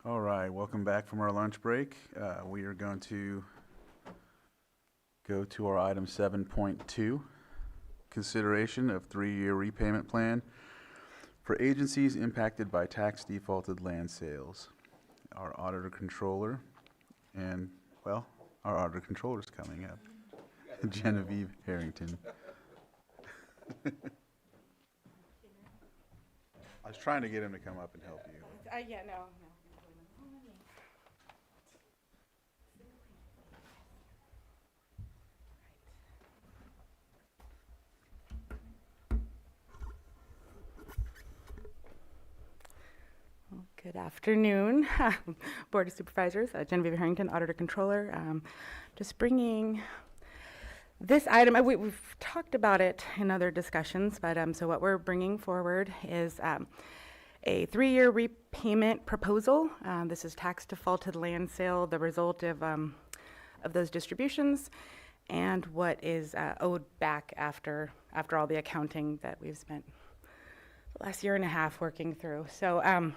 All right, welcome back from our lunch break. We are going to go to our item 7.2, consideration of 3-year repayment plan for agencies impacted by tax defaulted land sales. Our auditor controller and, well, our auditor controller is coming up, Genevieve Harrington. I was trying to get him to come up and help you. Yeah, no. Good afternoon, Board of Supervisors. Genevieve Harrington, Auditor Controller. Just bringing this item. We've talked about it in other discussions, but so what we're bringing forward is a 3-year repayment proposal. This is tax defaulted land sale, the result of those distributions, and what is owed back after all the accounting that we've spent the last year and a half working through. So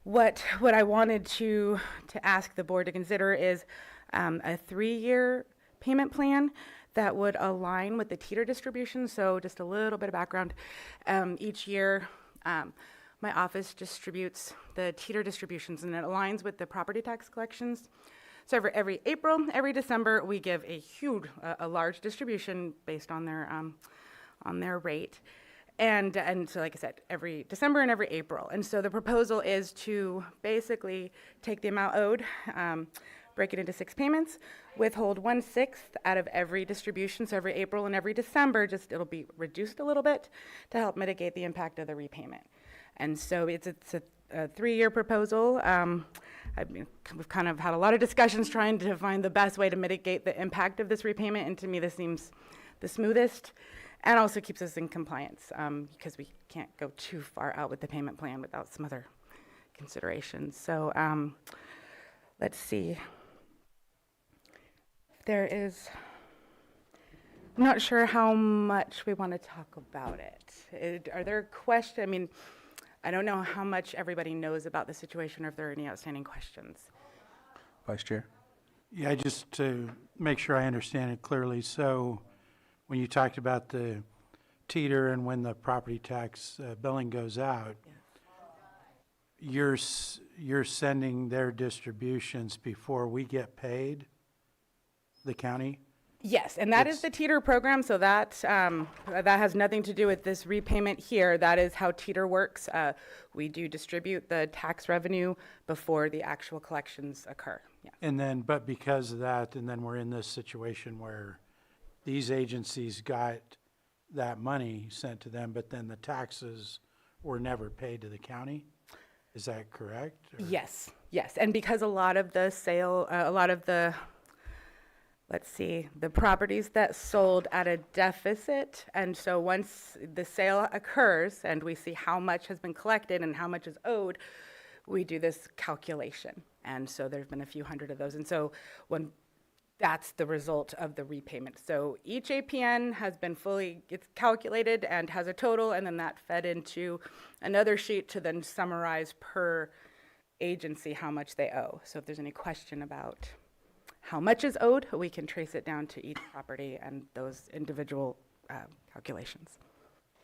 what I wanted to ask the board to consider is a 3-year payment plan that would align with the teeter distribution. So just a little bit of background. Each year, my office distributes the teeter distributions, and it aligns with the property tax collections. So every April, every December, we give a large distribution based on their rate. And so, like I said, every December and every April. And so the proposal is to basically take the amount owed, break it into 6 payments, withhold 1/6 out of every distribution. So every April and every December, it'll be reduced a little bit to help mitigate the impact of the repayment. And so it's a 3-year proposal. We've kind of had a lot of discussions trying to find the best way to mitigate the impact of this repayment. And to me, this seems the smoothest. And also keeps us in compliance because we can't go too far out with the payment plan without some other considerations. So let's see. I'm not sure how much we want to talk about it. Are there questions? I mean, I don't know how much everybody knows about the situation or if there are any outstanding questions. Vice Chair? Yeah, just to make sure I understand it clearly. So when you talked about the teeter and when the property tax billing goes out, you're sending their distributions before we get paid, the county? Yes, and that is the teeter program, so that has nothing to do with this repayment here. That is how teeter works. We do distribute the tax revenue before the actual collections occur. Yeah. And then, but because of that, and then we're in this situation where these agencies got that money sent to them, but then the taxes were never paid to the county? Is that correct? Or? Yes, and because a lot of the properties that sold at a deficit, and so once the sale occurs and we see how much has been collected and how much is owed, we do this calculation. And so there's been a few hundred of those. And so that's the result of the repayment. So each APN has been it's calculated and has a total, and then that fed into another sheet to then summarize per agency how much they owe. So if there's any question about how much is owed, we can trace it down to each property and those individual calculations.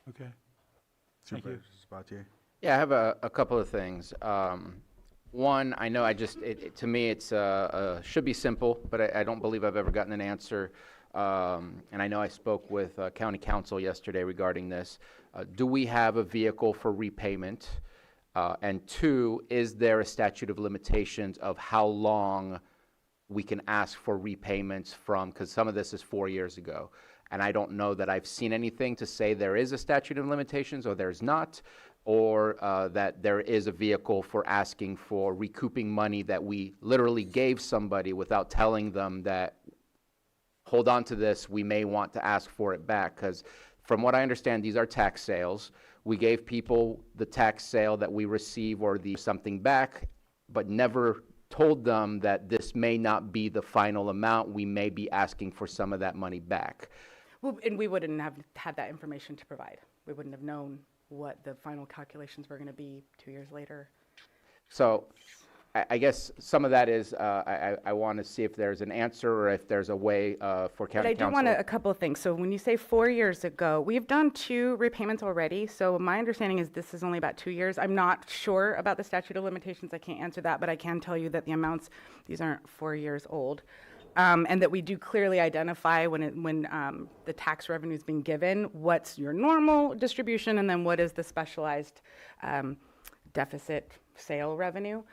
Okay. Supervisor Sabatier? Yeah, I have a couple of things. One, I know to me it's should be simple, but I don't believe I've ever gotten an answer. And I know I spoke with County Council yesterday regarding this. Do we have a vehicle for repayment? And 2, is there a statute of limitations of how long we can ask for repayments from? Because some of this is 4 years ago. And I don't know that I've seen anything to say there is a statute of limitations or there's not, or that there is a vehicle for asking for recouping money that we literally gave somebody without telling them that, hold on to this, we may want to ask for it back. Because from what I understand, these are tax sales. We gave people the tax sale that we receive or something back, but never told them that this may not be the final amount. We may be asking for some of that money back. Well, and we wouldn't have had that information to provide. We wouldn't have known what the final calculations were going to be 2 years later. So I guess some of that is, I want to see if there's an answer or if there's a way for But county I do council. want a couple of things. So when you say 4 years ago, we've done 2 repayments already. So my understanding is this is only about 2 years. I'm not sure about the statute of limitations. I can't answer that, but I can tell you that the amounts, these aren't 4 years old. And that we do clearly identify when the tax revenue is being given, what's your normal distribution, and then what is the specialized deficit sale revenue.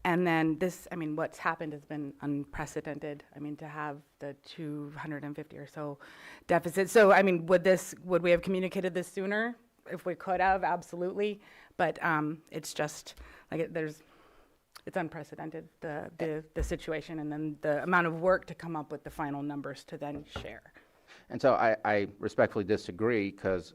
And then this, I mean, what's happened has been unprecedented. I mean, to have the 250 or so deficit. So, I mean, would we have communicated this sooner? If we could have, absolutely. But it's just, like, it's unprecedented, the situation, and then the amount of work to come up with the final numbers to then share. And so I respectfully disagree, because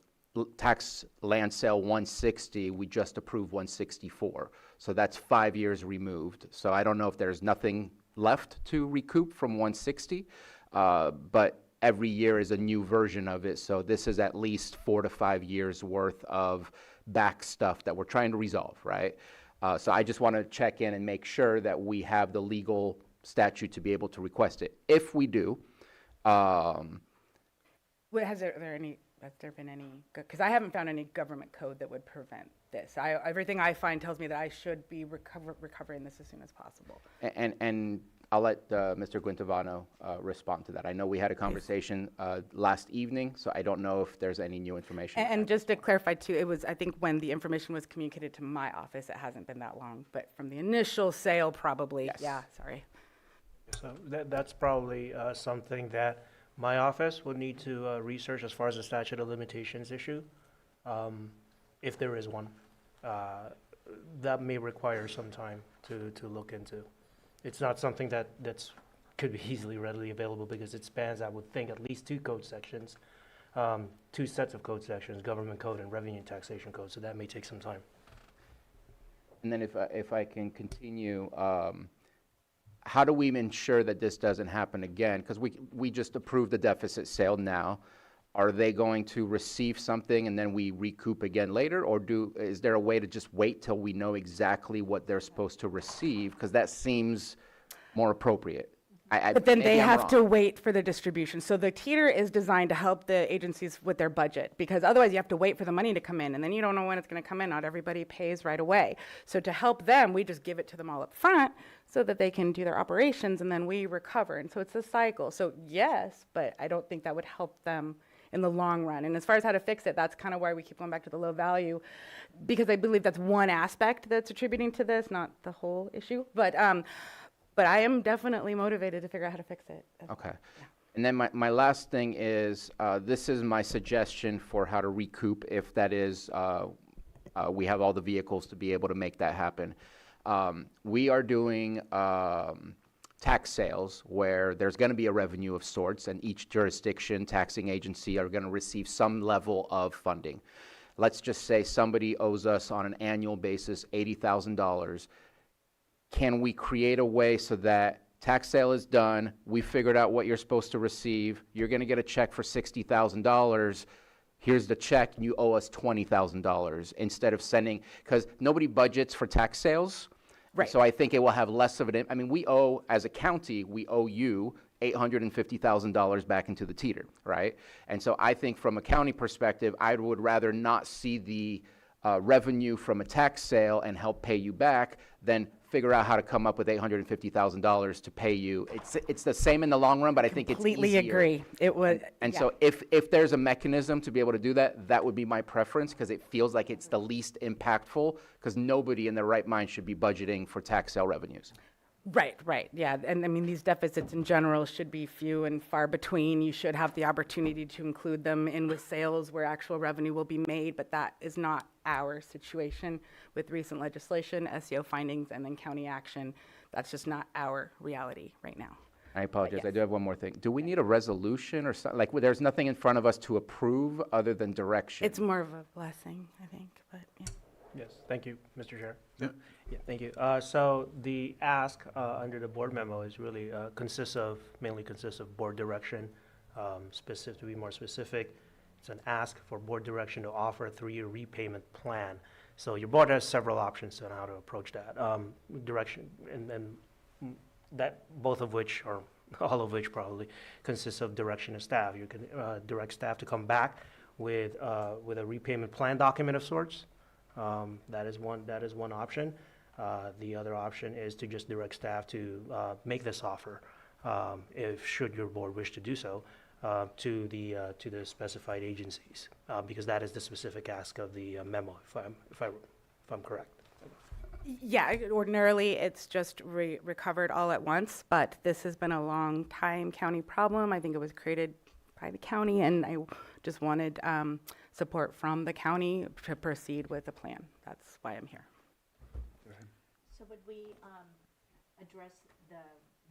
tax land sale 160, we just approved 164. So that's 5 years removed. So I don't know if there's nothing left to recoup from 160, but every year is a new version of it. So this is at least 4 to 5 years worth of back stuff that we're trying to resolve, right? So I just want to check in and make sure that we have the legal statute to be able to request it. If we do, Has there been any, because I haven't found any government code that would prevent this. Everything I find tells me that I should be recovering this as soon as possible. and I'll let Mr. Guintavano respond to that. I know we had a conversation last evening, so I don't know if there's any new information. And just to clarify too, it was, I think when the information was communicated to my office, it hasn't been that long, but from the initial sale, probably, Yes. yeah, sorry. So that's probably something that my office would need to research as far as the statute of limitations issue, if there is one. That may require some time to look into. It's not something that's could be easily readily available, because it spans, I would think, at least 2 code sections, 2 sets of code sections, government code and revenue and taxation code, so that may take some time. And then if I can continue, how do we ensure that this doesn't happen again? Because we just approved the deficit sale now. Are they going to receive something and then we recoup again later? Or is there a way to just wait till we know exactly what they're supposed to receive? Because that seems more appropriate. But then maybe they I'm have wrong. to wait for the distribution. So the teeter is designed to help the agencies with their budget, because otherwise you have to wait for the money to come in, and then you don't know when it's going to come in. Not everybody pays right away. So to help them, we just give it to them all up front so that they can do their operations, and then we recover. And so it's a cycle. So yes, but I don't think that would help them in the long run. And as far as how to fix it, that's kind of why we keep going back to the low value, because I believe that's one aspect that's attributing to this, not the whole issue. But I am definitely motivated to figure out how to fix it. Okay. And then my last thing is, this is my suggestion for how to recoup, if that is, we have all the vehicles to be able to make that happen. We are doing tax sales where there's going to be a revenue of sorts, and each jurisdiction, taxing agency are going to receive some level of funding. Let's just say somebody owes us on an annual basis $80,000. Can we create a way so that tax sale is done, we figured out what you're supposed to receive, you're going to get a check for $60,000, here's the check, you owe us $20,000, instead of sending, because nobody budgets for tax sales. Right. So I think it will have less of an, I mean, we owe, as a county, we owe you $850,000 back into the teeter, right? And so I think from a county perspective, I would rather not see the revenue from a tax sale and help pay you back than figure out how to come up with $850,000 to pay you. It's the same in the long run, but I think it's easier. Completely agree. It would. And yeah. so if there's a mechanism to be able to do that, that would be my preference, because it feels like it's the least impactful, because nobody in their right mind should be budgeting for tax sale revenues. Right, yeah. And I mean, these deficits in general should be few and far between. You should have the opportunity to include them in with sales where actual revenue will be made, but that is not our situation with recent legislation, SEO findings, and then county action. That's just not our reality right now. I apologize, I yes. do have one more thing. Do we need a resolution or something? Like, there's nothing in front of us to approve other than direction? It's more of a blessing, I think, but yeah. Yes, thank you, Mr. Chair. Yeah. Yeah, thank you. So the ask under the board memo is really mainly consists of board direction. To be more specific, it's an ask for board direction to offer a 3-year repayment plan. So your board has several options on how to approach that. Direction, and that, both of which, or all of which probably, consists of direction of staff. You can direct staff to come back with a repayment plan document of sorts. That is one option. The other option is to just direct staff to make this offer, should your board wish to do so, to the specified agencies, because that is the specific ask of the memo, if I'm correct. Yeah, ordinarily, it's just recovered all at once, but this has been a long time county problem. I think it was created by the county, and I just wanted support from the county to proceed with the plan. That's why I'm here. So would we address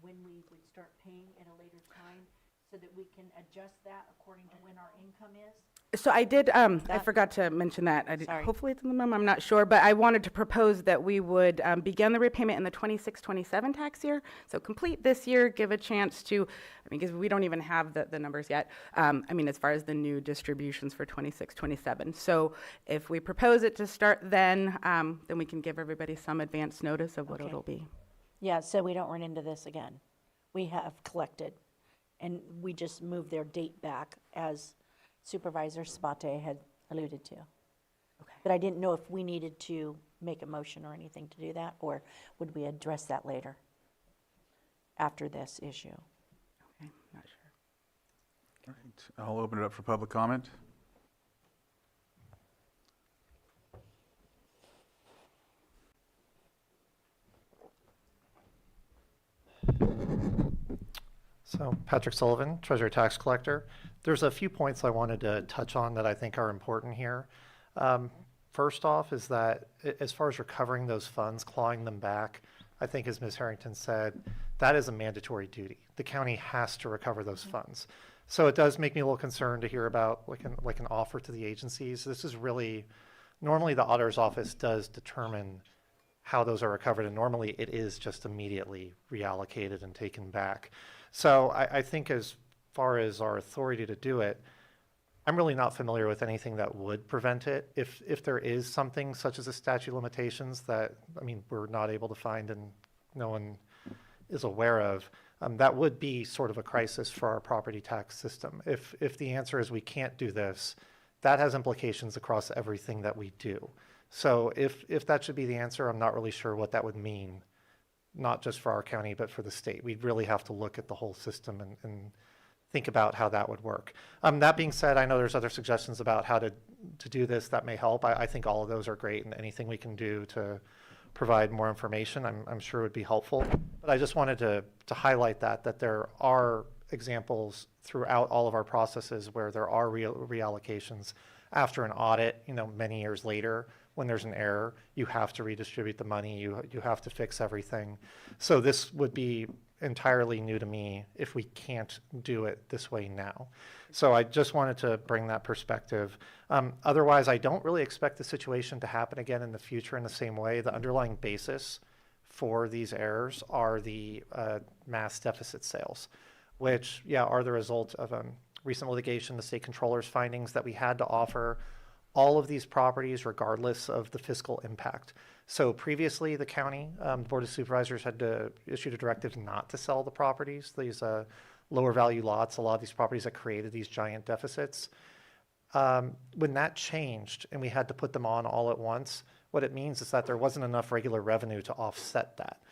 when we would start paying at a later time so that we can adjust that according to when our income is? So I did, I That- forgot to mention that. Sorry. Hopefully it's in the memo, I'm not sure, but I wanted to propose that we would begin the repayment in the 26-27 tax year. So complete this year, give a chance to, I mean, because we don't even have the numbers yet. I mean, as far as the new distributions for 26-27. So if we propose it to start then we can give everybody some advance notice of what Okay. it'll be. Yeah, so we don't run into this again. We have collected, and we just moved their date back, as Supervisor Spate had alluded to. Okay. But I didn't know if we needed to make a motion or anything to do that, or would we address that later, after this issue? Okay, not sure. All right, I'll open it up for public comment. So Patrick Sullivan, Treasurer Tax Collector. There's a few points I wanted to touch on that I think are important here. First off is that as far as recovering those funds, clawing them back, I think as Ms. Harrington said, that is a mandatory duty. The county has to recover those funds. So it does make me a little concerned to hear about like an offer to the agencies. This is really, normally the auditor's office does determine how those are recovered, and normally it is just immediately reallocated and taken back. So I think as far as our authority to do it, I'm really not familiar with anything that would prevent it. If there is something such as a statute of limitations that, I mean, we're not able to find and no one is aware of, that would be sort of a crisis for our property tax system. If the answer is we can't do this, that has implications across everything that we do. So if that should be the answer, I'm not really sure what that would mean, not just for our county, but for the state. We'd really have to look at the whole system and think about how that would work. That being said, I know there's other suggestions about how to do this that may help. I think all of those are great, and anything we can do to provide more information, I'm sure would be helpful. But I just wanted to highlight that there are examples throughout all of our processes where there are reallocations after an audit, many years later. When there's an error, you have to redistribute the money, you have to fix everything. So this would be entirely new to me if we can't do it this way now. So I just wanted to bring that perspective. Otherwise, I don't really expect the situation to happen again in the future in the same way. The underlying basis for these errors are the mass deficit sales, which, are the result of recent litigation, the state controller's findings that we had to offer all of these properties regardless of the fiscal impact. So previously, the county, the Board of Supervisors had issued a directive not to sell the properties, these lower value lots, a lot of these properties that created these giant deficits. When that changed and we had to put them on all at once, what it means is that there wasn't enough regular revenue to offset that.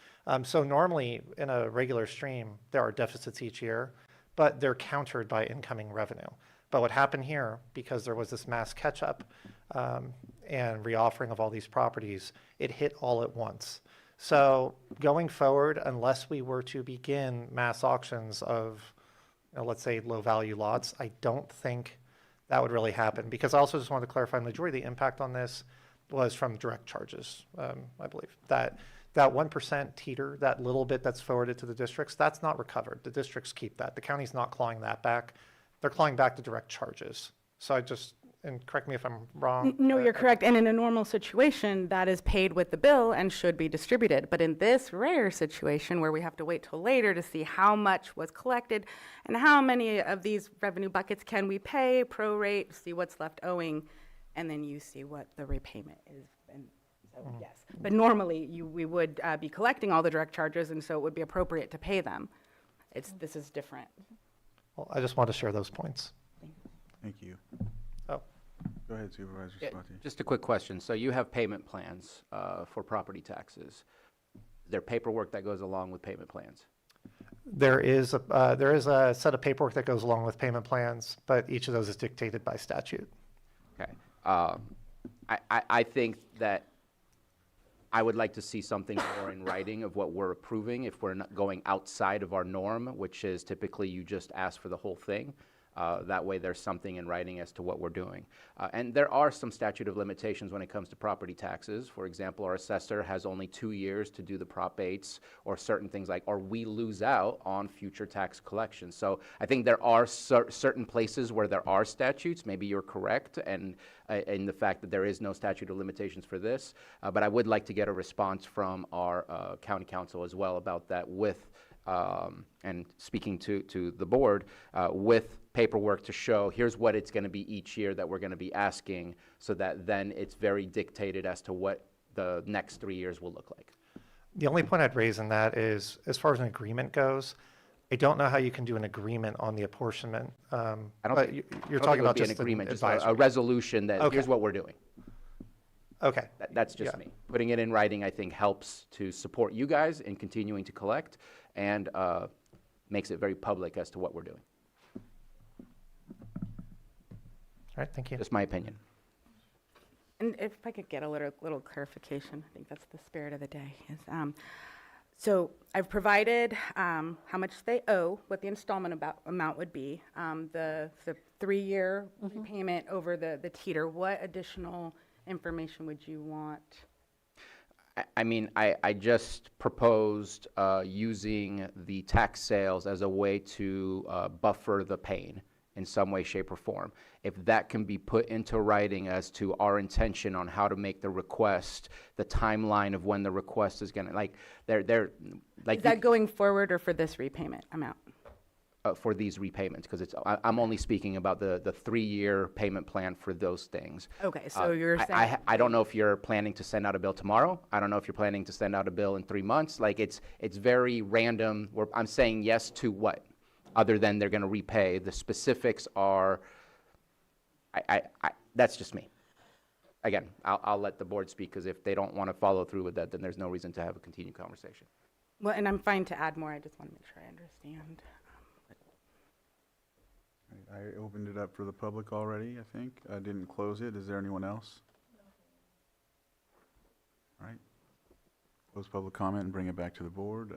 So normally in a regular stream, there are deficits each year, but they're countered by incoming revenue. But what happened here, because there was this mass catch-up and reoffering of all these properties, it hit all at once. So going forward, unless we were to begin mass auctions of, let's say, low-value lots, I don't think that would really happen. Because I also just wanted to clarify, the majority of the impact on this was from direct charges, I believe. That 1% teeter, that little bit that's forwarded to the districts, that's not recovered. The districts keep that. The county's not clawing that back. They're clawing back the direct charges. So and correct me if I'm wrong. No, you're correct. And in a normal situation, that is paid with the bill and should be distributed. But in this rare situation where we have to wait till later to see how much was collected and how many of these revenue buckets can we pay, prorate, see what's left owing, and then you see what the repayment is. And So, yes. But normally, we would be collecting all the direct charges, and so it would be appropriate to pay them. This is different. Well, I just wanted to share those points. Thank you. Oh. Go ahead, Supervisor Yeah, Sabatier. just a quick question. So you have payment plans for property taxes. Is there paperwork that goes along with payment plans? There is a set of paperwork that goes along with payment plans, but each of those is dictated by statute. Okay. I think that I would like to see something more in writing of what we're approving if we're not going outside of our norm, which is typically you just ask for the whole thing. That way there's something in writing as to what we're doing. And there are some statute of limitations when it comes to property taxes. For example, our assessor has only 2 years to do the Prop 8s or certain things like, or we lose out on future tax collections. So I think there are certain places where there are statutes. Maybe you're correct and in the fact that there is no statute of limitations for this. But I would like to get a response from our county council as well about that with and speaking to the board with paperwork to show here's what it's going to be each year that we're going to be asking, so that then it's very dictated as to what the next 3 years will look like. The only point I'd raise in that is, as far as an agreement goes, I don't know how you can do an agreement on the apportionment. I don't But think, you're I don't talking think it would about be an just agreement, an just a advisory. resolution that Okay. here's what we're doing. Okay, That's just Yeah. me. Putting it in writing, I think, helps to support you guys in continuing to collect and makes it very public as to what we're doing. all right, thank you. Just my opinion. And if I could get a little clarification, I think that's the spirit of the day. Is so I've provided how much they owe, what the installment amount would be, the 3-year repayment over the teeter. What additional information would you want? I mean, I just proposed using the tax sales as a way to buffer the pain in some way, shape, or form. If that can be put into writing as to our intention on how to make the request, the timeline of when the request is gonna, like, they're like Is that going forward or for this repayment amount? for these repayments, because I'm only speaking about the 3-year payment plan for those things. Okay, so you're saying. I don't know if you're planning to send out a bill tomorrow. I don't know if you're planning to send out a bill in 3 months. Like, it's very random. I'm saying yes to what, other than they're going to repay. The specifics are, that's just me. Again, I'll let the board speak, because if they don't want to follow through with that, then there's no reason to have a continued conversation. Well, and I'm fine to add more. I just want to make sure I understand. I opened it up for the public already, I think. I didn't close it. Is there anyone else? All right. Close public comment and bring it back to the board.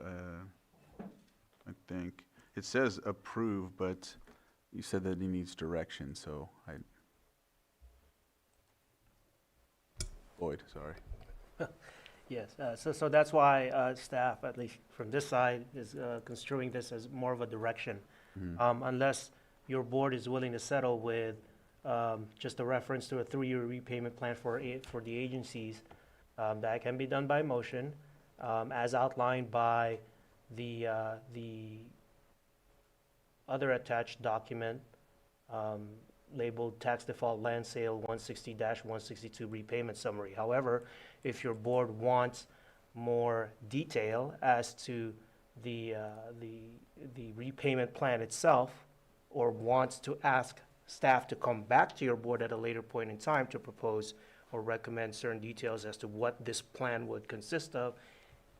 I think it says approve, but you said that he needs direction, so Lloyd, sorry. Yes, so that's why staff, at least from this side, is construing this as more of a direction. Unless your board is willing to settle with just a reference to a 3-year repayment plan for the agencies, that can be done by motion, as outlined by the other attached document labeled Tax Default Land Sale 160-162 Repayment Summary. However, if your board wants more detail as to the repayment plan itself, or wants to ask staff to come back to your board at a later point in time to propose or recommend certain details as to what this plan would consist of,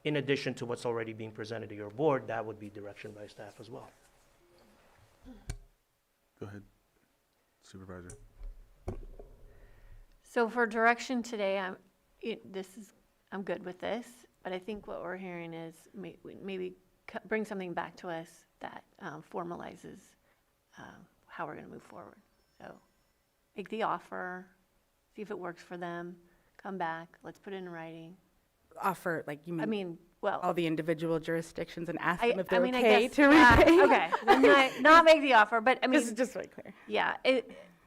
in addition to what's already being presented to your board, that would be direction by staff as well. Go ahead, Supervisor. So for direction today, I'm good with this, but I think what we're hearing is maybe bring something back to us that formalizes how we're going to move forward. So make the offer, see if it works for them, come back, let's put it in writing. Offer, like you mean, Well, all the individual jurisdictions and ask I them if they're mean, I okay guess, to repay? okay, then not make the offer, but I mean, Just really clear. yeah.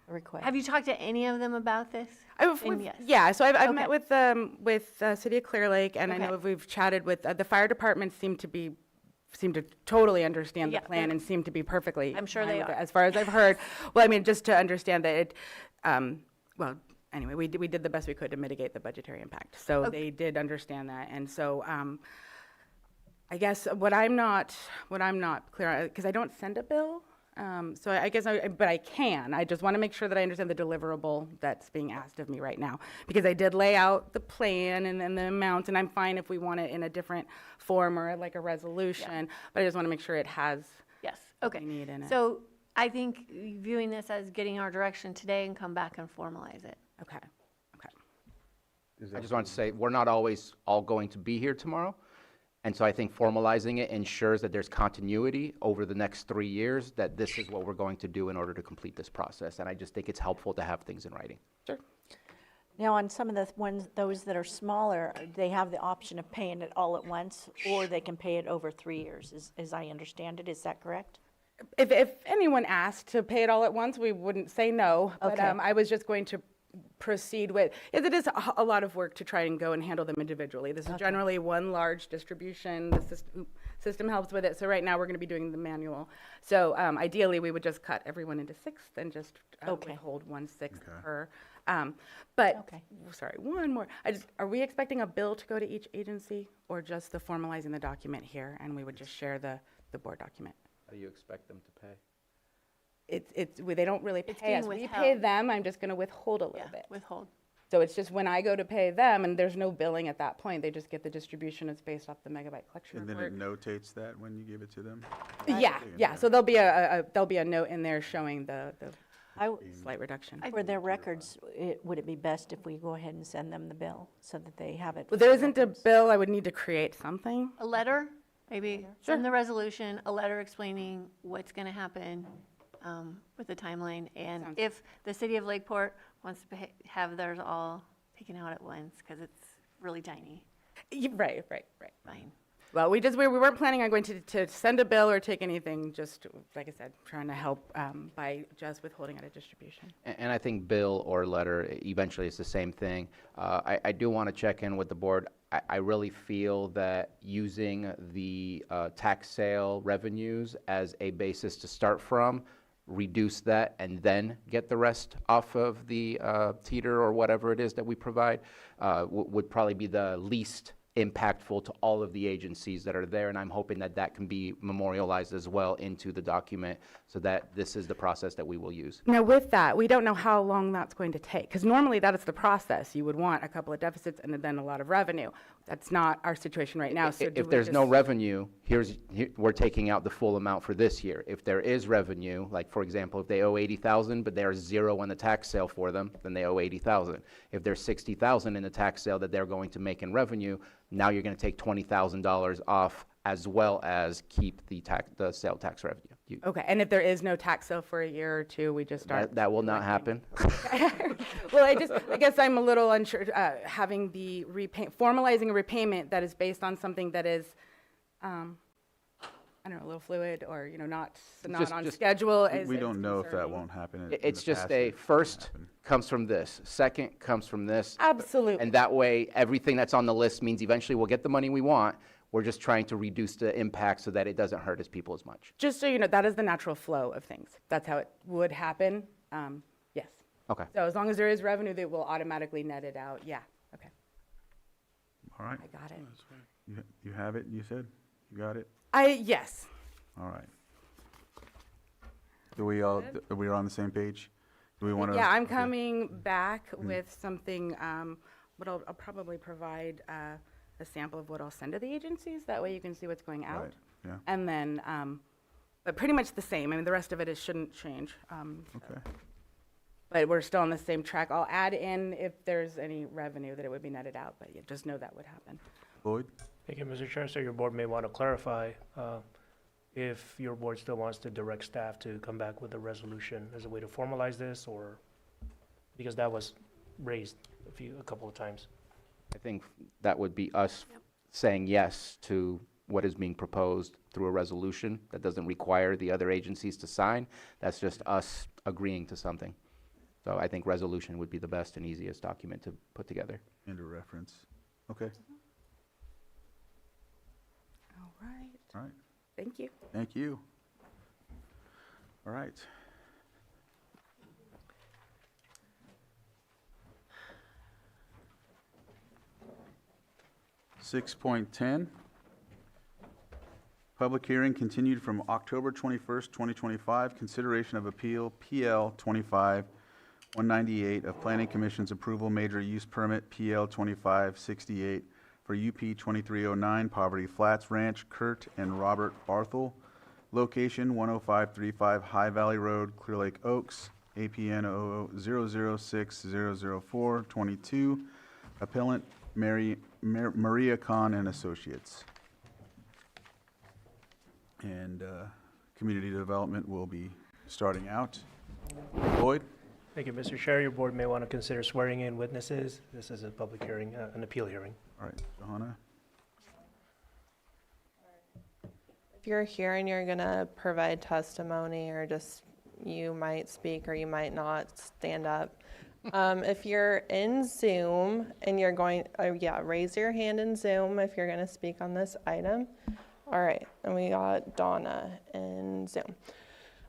Request. Have you talked to any of them about this? And yes. Yeah, so I've Okay. met with City of Clear Lake, and I know Okay. we've chatted with, the fire department seem to totally understand the Yeah, plan they're- and seem to be perfectly. I'm sure fine they with it, are. as far as I've heard. Well, I mean, just to understand that it, well, anyway, we did the best we could to mitigate the budgetary impact. So Okay. they did understand that. And so I guess what I'm not clear on, because I don't send a bill, so I guess, but I can. I just want to make sure that I understand the deliverable that's being asked of me right now. Because I did lay out the plan and then the amounts, and I'm fine if we want it in a different form or like a resolution. But I just want to make sure it has Yes, what okay. we need in it. So I think viewing this as getting our direction today and come back and formalize it. Okay, okay. Is I that just want to say, we're not always all going to be here tomorrow. And so I think formalizing it ensures that there's continuity over the next 3 years, that this is what we're going to do in order to complete this process. And I just think it's helpful to have things in writing. Sure. Now, on some of the ones, those that are smaller, they have the option of paying it all at once, or they can pay it over 3 years, as I understand it. Is that correct? If anyone asked to pay it all at once, we wouldn't say no. But Okay. I was just going to proceed with, it is a lot of work to try and go and handle them individually. This is generally one large distribution. The system helps with it. So right now, we're going to be doing the manual. So ideally, we would just cut everyone into sixths and just Okay. withhold 1/6 Okay. per. But, Okay. sorry, one more. Are we expecting a bill to go to each agency, or just the formalizing the document here, and we would just share the board document? How do you expect them to pay? They don't really It's pay us. being We pay withheld. them, I'm just gonna withhold a Yeah, little bit. withhold. So it's just when I go to pay them, and there's no billing at that point, they just get the distribution, it's based off the megabyte collection And then report. it notates that when you give it to them? Yeah, so there'll be a note in there showing the I, slight reduction. for their records, would it be best if we go ahead and send them the bill so that they have it? Well, there isn't a bill, I would need to create something. A letter, maybe send the resolution, a letter explaining what's going to happen with the timeline. And Sounds- if the city of Lakeport wants to have theirs all taken out at once, because it's really tiny, Right. fine. Well, we weren't planning on going to send a bill or take anything, just, like I said, trying to help by just withholding at a distribution. And I think bill or letter, eventually it's the same thing. I do want to check in with the board. I really feel that using the tax sale revenues as a basis to start from, reduce that, and then get the rest off of the teeter or whatever it is that we provide, would probably be the least impactful to all of the agencies that are there, and I'm hoping that that can be memorialized as well into the document, so that this is the process that we will use. Now, with that, we don't know how long that's going to take, because normally that is the process. You would want a couple of deficits and then a lot of revenue. That's not our situation right now, so do If we there's no just- revenue, we're taking out the full amount for this year. If there is revenue, like for example, if they owe 80,000, but there's zero on the tax sale for them, then they owe 80,000. If there's 60,000 in the tax sale that they're going to make in revenue, now you're going to take $20,000 off, as well as keep the sale tax revenue. Okay, and if there is no tax sale for a year or two, we just start? That will not happen. Well, I guess I'm a little unsure, having formalizing a repayment that is based on something that is, I don't know, a little fluid, or, not on just- schedule. We is don't know if that concerning. won't happen. In It's the just past, a it didn't first happen. comes from this, second comes from this. Absolutely. And that way, everything that's on the list means eventually we'll get the money we want. We're just trying to reduce the impact so that it doesn't hurt as people as much. Just so you know, that is the natural flow of things. That's how it would happen. Yes. Okay. So as long as there is revenue, that will automatically net it out. Yeah, okay, All right. I got it. You have it, you said? You got it? Yes. All right. Are we on the same page? Do we want to? Yeah, I'm coming back with something, what I'll probably provide a sample of what I'll send to the agencies. That way you can see what's going out. Right, yeah, And then, but pretty much the same. I mean, the rest of it shouldn't change. okay. But we're still on the same track. I'll add in if there's any revenue that it would be netted out, but yeah, just know that would happen. Lloyd? Thank you, Mr. Chair. So your board may want to clarify if your board still wants to direct staff to come back with a resolution as a way to formalize this, or, because that was raised a couple of times. I think that would be us saying yes to what is being proposed through a resolution that doesn't require the other agencies to sign. That's just us agreeing to something. So I think resolution would be the best and easiest document to put together. And a reference. Okay, All right. all right. Thank you. Thank you. All right. 6.10, public hearing continued from October 21st, 2025. Consideration of appeal PL 25-198 of Planning Commission's approval major use permit PL 2568 for UP 2309 Poverty Flats Ranch, Kurt and Robert Barthel. Location 10535 High Valley Road, Clear Lake Oaks, APN 006000422. Appellant Maria Khan and Associates. And Community Development will be starting out. Lloyd? Thank you, Mr. Chair. Your board may want to consider swearing in witnesses. This is a public hearing, an appeal hearing. All right, Johanna? If you're here and you're gonna provide testimony, or just, you might speak or you might not, stand up. If you're in Zoom and you're going, raise your hand in Zoom if you're gonna speak on this item. All right, and we got Donna in Zoom.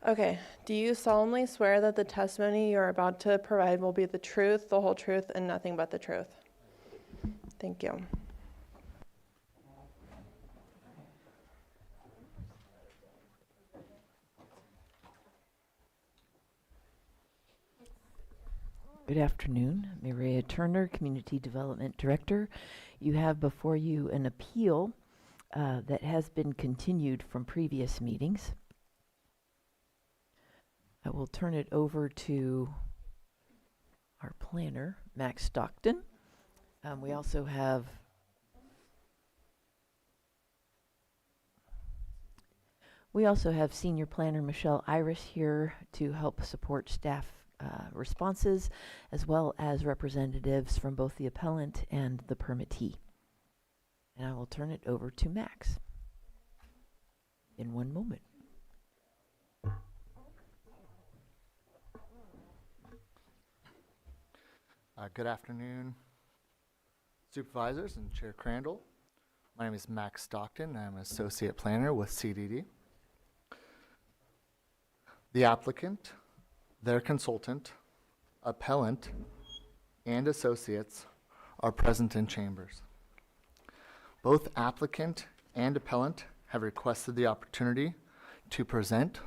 Okay, do you solemnly swear that the testimony you're about to provide will be the truth, the whole truth, and nothing but the truth? Thank you. Good afternoon, Maria Turner, Community Development Director. You have before you an appeal that has been continued from previous meetings. I will turn it over to our planner, Max Stockton. We also have Senior Planner Michelle Irish here to help support staff responses, as well as representatives from both the appellant and the permittee. And I will turn it over to Max in one moment. Good afternoon, Supervisors and Chair Crandall. My name is Max Stockton. I'm an Associate Planner with CDD. The applicant, their consultant, appellant, and associates are present in chambers. Both applicant and appellant have requested the opportunity to present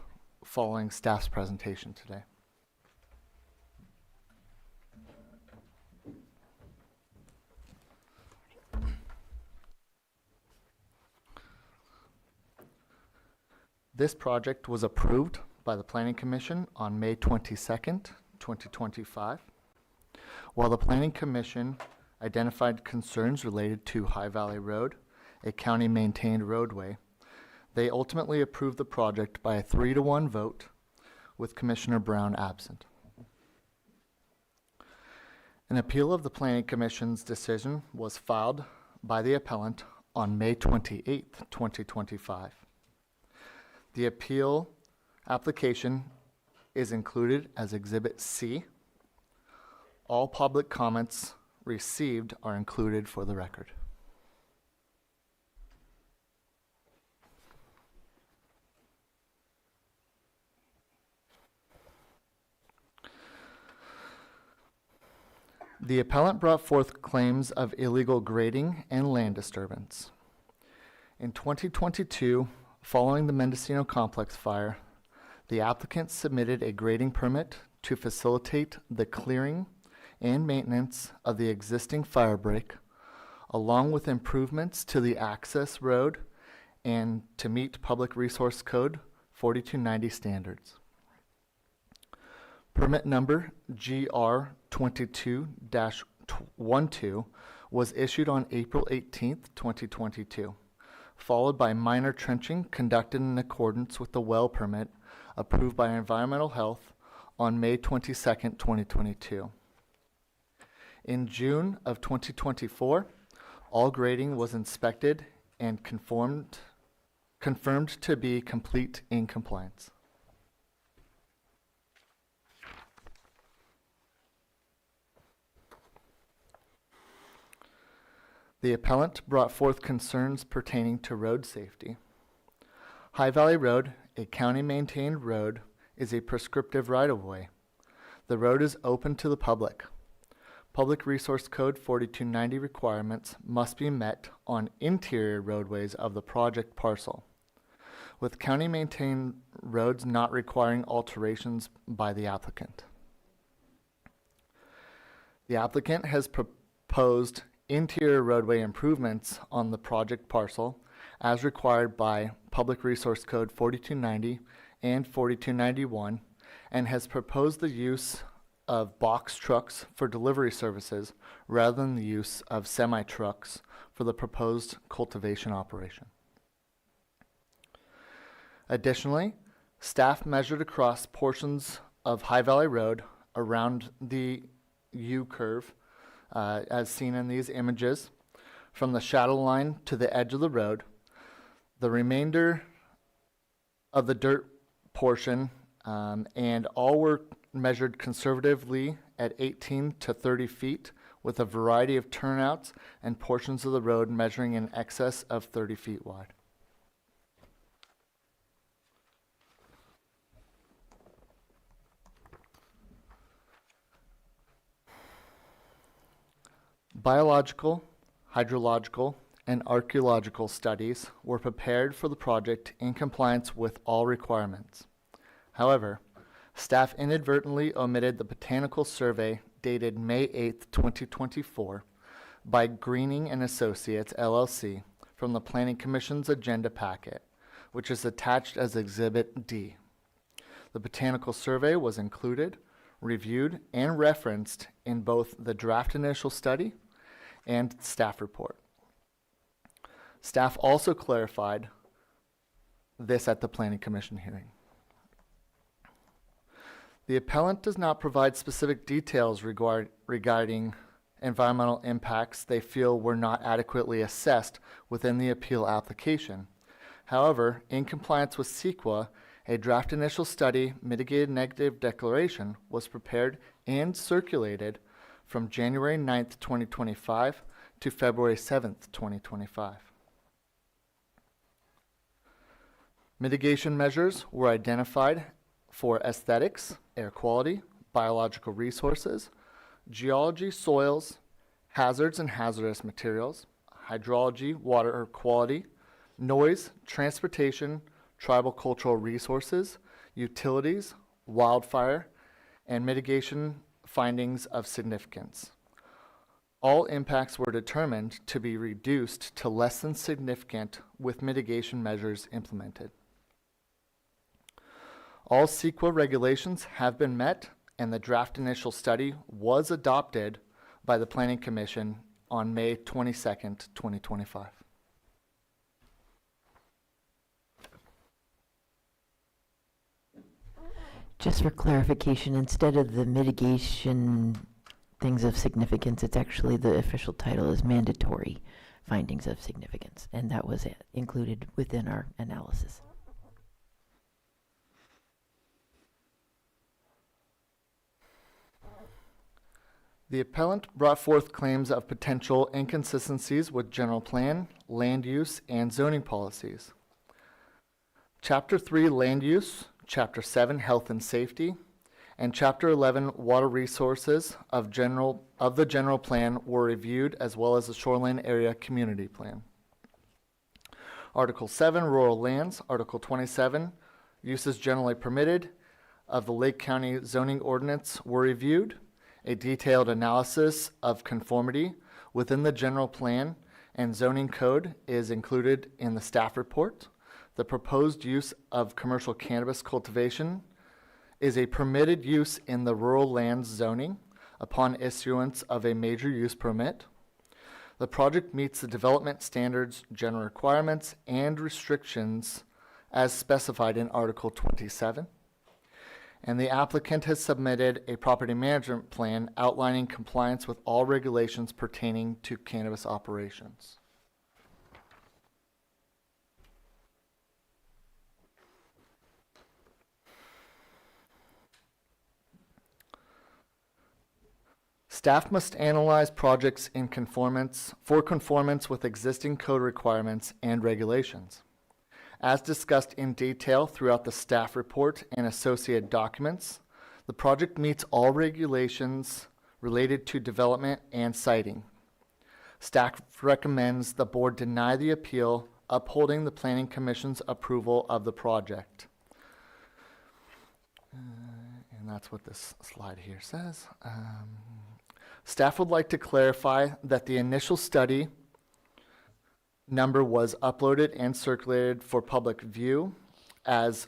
following staff's presentation today. This project was approved by the Planning Commission on May 22nd, 2025. While the Planning Commission identified concerns related to High Valley Road, a county-maintained roadway, they ultimately approved the project by a 3-to-1 vote, with Commissioner Brown absent. An appeal of the Planning Commission's decision was filed by the appellant on May 28th, 2025. The appeal application is included as Exhibit C. All public comments received are included for the record. The appellant brought forth claims of illegal grading and land disturbance. In 2022, following the Mendocino Complex fire, the applicant submitted a grading permit to facilitate the clearing and maintenance of the existing fire break, along with improvements to the access road and to meet Public Resource Code 4290 standards. Permit number GR 22-12 was issued on April 18th, 2022, followed by minor trenching conducted in accordance with the well permit approved by Environmental Health on May 22nd, 2022. In June of 2024, all grading was inspected and confirmed to be complete in compliance. The appellant brought forth concerns pertaining to road safety. High Valley Road, a county-maintained road, is a prescriptive right-of-way. The road is open to the public. Public Resource Code 4290 requirements must be met on interior roadways of the project parcel, with county-maintained roads not requiring alterations by the applicant. The applicant has proposed interior roadway improvements on the project parcel as required by Public Resource Code 4290 and 4291, and has proposed the use of box trucks for delivery services rather than the use of semi-trucks for the proposed cultivation operation. Additionally, staff measured across portions of High Valley Road around the U-curve, as seen in these images, from the shadow line to the edge of the road. The remainder of the dirt portion and all were measured conservatively at 18 to 30 feet, with a variety of turnouts and portions of the road measuring in excess of 30 feet wide. Biological, hydrological, and archaeological studies were prepared for the project in compliance with all requirements. However, staff inadvertently omitted the botanical survey dated May 8, 2024 by Greening and Associates, LLC, from the Planning Commission's agenda packet, which is attached as Exhibit D. The botanical survey was included, reviewed, and referenced in both the draft initial study and staff report. Staff also clarified this at the Planning Commission hearing. The appellant does not provide specific details regarding environmental impacts they feel were not adequately assessed within the appeal application. However, in compliance with CEQA, a draft initial study mitigated negative declaration was prepared and circulated from January 9th, 2025 to February 7th, 2025. Mitigation measures were identified for aesthetics, air quality, biological resources, geology, soils, hazards and hazardous materials, hydrology, water quality, noise, transportation, tribal cultural resources, utilities, wildfire, and mitigation findings of significance. All impacts were determined to be reduced to less than significant with mitigation measures implemented. All CEQA regulations have been met, and the draft initial study was adopted by the Planning Commission on May 22nd, 2025. Just for clarification, instead of the mitigation things of significance, it's actually the official title is mandatory findings of significance, and that was it, included within our analysis. The appellant brought forth claims of potential inconsistencies with general plan, land use, and zoning policies. Chapter 3, Land Use, Chapter 7, Health and Safety, and Chapter 11, Water Resources of the General Plan were reviewed, as well as the Shoreline Area Community Plan. Article 7, Rural Lands, Article 27, Uses Generally Permitted of the Lake County Zoning Ordinance were reviewed. A detailed analysis of conformity within the general plan and zoning code is included in the staff report. The proposed use of commercial cannabis cultivation is a permitted use in the rural lands zoning upon issuance of a major use permit. The project meets the development standards, general requirements, and restrictions as specified in Article 27. And the applicant has submitted a property management plan outlining compliance with all regulations pertaining to cannabis operations. Staff must analyze projects in conformance with existing code requirements and regulations. As discussed in detail throughout the staff report and associated documents, the project meets all regulations related to development and siting. Staff recommends the board deny the appeal, upholding the Planning Commission's approval of the project. And that's what this slide here says. Staff would like to clarify that the initial study number was uploaded and circulated for public view as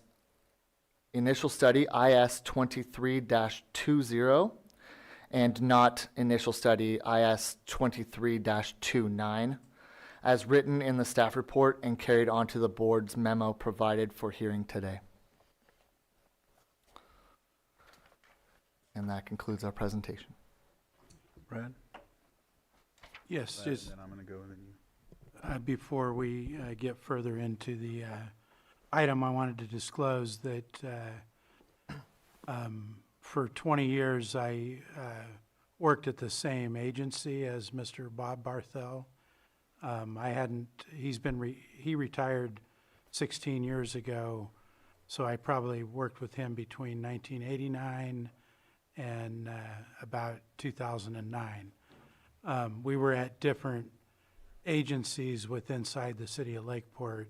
initial study IS 23-20 and not initial study IS 23-29 as written in the staff report and carried onto the board's memo provided for hearing today. And that concludes our presentation. Brad? Yes, Brad, just and then I'm going to go and then you. before we get further into the item, I wanted to disclose that for 20 years I worked at the same agency as Mr. Bob Barthel. He retired 16 years ago, so I probably worked with him between 1989 and about 2009. We were at different agencies inside the city of Lakeport,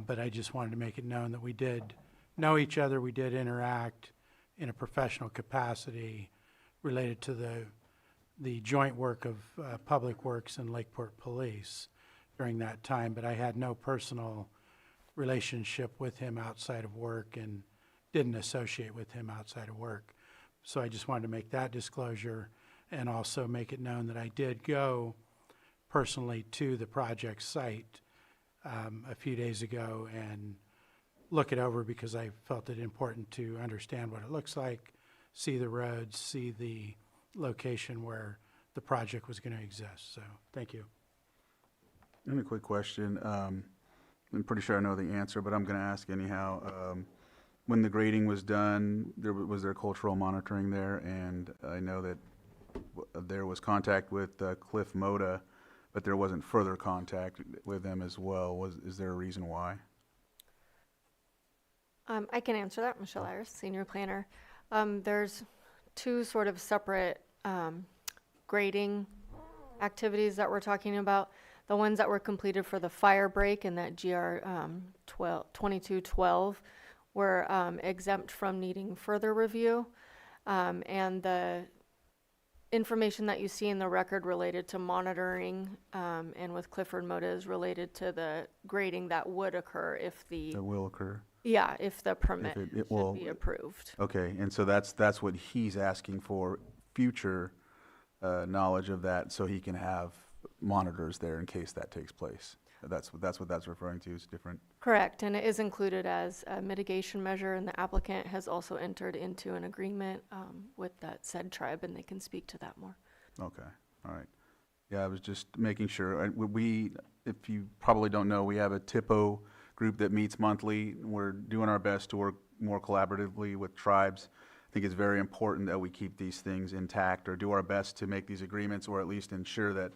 but I just wanted to make it known that we did know each other. We did interact in a professional capacity related to the joint work of Public Works and Lakeport Police during that time, but I had no personal relationship with him outside of work and didn't associate with him outside of work. So I just wanted to make that disclosure and also make it known that I did go personally to the project site a few days ago and look it over because I felt it important to understand what it looks like, see the roads, see the location where the project was going to exist. So thank you. And a quick question. I'm pretty sure I know the answer, but I'm going to ask anyhow. When the grading was done, was there cultural monitoring there? And I know that there was contact with Cliff Moda, but there wasn't further contact with them as well. Is there a reason why? I can answer that, Michelle Iris, Senior Planner. There's two sort of separate grading activities that we're talking about. The ones that were completed for the fire break and that GR 2212 were exempt from needing further review. And the information that you see in the record related to monitoring and with Clifford Moda is related to the grading that would occur if That will occur. yeah, if the permit it should will- be approved. Okay, and so that's what he's asking for, future knowledge of that, so he can have monitors there in case that takes place. That's what that's referring to. It's different. Correct, and it is included as a mitigation measure, and the applicant has also entered into an agreement with that said tribe, and they can speak to that more. Okay, all right. Yeah, I was just making sure. If you probably don't know, we have a TIPO group that meets monthly. We're doing our best to work more collaboratively with tribes. I think it's very important that we keep these things intact or do our best to make these agreements, or at least ensure that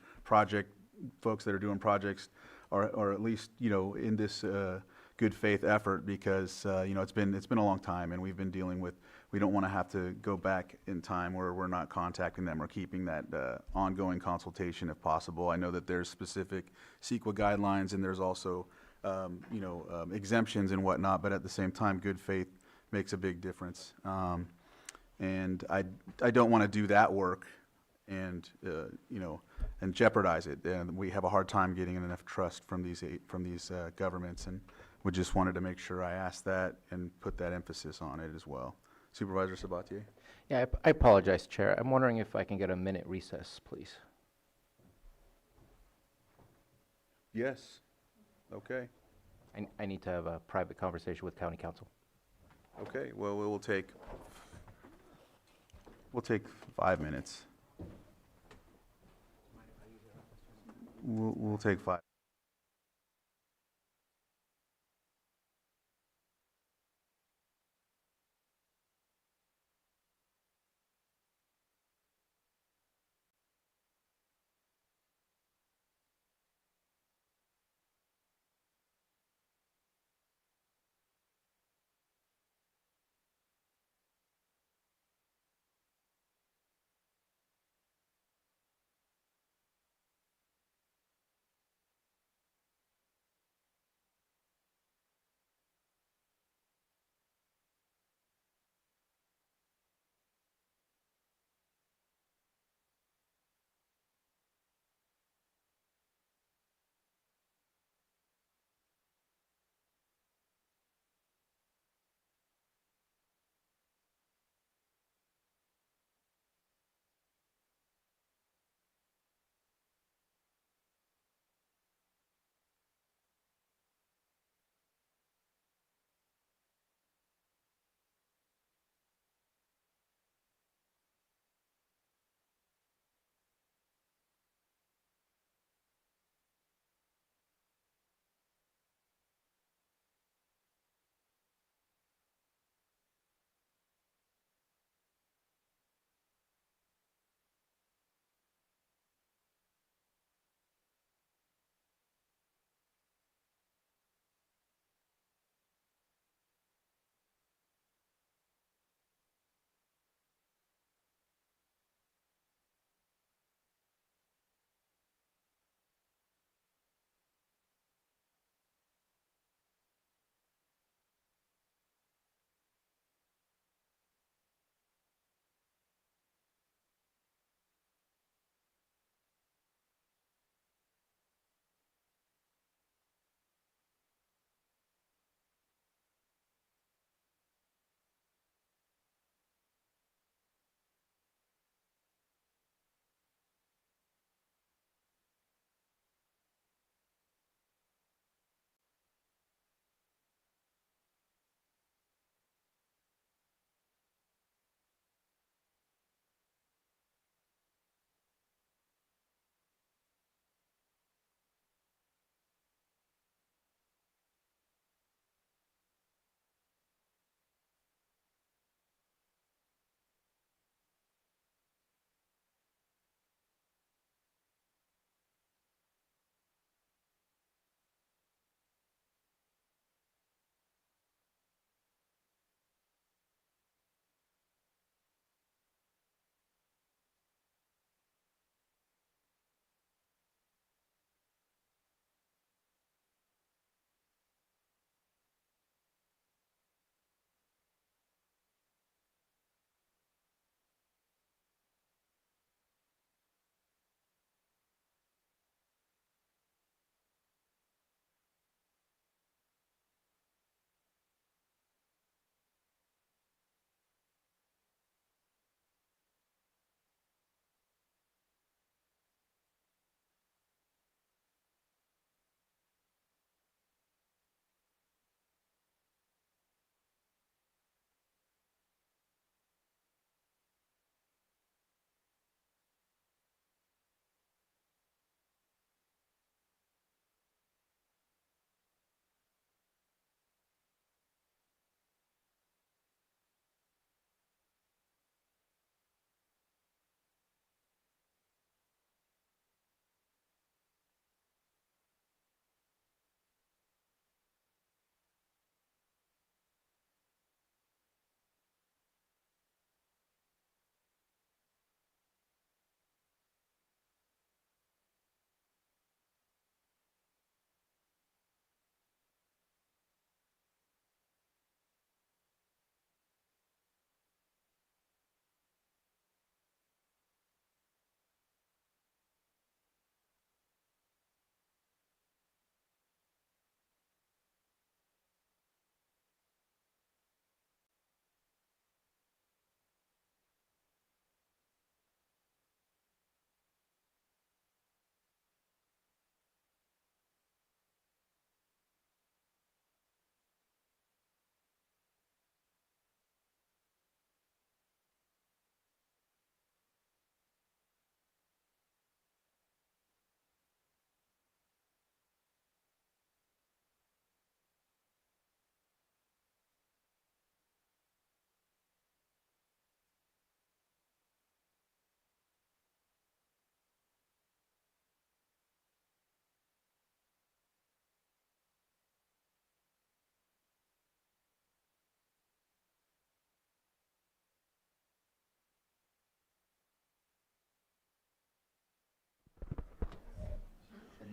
folks that are doing projects are at least, in this good faith effort, because, it's been a long time, and we've been dealing with, we don't want to have to go back in time where we're not contacting them or keeping that ongoing consultation if possible. I know that there's specific CEQA guidelines, and there's also, exemptions and whatnot, but at the same time, good faith makes a big difference. And I don't want to do that work and, and jeopardize it. And we have a hard time getting enough trust from these governments, and we just wanted to make sure I asked that and put that emphasis on it as well. Supervisor Sabatier? Yeah, I apologize, Chair. I'm wondering if I can get a minute recess, please. Yes. Okay. I need to have a private conversation with County Council. Okay, well, we'll take 5 minutes. We'll take 5.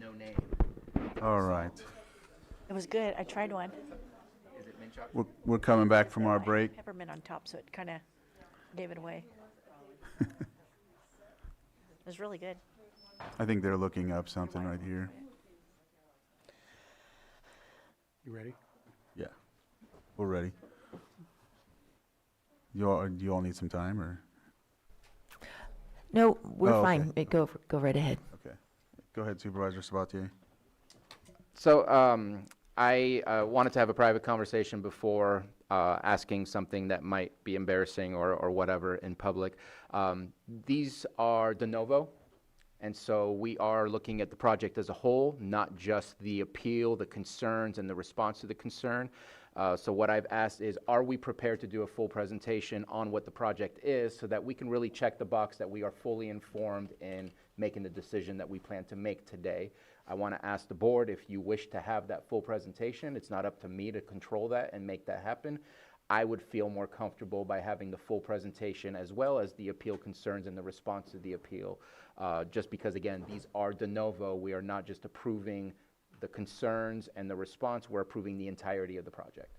no name. All right. It was good. I tried one. Is it mint chocolate? We're coming back from our break. Peppermint on top, so it kind of gave it away. It was really good. I think they're looking up something right here. You ready? Yeah, we're ready. Do you all need some time, or? No, we're Oh, okay. fine. Go right ahead. Okay. Go ahead, Supervisor Sabatier. So I wanted to have a private conversation before asking something that might be embarrassing or whatever in public. These are de novo, and so we are looking at the project as a whole, not just the appeal, the concerns, and the response to the concern. So what I've asked is, are we prepared to do a full presentation on what the project is so that we can really check the box that we are fully informed in making the decision that we plan to make today? I want to ask the board if you wish to have that full presentation. It's not up to me to control that and make that happen. I would feel more comfortable by having the full presentation as well as the appeal concerns and the response to the appeal. Just because, again, these are de novo. We are not just approving the concerns and the response, we're approving the entirety of the project.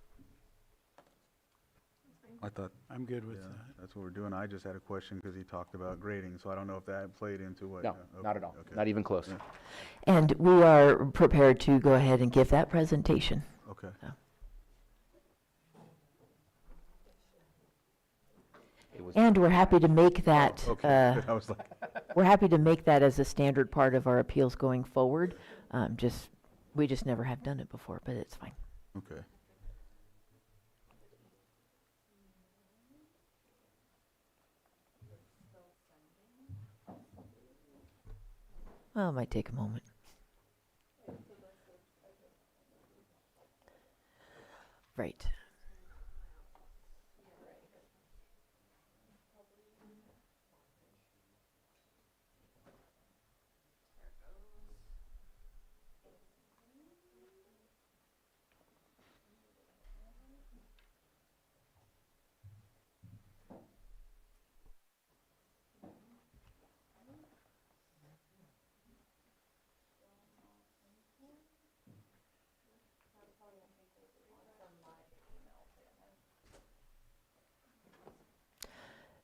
I thought, I'm good with yeah, that. that's what we're doing. I just had a question because he talked about grading, so I don't know if that played into what. No, Okay, not at all, okay. not even close. Yeah. And we are prepared to go ahead and give that presentation. Okay. It was And we're happy to make that, Okay, good. I was like, we're happy to make that as a standard part of our appeals going forward. We just never have done it before, but it's fine. okay. Well, it might take a moment. Right.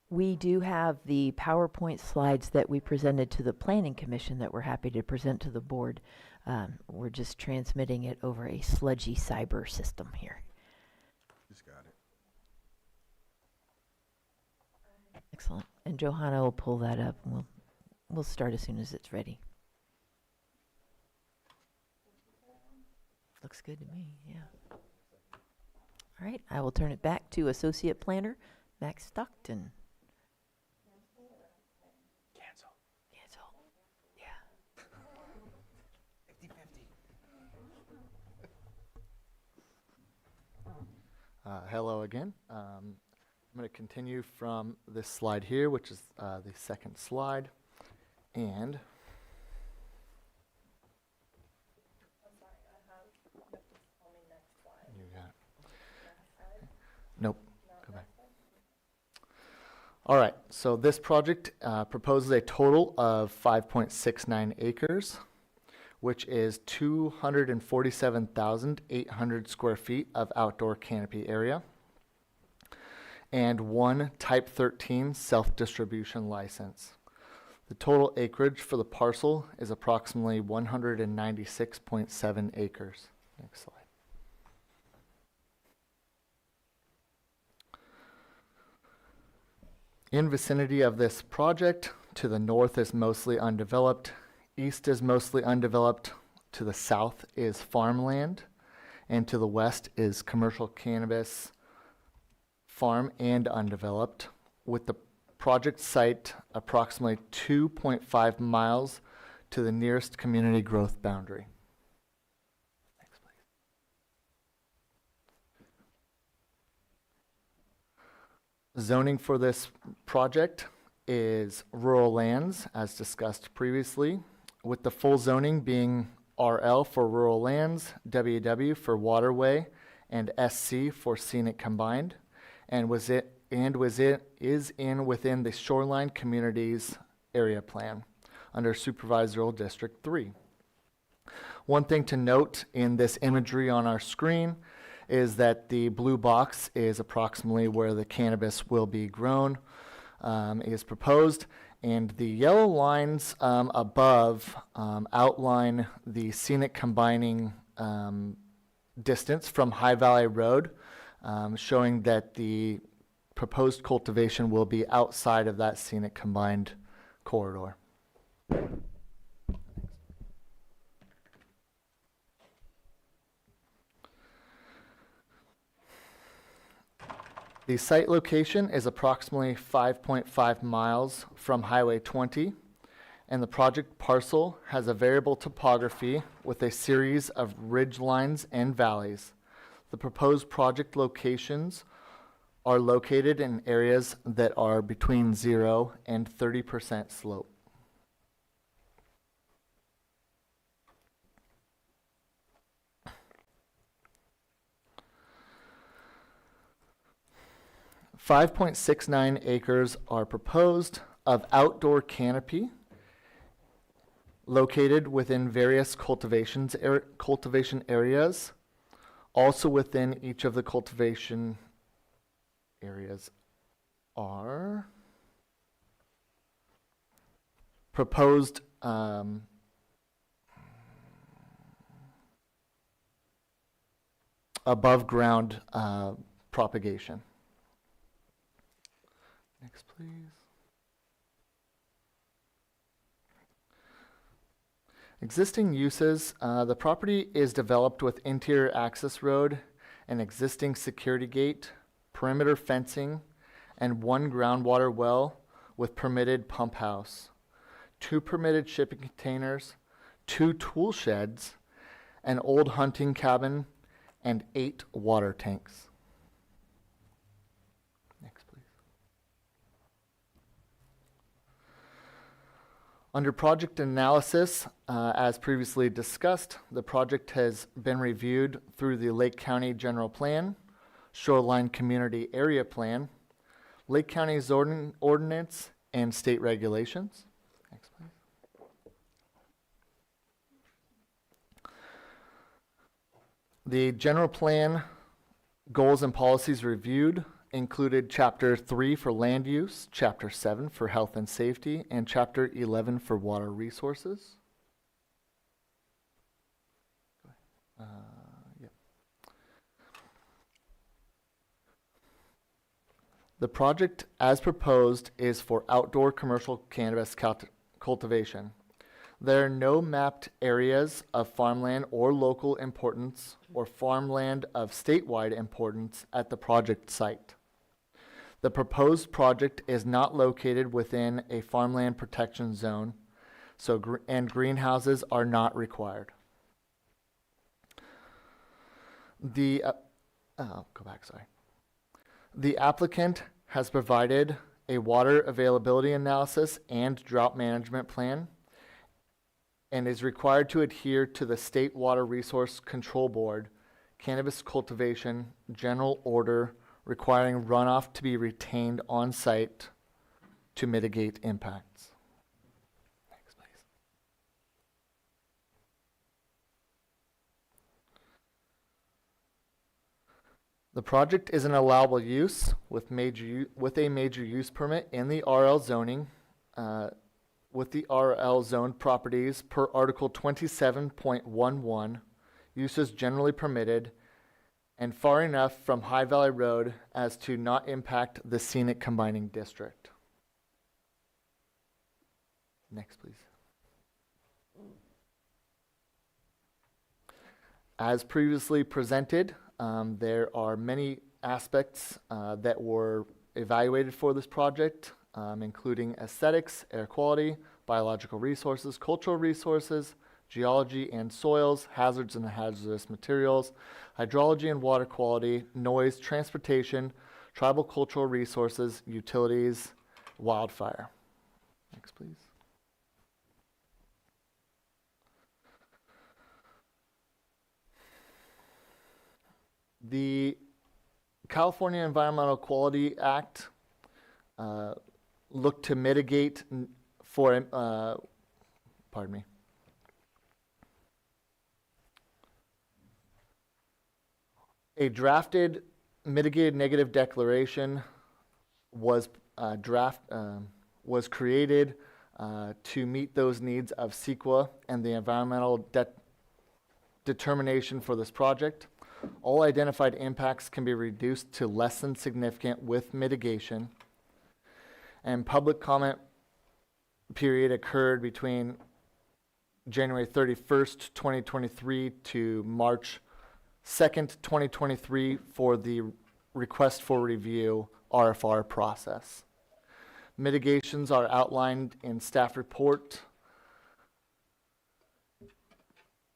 We do have the PowerPoint slides that we presented to the Planning Commission that we're happy to present to the board. We're just transmitting it over a sludgy cyber system here. Just got it. Excellent. And Johanna will pull that up, and we'll start as soon as it's ready. Looks good to me, yeah. All right, I will turn it back to Associate Planner Max Stockton. cancel. Cancel. Yeah. 50-50. Hello again. I'm going to continue from this slide here, which is the second slide. And you got it. Nope. Go back. All right. So this project proposes a total of 5.69 acres, which is 247,800 square feet of outdoor canopy area, and one Type 13 self-distribution license. The total acreage for the parcel is approximately 196.7 acres. Next slide. In vicinity of this project, to the north is mostly undeveloped, east is mostly undeveloped, to the south is farmland, and to the west is commercial cannabis farm and undeveloped, with the project site approximately 2.5 miles to the nearest community growth boundary. Next, please. Zoning for this project is rural lands, as discussed previously, with the full zoning being RL for rural lands, WW for waterway, and SC for scenic combined, and is within the Shoreline Communities Area Plan under Supervisorial District 3. One thing to note in this imagery on our screen is that the blue box is approximately where the cannabis will be grown, is proposed, and the yellow lines above outline the scenic combining distance from High Valley Road, showing that the proposed cultivation will be outside of that scenic combined corridor. The site location is approximately 5.5 miles from Highway 20, and the project parcel has a variable topography with a series of ridge lines and valleys. The proposed project locations are located in areas that are between 0 and 30% slope. .69 acres are proposed of outdoor canopy located within various cultivation areas. Also within each of the cultivation areas are proposed above ground propagation. Next, please. Existing uses. The property is developed with interior access road, an existing security gate, perimeter fencing, and 1 groundwater well with permitted pump house, 2 permitted shipping containers, 2 tool sheds, an old hunting cabin, and 8 water tanks. Next, please. Under project analysis, as previously discussed, the project has been reviewed through the Lake County General Plan, Shoreline Community Area Plan, Lake County zoning ordinance, and state regulations. Next, please. The general plan goals and policies reviewed included Chapter 3 for land use, Chapter 7 for health and safety, and Chapter 11 for water resources. Yep. The project as proposed is for outdoor commercial cannabis cultivation. There are no mapped areas of farmland or local importance or farmland of statewide importance at the project site. The proposed project is not located within a farmland protection zone, and greenhouses are not required. The applicant has provided a water availability analysis and drought management plan and is required to adhere to the State Water Resource Control Board Cannabis Cultivation General Order requiring runoff to be retained on site to mitigate impacts. Next, please. The project is an allowable use with a major use permit in the RL zoning with the RL zoned properties per Article 27.11, uses generally permitted, and far enough from High Valley Road as to not impact the scenic combining district. Next, please. As previously presented, there are many aspects that were evaluated for this project, including aesthetics, air quality, biological resources, cultural resources, geology and soils, hazards and hazardous materials, hydrology and water quality, noise, transportation, tribal cultural resources, utilities, wildfire. Next, please. The California Environmental Quality Act looked to mitigate A drafted mitigated negative declaration was was created to meet those needs of CEQA and the environmental determination for this project. All identified impacts can be reduced to less than significant with mitigation. And public comment period occurred between January 31st, 2023 to March 2nd, 2023 for the request for review RFR process. Mitigations are outlined in staff report,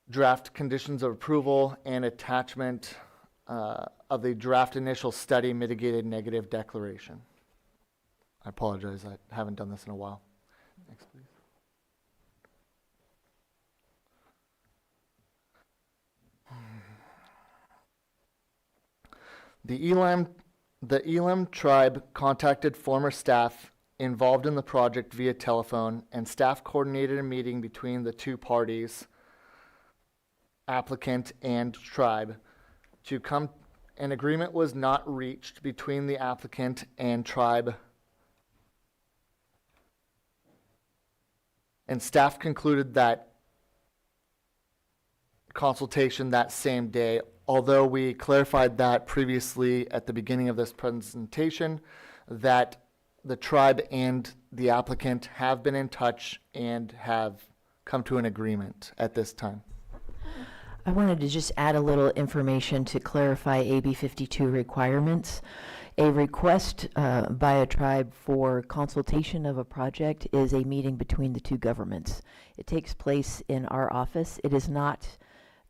draft conditions of approval, and attachment of the draft initial study mitigated negative declaration. I apologize, I haven't done this in a while. Next, please. The Elam tribe contacted former staff involved in the project via telephone, and staff coordinated a meeting between the two parties, applicant and tribe, to come. An agreement was not reached between the applicant and tribe, and staff concluded that consultation that same day. Although we clarified that previously at the beginning of this presentation, that the tribe and the applicant have been in touch and have come to an agreement at this time. I wanted to just add a little information to clarify AB 52 requirements. A request by a tribe for consultation of a project is a meeting between the two governments. It takes place in our office. It is not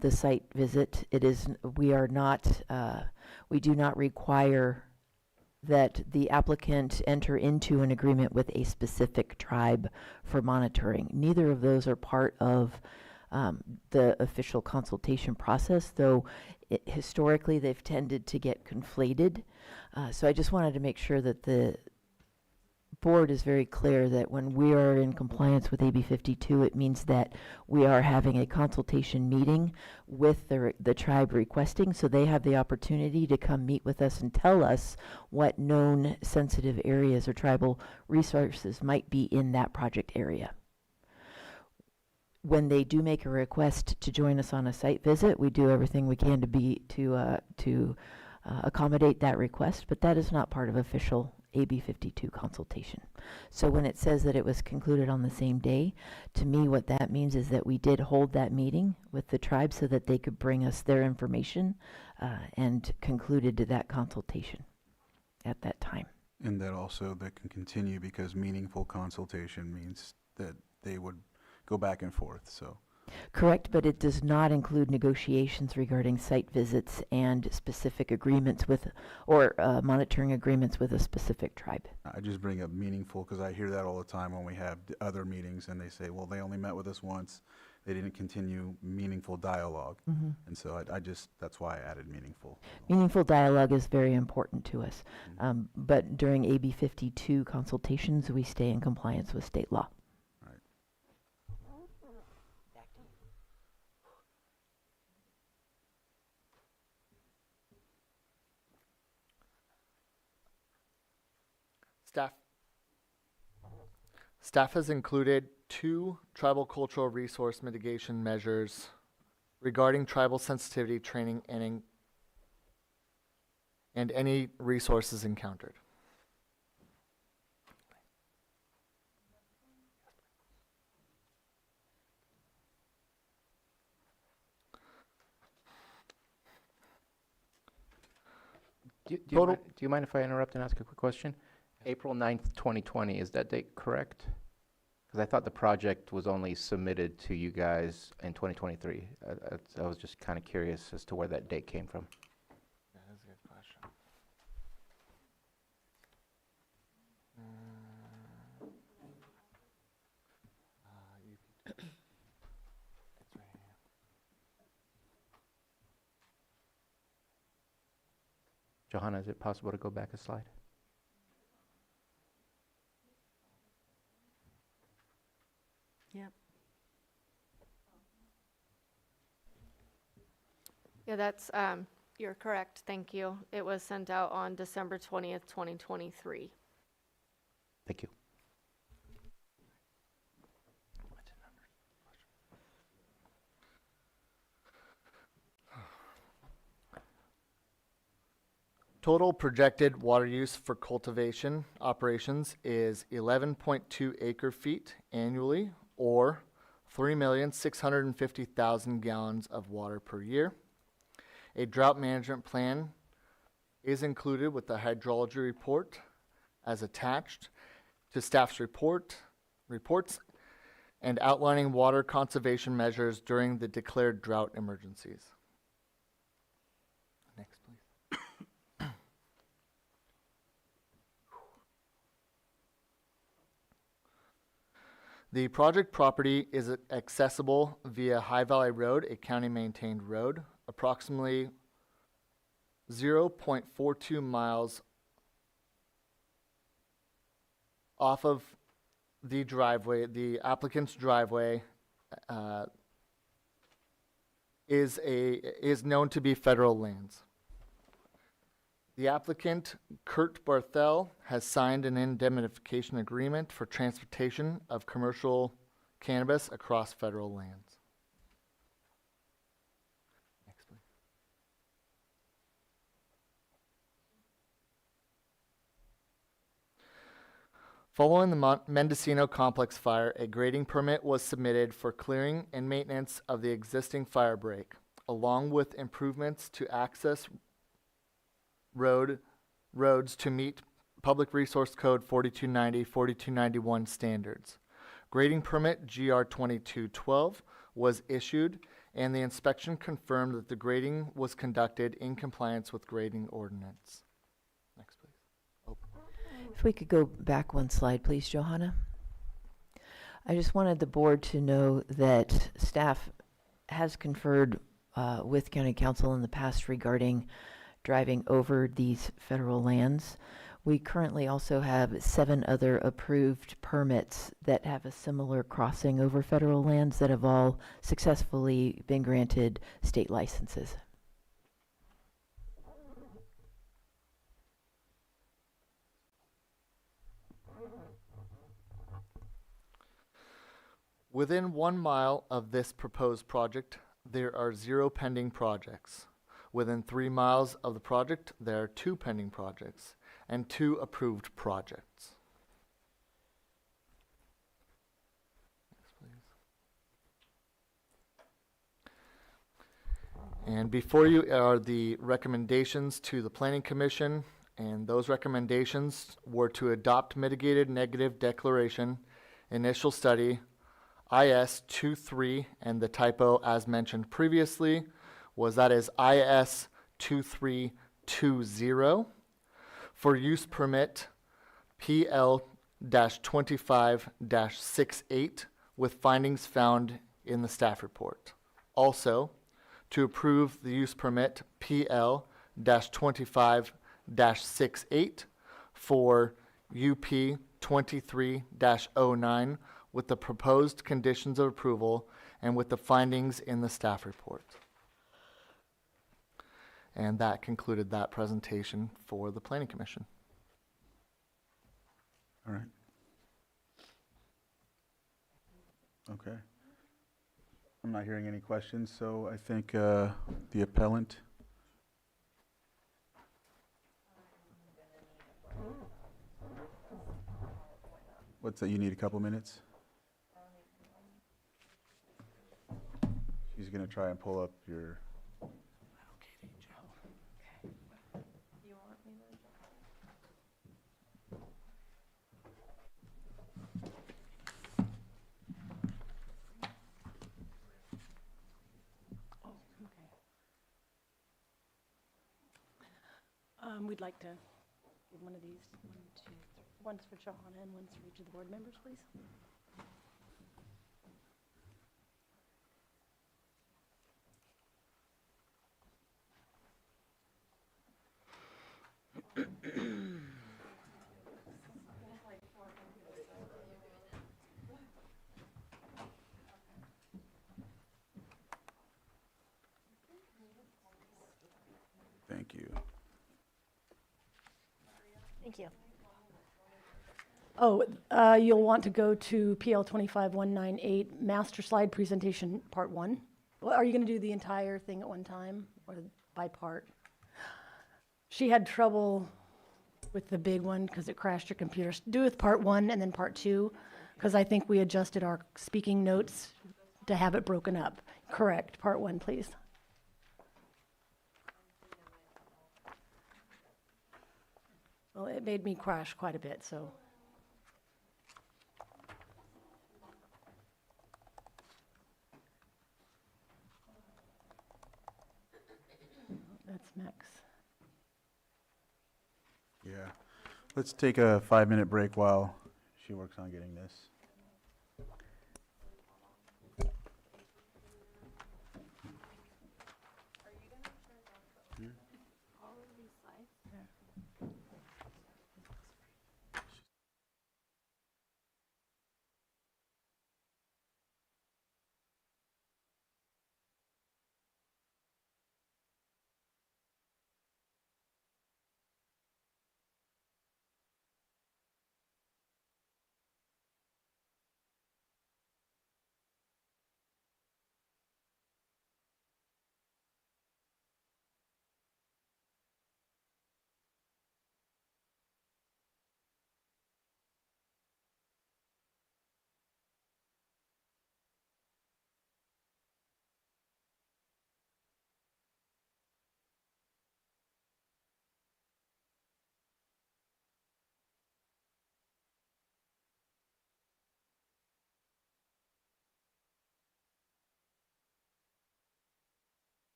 the site visit. It is, we do not require that the applicant enter into an agreement with a specific tribe for monitoring. Neither of those are part of the official consultation process, though historically they've tended to get conflated. So I just wanted to make sure that the board is very clear that when we are in compliance with AB 52, it means that we are having a consultation meeting with the tribe requesting, so they have the opportunity to come meet with us and tell us what known sensitive areas or tribal resources might be in that project area. When they do make a request to join us on a site visit, we do everything we can to accommodate that request, but that is not part of official AB 52 consultation. So when it says that it was concluded on the same day, to me what that means is that we did hold that meeting with the tribe so that they could bring us their information and concluded to that consultation at that time. And that also that can continue because meaningful consultation means that they would go back and forth, so. Correct, but it does not include negotiations regarding site visits and specific agreements with, or monitoring agreements with a specific tribe. I just bring up meaningful because I hear that all the time when we have other meetings and they say, well, they only met with us once. They didn't continue meaningful dialogue. Mm-hmm. And so I just, that's why I added meaningful. Meaningful dialogue is very important to us. But during AB 52 consultations, we stay in compliance with state law. Staff has included 2 tribal cultural resource mitigation measures regarding tribal sensitivity training and any resources encountered. Do you mind if I interrupt and ask a quick question? April 9th, 2020, is that date correct? Because I thought the project was only submitted to you guys in 2023. I was just kind of curious as to where that date came from. Yeah, that's a good question. It's right here. Johanna, is it possible to go back a slide? Yep. Yeah, that's You're correct, thank you. It was sent out on December 20th, 2023. Thank you. Total projected water use for cultivation operations is 11.2 acre feet annually, or 3,650,000 gallons of water per year. A drought management plan is included with the hydrology report as attached to staff's reports and outlining water conservation measures during the declared drought emergencies. Next, please. The project property is accessible via High Valley Road, a county-maintained road, approximately 0.42 miles off of the driveway. The applicant's driveway is known to be federal lands. The applicant, Kurt Barthel, has signed an indemnification agreement for transportation of commercial cannabis across federal lands. Next, please. Following the Mendocino Complex fire, a grading permit was submitted for clearing and maintenance of the existing fire break, along with improvements to access roads to meet Public Resource Code 4290, 4291 standards. Grading permit GR 2212 was issued, and the inspection confirmed that the grading was conducted in compliance with grading ordinance. Next, please. If we could go back one slide, please, Johanna. I just wanted the board to know that staff has conferred with County Council in the past regarding driving over these federal lands. We currently also have 7 other approved permits that have a similar crossing over federal lands that have all successfully been granted state licenses. Within 1 mile of this proposed project, there are 0 pending projects. Within 3 miles of the project, there are 2 pending projects and 2 approved projects. Next, please. And before you are the recommendations to the Planning Commission, and those recommendations were to adopt mitigated negative declaration, initial study, IS 23, and the typo as mentioned previously was that is IS 2320 for use permit PL-25-68 with findings found in the staff report. Also, to approve the use permit PL-25-68 for UP 23-09 with the proposed conditions of approval and with the findings in the staff report. And that concluded that presentation for the Planning Commission. All right. Okay. I'm not hearing any questions, so I think the appellant. What's that? You need a couple minutes? She's going to try and pull up your. We'd like to give one of these, 1, 2, 3. One's for Johanna and one's for each of the board members, please. Thank you. Thank you. Oh, you'll want to go to PL 25198, Master Slide Presentation, Part 1. Well, are you going to do the entire thing at one time or by part? She had trouble with the big one because it crashed her computer. Do with Part 1 and then Part 2, because I think we adjusted our speaking notes to have it broken up. Correct. Part 1, please. Well, it made me crash quite a bit, so. That's Max. Yeah. Let's take a 5-minute break while she works on getting this.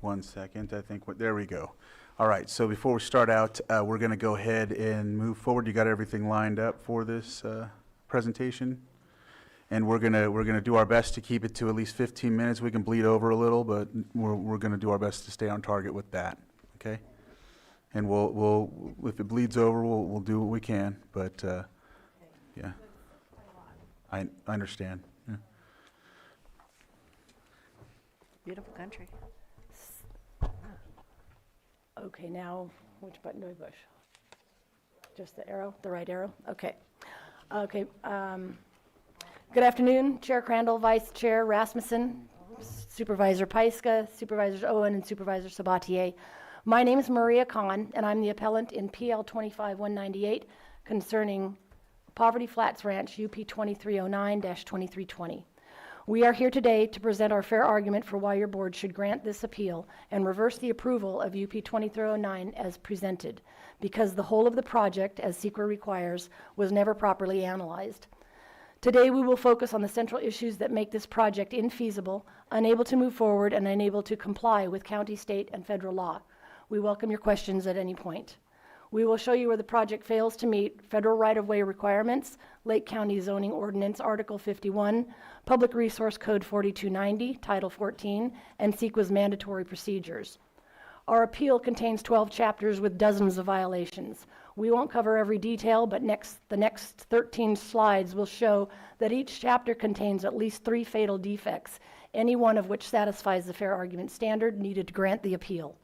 1 second. I think, there we go. All right, so before we start out, we're going to go ahead and move forward. You got everything lined up for this presentation? And we're gonna do our best to keep it to at least 15 minutes. We can bleed over a little, but we're gonna do our best to stay on target with that, okay? And we'll if it bleeds over, we'll do what we can, but, yeah. I understand. Yeah. Beautiful country. Okay, now, which button do I push? Just the arrow, the right arrow? Okay. Okay, good afternoon, Chair Crandall, Vice Chair Rasmussen, Supervisor Pyska, Supervisors Owen, and Supervisor Sabatier. My name is Maria Kahn, and I'm the appellant in PL 25-198 concerning Poverty Flats Ranch UP 2309-2320. We are here today to present our fair argument for why your board should grant this appeal and reverse the approval of UP 2309 as presented, because the whole of the project, as SEQA requires, was never properly analyzed. Today, we will focus on the central issues that make this project infeasible, unable to move forward, and unable to comply with county, state, and federal law. We welcome your questions at any point. We will show you where the project fails to meet federal right-of-way requirements, Lake County Zoning Ordinance Article 51, Public Resource Code 4290, Title 14, and CEQA's mandatory procedures. Our appeal contains 12 chapters with dozens of violations. We won't cover every detail, but the next 13 slides will show that each chapter contains at least 3 fatal defects, any one of which satisfies the fair argument standard needed to grant the appeal.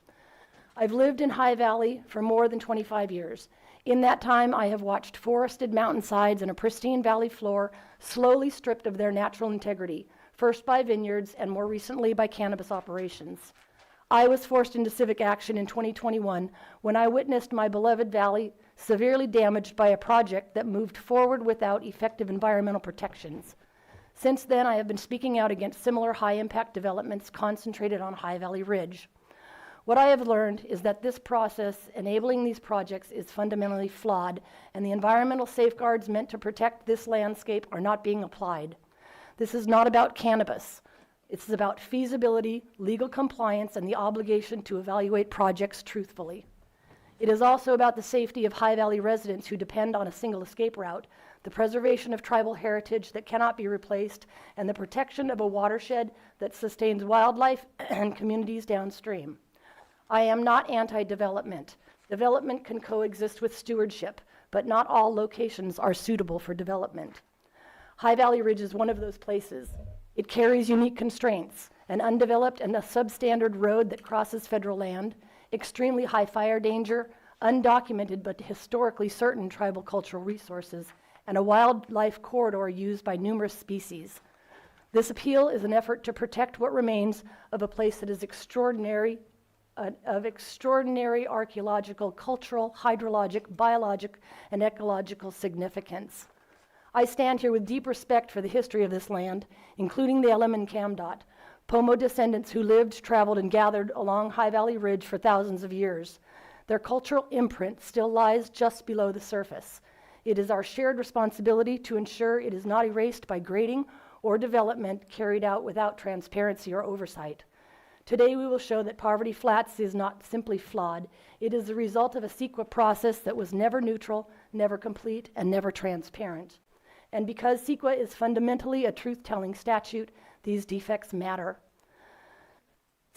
I've lived in High Valley for more than 25 years. In that time, I have watched forested mountainsides and a pristine valley floor slowly stripped of their natural integrity, first by vineyards and more recently by cannabis operations. I was forced into civic action in 2021 when I witnessed my beloved valley severely damaged by a project that moved forward without effective environmental protections. Since then, I have been speaking out against similar high-impact developments concentrated on High Valley Ridge. What I have learned is that this process enabling these projects is fundamentally flawed, and the environmental safeguards meant to protect this landscape are not being applied. This is not about cannabis. It's about feasibility, legal compliance, and the obligation to evaluate projects truthfully. It is also about the safety of High Valley residents who depend on a single escape route, the preservation of tribal heritage that cannot be replaced, and the protection of a watershed that sustains wildlife and communities downstream. I am not anti-development. Development can coexist with stewardship, but not all locations are suitable for development. High Valley Ridge is one of those places. It carries unique constraints, an undeveloped and a substandard road that crosses federal land, extremely high fire danger, undocumented but historically certain tribal cultural resources, and a wildlife corridor used by numerous species. This appeal is an effort to protect what remains of a place that is extraordinary archaeological, cultural, hydrologic, biologic, and ecological significance. I stand here with deep respect for the history of this land, including the LM and Camdot, Pomo descendants who lived, traveled, and gathered along High Valley Ridge for thousands of years. Their cultural imprint still lies just below the surface. It is our shared responsibility to ensure it is not erased by grading or development carried out without transparency or oversight. Today we will show that Poverty Flats is not simply flawed. It is the result of a CEQA process that was never neutral, never complete, and never transparent. And because CEQA is fundamentally a truth-telling statute, these defects matter.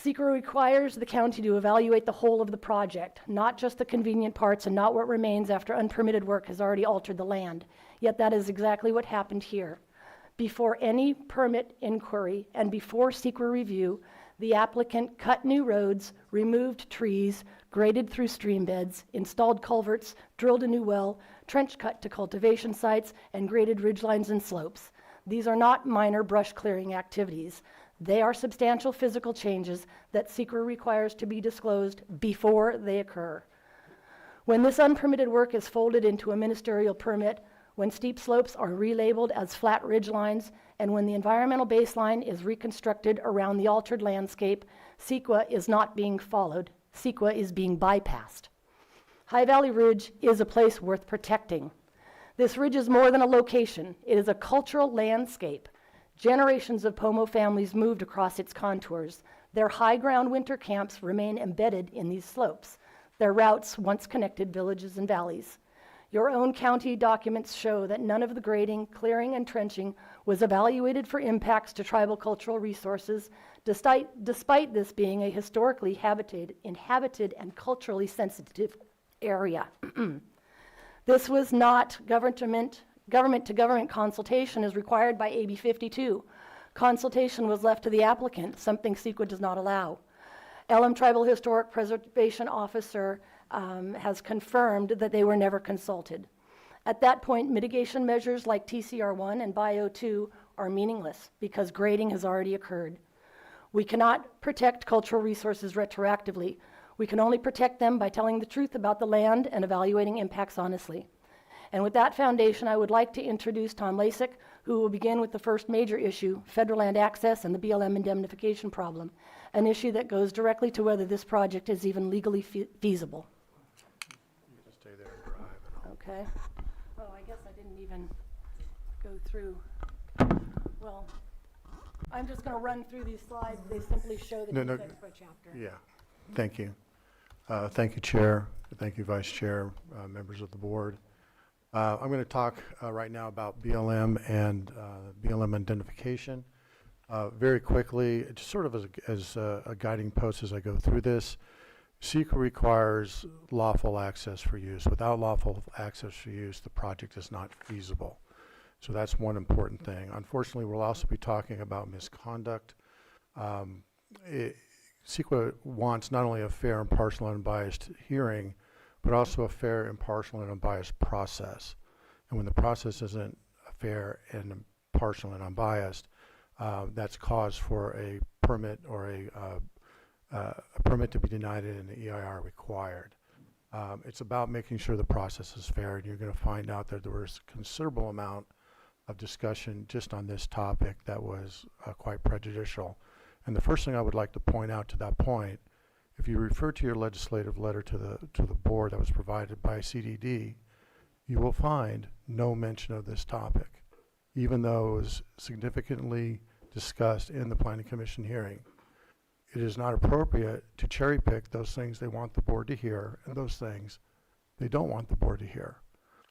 CEQA requires the county to evaluate the whole of the project, not just the convenient parts and not what remains after unpermitted work has already altered the land. Yet that is exactly what happened here. Before any permit inquiry and before CEQA review, the applicant cut new roads, removed trees, graded through stream beds, installed culverts, drilled a new well, trench cut to cultivation sites, and graded ridgelines and slopes. These are not minor brush clearing activities. They are substantial physical changes that CEQA requires to be disclosed before they occur. When this unpermitted work is folded into a ministerial permit, when steep slopes are relabeled as flat ridgelines, and when the environmental baseline is reconstructed around the altered landscape, CEQA is not being followed. CEQA is being bypassed. High Valley Ridge is a place worth protecting. This ridge is more than a location. It is a cultural landscape. Generations of Pomo families moved across its contours, Their high-ground winter camps remain embedded in these slopes. Their routes once connected villages and valleys. Your own county documents show that none of the grading, clearing, and trenching was evaluated for impacts to tribal cultural resources, despite this being a historically inhabited and culturally sensitive area. This was not government-to-government consultation as required by AB 52. Consultation was left to the applicant, something CEQA does not allow. Elam Tribal Historic Preservation Officer has confirmed that they were never consulted. At that point, mitigation measures like TCR1 and Bio2 are meaningless because grading has already occurred. We cannot protect cultural resources retroactively. We can only protect them by telling the truth about the land and evaluating impacts honestly. And with that foundation, I would like to introduce Tom Lasik, who will begin with the first major issue, federal land access and the BLM indemnification problem, an issue that goes directly to whether this project is even legally feasible. Stay there and drive. Okay. Oh, I guess I didn't even go through. Well, I'm just going to run through these slides. They simply show the defects by chapter. Yeah, thank you. Thank you, Chair. Thank you, Vice Chair, members of the board. I'm going to talk right now about BLM and BLM indemnification. Very quickly, just sort of as a guiding post as I go through this, CEQA requires lawful access for use. Without lawful access for use, the project is not feasible. So that's one important thing. Unfortunately, we'll also be talking about misconduct. CEQA wants not only a fair, impartial, and unbiased hearing, but also a fair, impartial, and unbiased process. And when the process isn't fair and impartial and unbiased, that's cause for a permit or a permit to be denied and an EIR required. It's about making sure the process is fair, and you're going to find out that there was a considerable amount of discussion just on this topic that was quite prejudicial. And the first thing I would like to point out to that point, if you refer to your legislative letter to the board that was provided by CDD, you will find no mention of this topic, even though it was significantly discussed in the Planning Commission hearing. It is not appropriate to cherry pick those things they want the board to hear and those things they don't want the board to hear.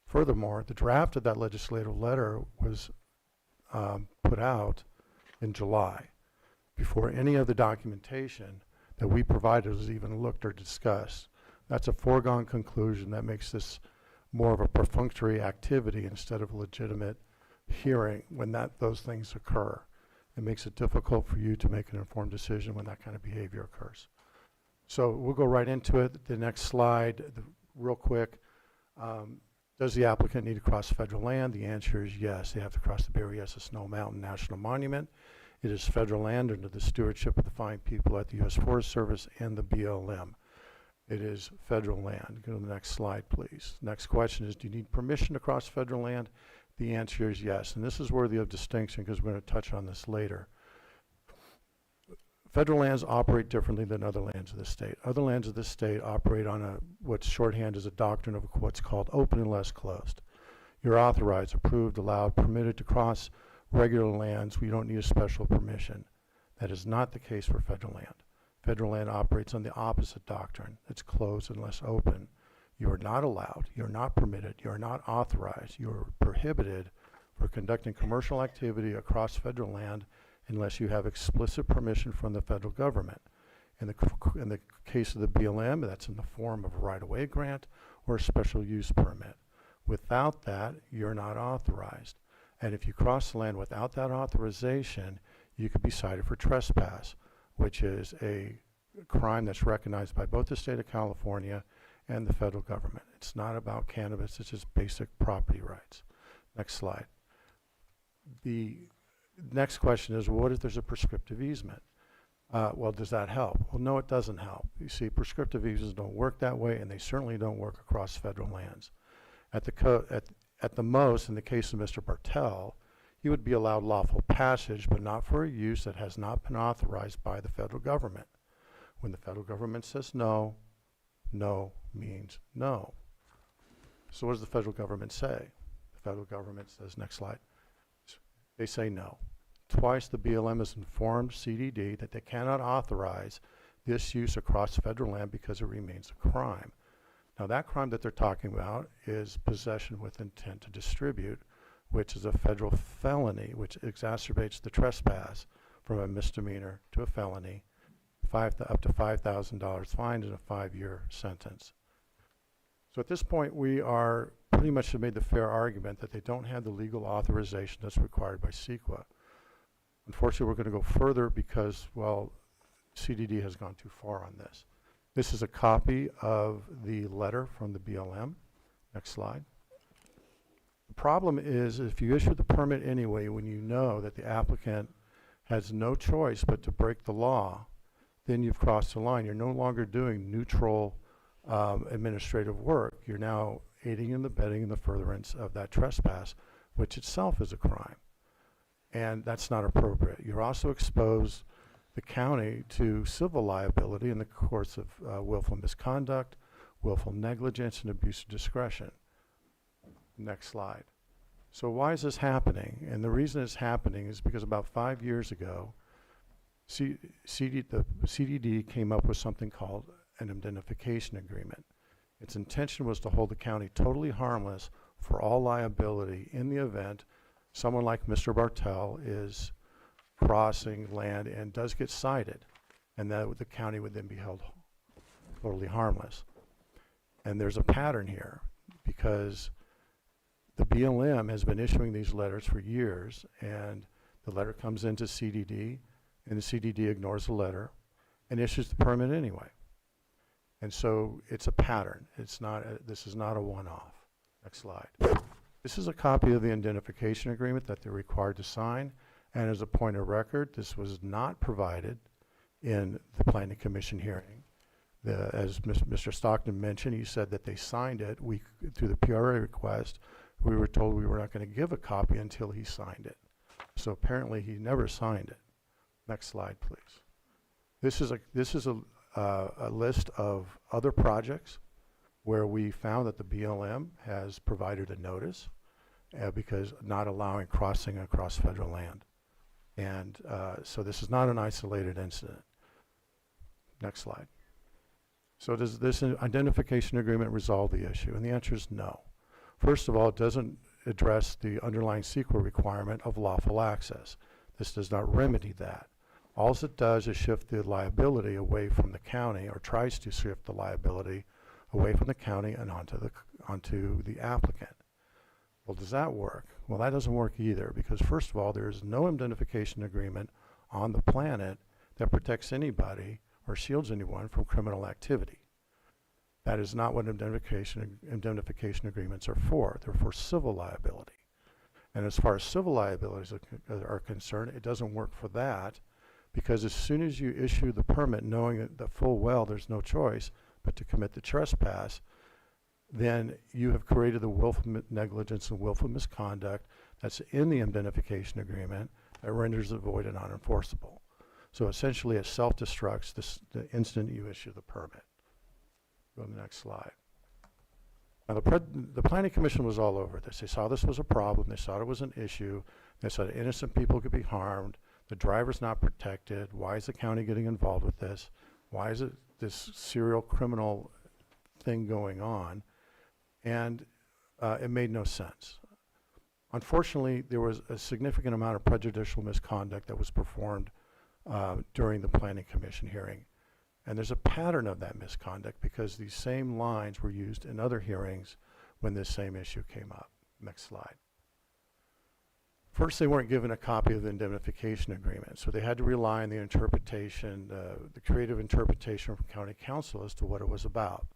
Furthermore, the draft of that legislative letter was put out in July, before any of the documentation that we provided was even looked or discussed. That's a foregone conclusion that makes this more of a perfunctory activity instead of a legitimate hearing when those things occur. It makes it difficult for you to make an informed decision when that kind of behavior occurs. So we'll go right into it. The next slide, real quick. Does the applicant need to cross federal land? The answer is yes. They have to cross the Berryessa Snow Mountain National Monument. It is federal land under the stewardship of the fine people at the U.S. Forest Service and the BLM. It is federal land. Go to the next slide, please. Next question is, do you need permission to cross federal land? The answer is yes, and this is worthy of distinction because we're going to touch on this later. Federal lands operate differently than other lands of the state. Other lands of the state operate on what's shorthand as a doctrine of what's called open and less closed. You're authorized, approved, allowed, permitted to cross regular lands. We don't need a special permission. That is not the case for federal land. Federal land operates on the opposite doctrine. It's closed unless open. You are not allowed, you're not permitted, you're not authorized, you're prohibited for conducting commercial activity across federal land unless you have explicit permission from the federal government. In the case of the BLM, that's in the form of a right-of-way grant or a special use permit. Without that, you're not authorized. And if you cross the land without that authorization, you could be cited for trespass, which is a crime that's recognized by both the state of California and the federal government. It's not about cannabis, it's just basic property rights. Next slide. The next question is, what if there's a prescriptive easement? Well, does that help? Well, no, it doesn't help. You see, prescriptive easements don't work that way, and they certainly don't work across federal lands. At the most, in the case of Mr. Bartel, he would be allowed lawful passage, but not for a use that has not been authorized by the federal government. When the federal government says no, no means no. So what does the federal government say? The federal government says, next slide, they say no. twice the BLM has informed CDD that they cannot authorize this use across federal land because it remains a crime. Now, that crime that they're talking about is possession with intent to distribute, which is a federal felony, which exacerbates the trespass from a misdemeanor to a felony, up to $5,000 fine and a 5-year sentence. So at this point, we are pretty much have made the fair argument that they don't have the legal authorization that's required by CEQA. Unfortunately, we're going to go further because, well, CDD has gone too far on this. This is a copy of the letter from the BLM. Next slide. The problem is if you issue the permit anyway, when you know that the applicant has no choice but to break the law, then you've crossed the line. You're no longer doing neutral administrative work. You're now aiding and abetting in the furtherance of that trespass, which itself is a crime. And that's not appropriate. You're also exposed the county to civil liability in the course of willful misconduct, willful negligence, and abuse of discretion. Next slide. So why is this happening? And the reason it's happening is because about 5 years ago, the CDD came up with something called an indemnification agreement. Its intention was to hold the county totally harmless for all liability in the event someone like Mr. Bartel is crossing land and does get cited, and that the county would then be held totally harmless. And there's a pattern here because the BLM has been issuing these letters for years, and the letter comes into CDD, and the CDD ignores the letter and issues the permit anyway. And so it's a pattern. It's not this is not a one-off. Next slide. This is a copy of the indemnification agreement that they're required to sign. And as a point of record, this was not provided in the Planning Commission hearing. As Mr. Stockton mentioned, he said that they signed it. Through the PRA request, we were told we were not going to give a copy until he signed it. So apparently he never signed it. Next slide, please. This is a list of other projects where we found that the BLM has provided a notice because not allowing crossing across federal land. And so this is not an isolated incident. Next slide. So does this identification agreement resolve the issue? And the answer is no. First of all, it doesn't address the underlying CEQA requirement of lawful access. This does not remedy that. All it does is shift the liability away from the county, or tries to shift the liability away from the county and onto the applicant. Well, does that work? Well, that doesn't work either, because first of all, there is no indemnification agreement on the planet that protects anybody or shields anyone from criminal activity. That is not what indemnification agreements are for. They're for civil liability. And as far as civil liabilities are concerned, it doesn't work for that, because as soon as you issue the permit knowing that full well there's no choice but to commit the trespass, then you have created the willful negligence and willful misconduct that's in the indemnification agreement that renders it void and unenforceable. So essentially it self-destructs the instant you issue the permit. Go to the next slide. Now the Planning Commission was all over this. They saw this was a problem. They saw it was an issue. They saw that innocent people could be harmed. The driver's not protected. Why is the county getting involved with this? Why is it this serial criminal thing going on? And it made no sense. Unfortunately, there was a significant amount of prejudicial misconduct that was performed during the Planning Commission hearing. And there's a pattern of that misconduct because these same lines were used in other hearings when this same issue came up. Next slide. First, they weren't given a copy of the indemnification agreement, so they had to rely on the interpretation, the creative interpretation from county council as to what it was about.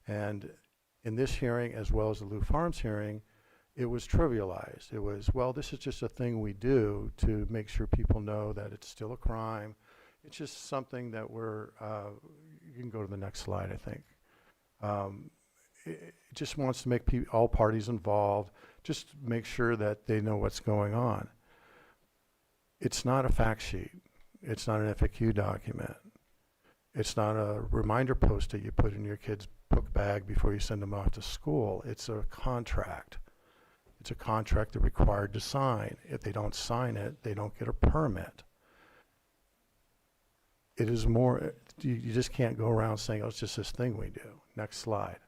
And in this hearing, as well as the Lou Farms hearing, it was trivialized. It was, well, this is just a thing we do to make sure people know that it's still a crime. It's just something that you can go to the next slide, I think. It just wants to make all parties involved, just make sure that they know what's going on. It's not a fact sheet. It's not an FAQ document. It's not a reminder post that you put in your kid's book bag before you send them off to school. It's a contract. It's a contract they're required to sign. If they don't sign it, they don't get a permit. It is more, you just can't go around saying, oh, it's just this thing we do. Next slide.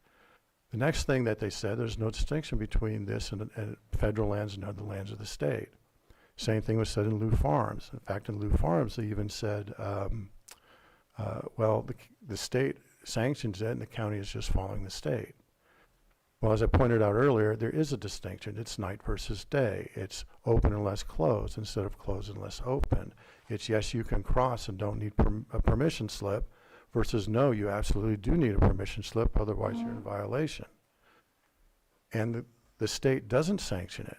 The next thing that they said, there's no distinction between this and federal lands and other lands of the state. Same thing was said in Lou Farms. In fact, in Lou Farms, they even said, well, the state sanctions it and the county is just following the state. Well, as I pointed out earlier, there is a distinction. It's night versus day. It's open unless closed instead of closed unless open. It's yes, you can cross and don't need a permission slip versus no, you absolutely do need a permission slip, otherwise you're in violation. And the state doesn't sanction it.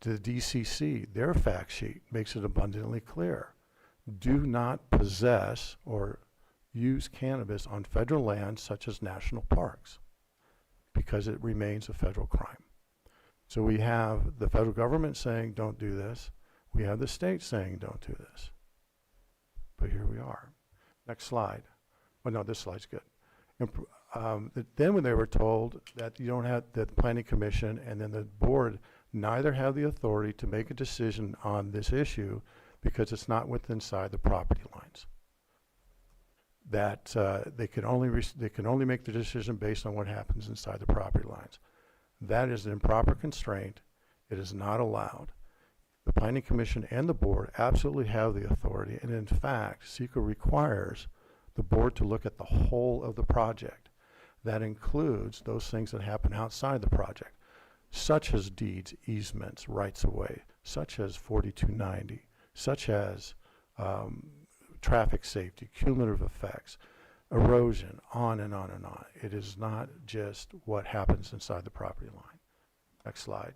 The DCC, their fact sheet makes it abundantly clear. Do not possess or use cannabis on federal lands such as national parks, because it remains a federal crime. So we have the federal government saying don't do this. We have the state saying don't do this. But here we are. Next slide. Well, no, this slide's good. Then when they were told that you don't have, that the planning commission and then the board neither have the authority to make a decision on this issue because it's not within inside the property lines. That they can only make the decision based on what happens inside the property lines. That is an improper constraint. It is not allowed. The Planning Commission and the board absolutely have the authority, and in fact, SEQA requires the board to look at the whole of the project. That includes those things that happen outside the project, such as deeds, easements, rights of way, such as 4290, such as traffic safety, cumulative effects, erosion, on and on and on. It is not just what happens inside the property line. Next slide.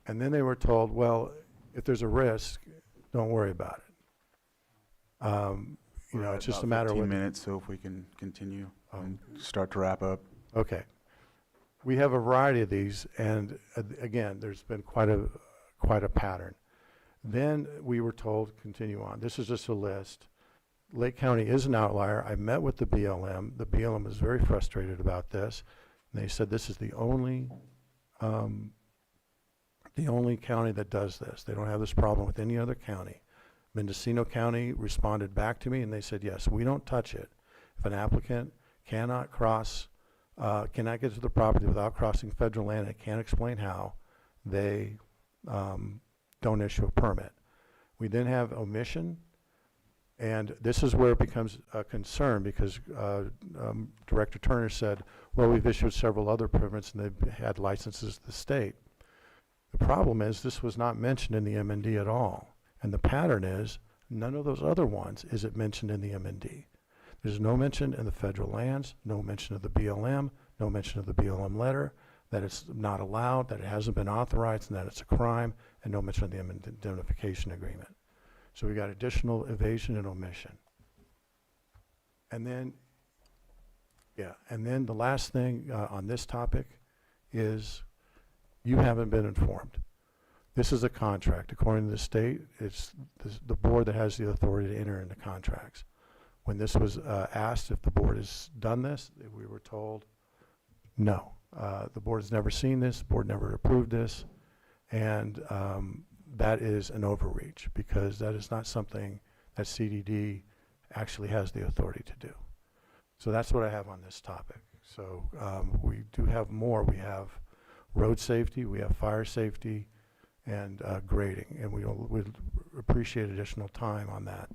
And then they were told, well, if there's a risk, don't worry about it. You know, it's just a matter of 15 minutes, so if we can continue and start to wrap up. Okay. We have a variety of these, and again, there's been quite a pattern. Then we were told, continue on. This is just a list. Lake County is an outlier. I met with the BLM. The BLM is very frustrated about this. And they said this is the only county that does this. They don't have this problem with any other county. Mendocino County responded back to me and they said, yes, we don't touch it. If an applicant cannot get to the property without crossing federal land and can't explain how, they don't issue a permit. We then have omission, and this is where it becomes a concern because Director Turner said, well, we've issued several other permits and they've had licenses to the state. The problem is this was not mentioned in the MND at all. And the pattern is none of those other ones is it mentioned in the MND. There's no mention in the federal lands, no mention of the BLM, no mention of the BLM letter, that it's not allowed, that it hasn't been authorized, and that it's a crime, and no mention of the indemnification agreement. So we got additional evasion and omission. And then, the last thing on this topic is you haven't been informed. This is a contract. According to the state, it's the board that has the authority to enter into contracts. When this was asked if the board has done this, we were told, no. The board has never seen this, the board never approved this, and that is an overreach because that is not something that CDD actually has the authority to do. So that's what I have on this topic. So we do have more. We have road safety, we have fire safety, and grading, and we'd appreciate additional time on that.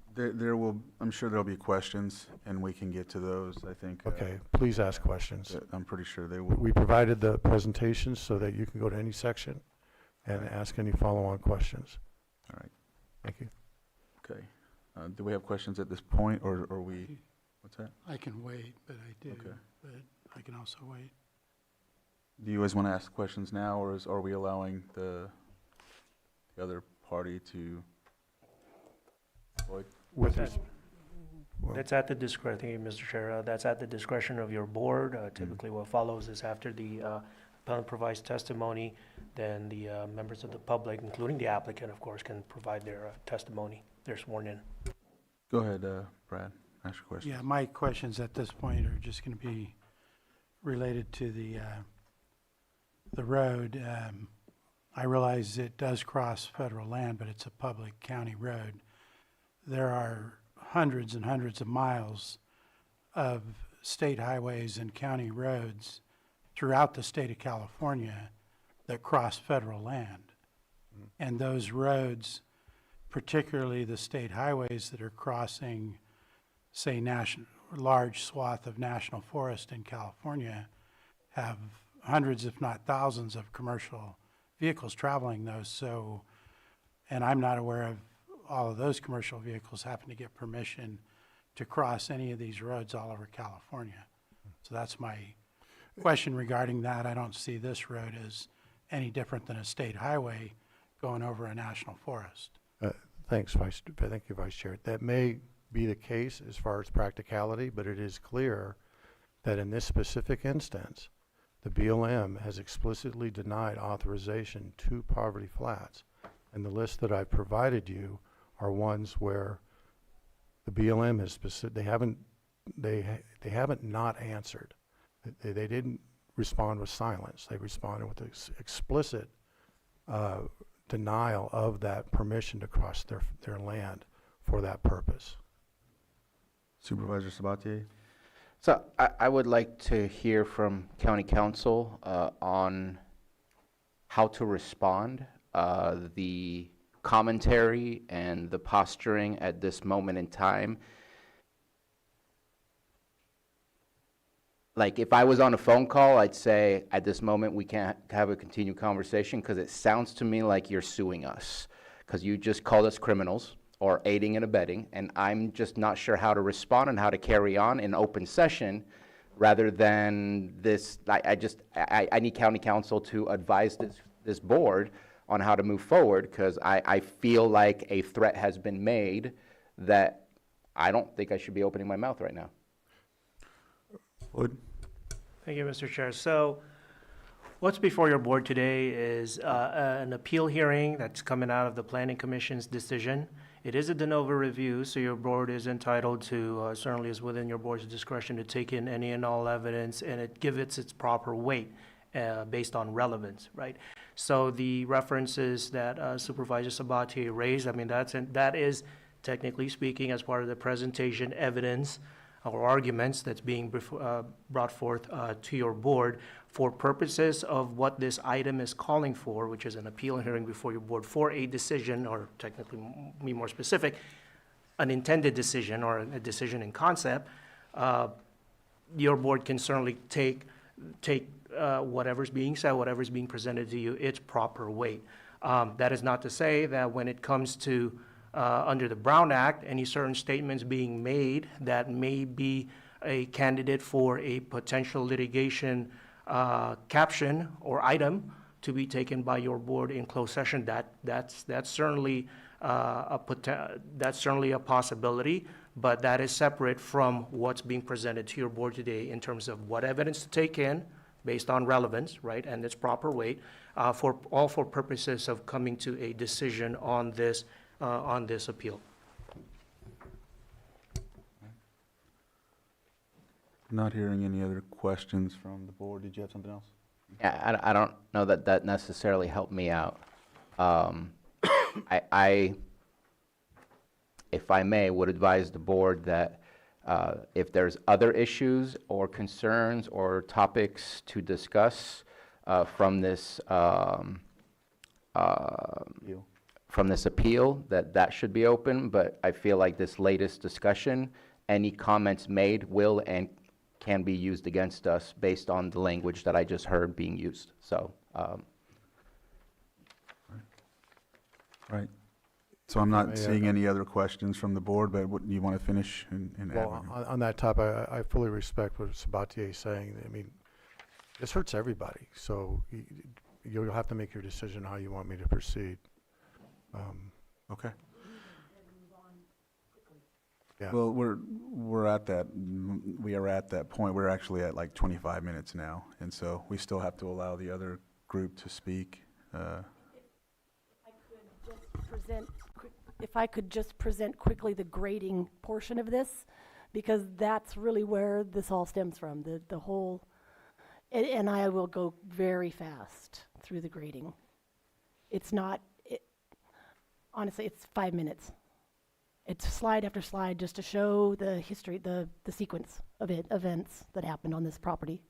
I'm sure there'll be questions, and we can get to those, I think. Okay, please ask questions. I'm pretty sure they will. We provided the presentations so that you can go to any section and ask any follow-on questions. All right. Thank you. Okay. Do we have questions at this point, or we, what's that? I can wait, but I do, Okay. but I can also wait. Do you guys want to ask questions now, or are we allowing the other party to? With That's that's at the discretion, thank you, Mr. Chair, that's at the discretion of your board. Typically what follows is after the appellant provides testimony, then the members of the public, including the applicant, of course, can provide their testimony. They're sworn in. Go ahead, Brad, ask your question. Yeah, my questions at this point are just going to be related to the the road. I realize it does cross federal land, but it's a public county road. There are hundreds and hundreds of miles of state highways and county roads throughout the state of California that cross federal land. And those roads, particularly the state highways that are crossing, say, large swath of national forest in California, have hundreds, if not thousands, of commercial vehicles traveling those. So, and I'm not aware of all of those commercial vehicles having to get permission to cross any of these roads all over California. So that's my question regarding that. I don't see this road as any different than a state highway going over a national forest. Thank you, Vice Chair. That may be the case as far as practicality, but it is clear that in this specific instance, the BLM has explicitly denied authorization to Poverty Flats. And the list that I've provided you are ones where the BLM has they haven't not answered. They didn't respond with silence. They responded with explicit denial of that permission to cross their land for that purpose. Supervisor Sabatier? So I would like to hear from County Council on how to respond, the commentary and the posturing at this moment in time. Like, if I was on a phone call, I'd say, at this moment, we can't have a continued conversation, because it sounds to me like you're suing us, because you just called us criminals or aiding and abetting, and I'm just not sure how to respond and how to carry on in open session, rather than this. I need County Council to advise this board on how to move forward, because I feel like a threat has been made that I don't think I should be opening my mouth right now. Wood? Thank you, Mr. Chair. So what's before your board today is an appeal hearing that's coming out of the Planning Commission's decision. It is a de novo review, so your board is entitled to, certainly is within your board's discretion, to take in any and all evidence and give it its proper weight based on relevance, right? So the references that Supervisor Sabatier raised, I mean, that is technically speaking, as part of the presentation, evidence or arguments that's being brought forth to your board for purposes of what this item is calling for, which is an appeal hearing before your board for a decision, or technically, be more specific, an intended decision or a decision in concept. Your board can certainly take whatever's being said, whatever's being presented to you, its proper weight. That is not to say that when it comes to under the Brown Act, any certain statements being made that may be a candidate for a potential litigation caption or item to be taken by your board in closed session, that's certainly that's certainly a possibility, but that is separate from what's being presented to your board today in terms of what evidence to take in based on relevance, right, and its proper weight, for purposes of coming to a decision on this appeal. Not hearing any other questions from the board. Did you have something else? Yeah, I don't know that necessarily helped me out. I, if I may, would advise the board that if there's other issues or concerns or topics to discuss from this appeal, that should be open. But I feel like this latest discussion, any comments made will and can be used against us based on the language that I just heard being used. So. Right. So I'm not Yeah. seeing any other questions from the board, but what, you want to finish and add? Well, on that topic, I fully respect what Sabatier is saying. I mean, this hurts everybody, so you'll have to make your decision how you want me to proceed. Okay. Yeah. Well, we are at that point. We're actually at like 25 minutes now, and so we still have to allow the other group to speak. If I could just present quickly the grading portion of this, because that's really where this all stems from. The whole And I will go very fast through the grading. It's not, honestly, it's 5 minutes. It's slide after slide just to show the history, the sequence of events that happened on this property.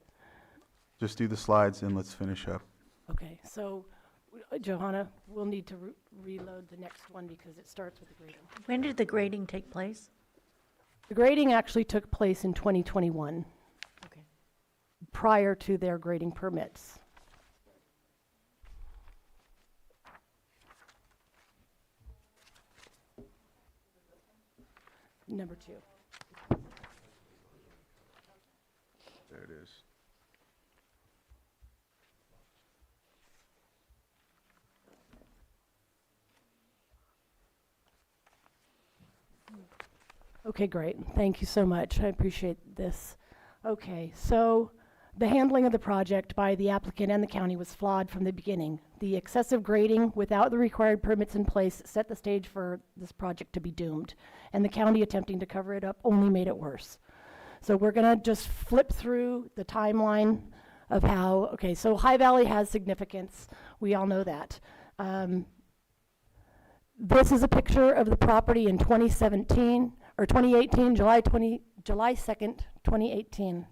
Just do the slides and let's finish up. Okay, so Johanna, we'll need to reload the next one because it starts with the grading. When did the grading take place? The grading actually took place in 2021. Okay. Prior to their grading permits. Number 2. There it is. Okay, great. Thank you so much. I appreciate this. Okay, so the handling of the project by the applicant and the county was flawed from the beginning. The excessive grading without the required permits in place set the stage for this project to be doomed, and the county attempting to cover it up only made it worse. So we're gonna just flip through the timeline of how, okay, so High Valley has significance. We all know that. This is a picture of the property in 2017, or 2018, July 2nd, 2018.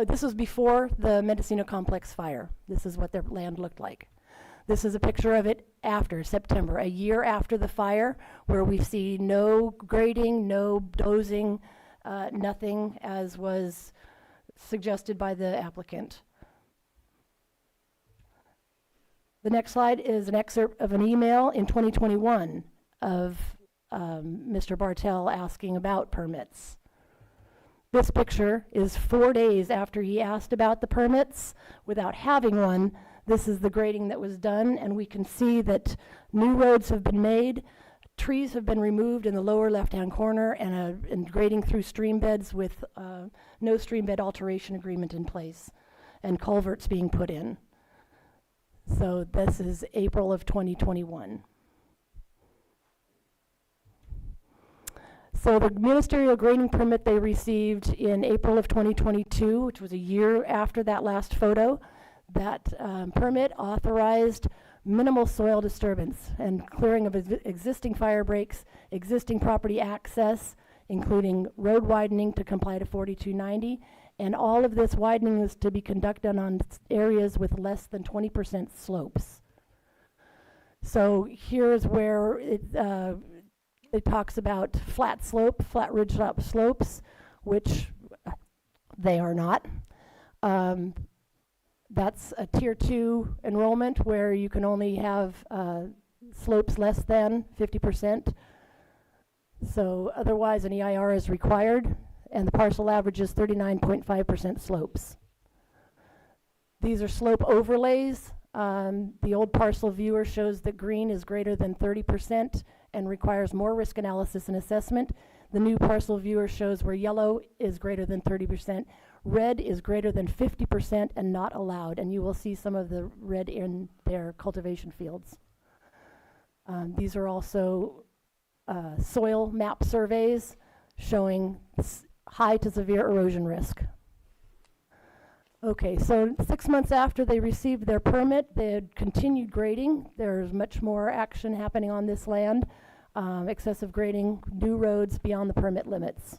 This was before the Mendocino Complex fire. This is what their land looked like. This is a picture of it after September, a year after the fire, where we see no grading, no dozing, nothing as was suggested by the applicant. The next slide is an excerpt of an email in 2021 of Mr. Bartel asking about permits. This picture is 4 days after he asked about the permits without having one. This is the grading that was done, and we can see that new roads have been made, trees have been removed in the lower left-hand corner, and grading through stream beds with no stream bed alteration agreement in place, and culverts being put in. So this is April of 2021. So the ministerial grading permit they received in April of 2022, which was a year after that last photo, that permit authorized minimal soil disturbance and clearing of existing fire breaks, existing property access, including road widening to comply to 4290, and all of this widening is to be conducted on areas with less than 20% slopes. So here's where it talks about flat ridge slopes, which they are not. That's a tier 2 enrollment where you can only have slopes less than 50%. So otherwise an EIR is required, and the parcel average is 39.5% slopes. These are slope overlays. The old parcel viewer shows that green is greater than 30% and requires more risk analysis and assessment. The new parcel viewer shows where yellow is greater than 30%, red is greater than 50% and not allowed, and you will see some of the red in their cultivation fields. These are also soil map surveys showing high to severe erosion risk. Okay, so 6 months after they received their permit, they had continued grading. There's much more action happening on this land, excessive grading, new roads beyond the permit limits.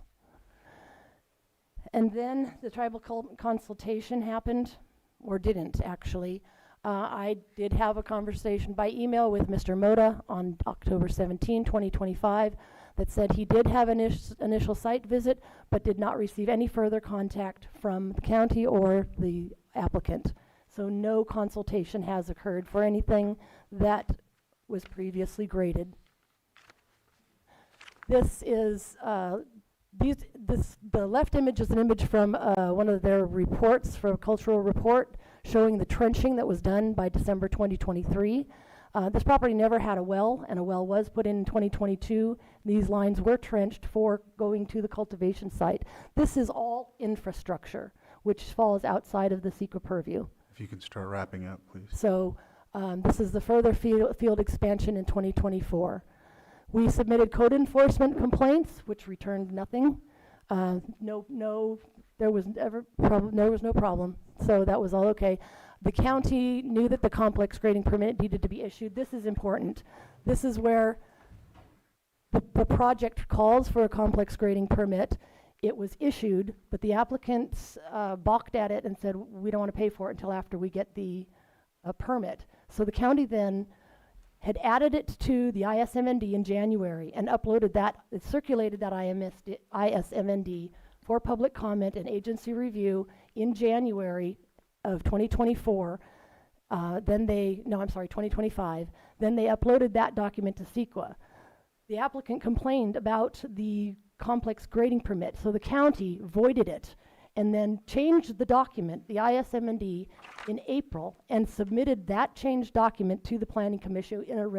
And then the tribal consultation happened, or didn't actually. I did have a conversation by email with Mr. Moda on October 17, 2025, that said he did have an initial site visit, but did not receive any further contact from the county or the applicant. So no consultation has occurred for anything that was previously graded. This is, the left image is an image from one of their reports, from a cultural report, showing the trenching that was done by December 2023. This property never had a well, and a well was put in 2022. These lines were trenched for going to the cultivation site. This is all infrastructure, which falls outside of the SEQA purview. If you could start wrapping up, please. So this is the further field expansion in 2024. We submitted code enforcement complaints, which returned nothing. There was no problem. So that was all okay. The county knew that the complex grading permit needed to be issued. This is important. This is where the project calls for a complex grading permit. It was issued, but the applicants balked at it and said, we don't want to pay for it until after we get the permit. So the county then had added it to the ISMND in January and uploaded that, it circulated that ISMND for public comment and agency review in January of 2024. 2025. Then they uploaded that document to CEQA. The applicant complained about the complex grading permit, so the county voided it and then changed the document, the ISMND, in April, and submitted that changed document to the Planning Commission in a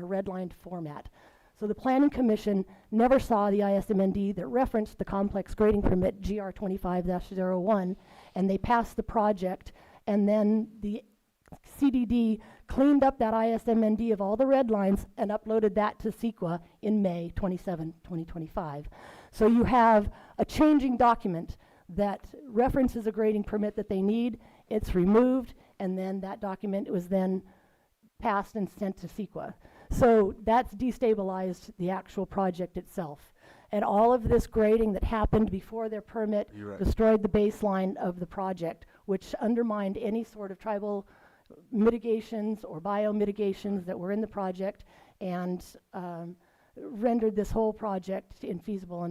redlined format. So the Planning Commission never saw the ISMND that referenced the complex grading permit GR 25-01, and they passed the project, and then the CDD cleaned up that ISMND of all the red lines and uploaded that to CEQA in May 27, 2025. So you have a changing document that references a grading permit that they need, it's removed, and then that document was then passed and sent to CEQA. So that's destabilized the actual project itself. And all of this grading that happened before their permit destroyed the baseline of the project, which undermined any sort of tribal mitigations or biomitigations that were in the project, and rendered this whole project infeasible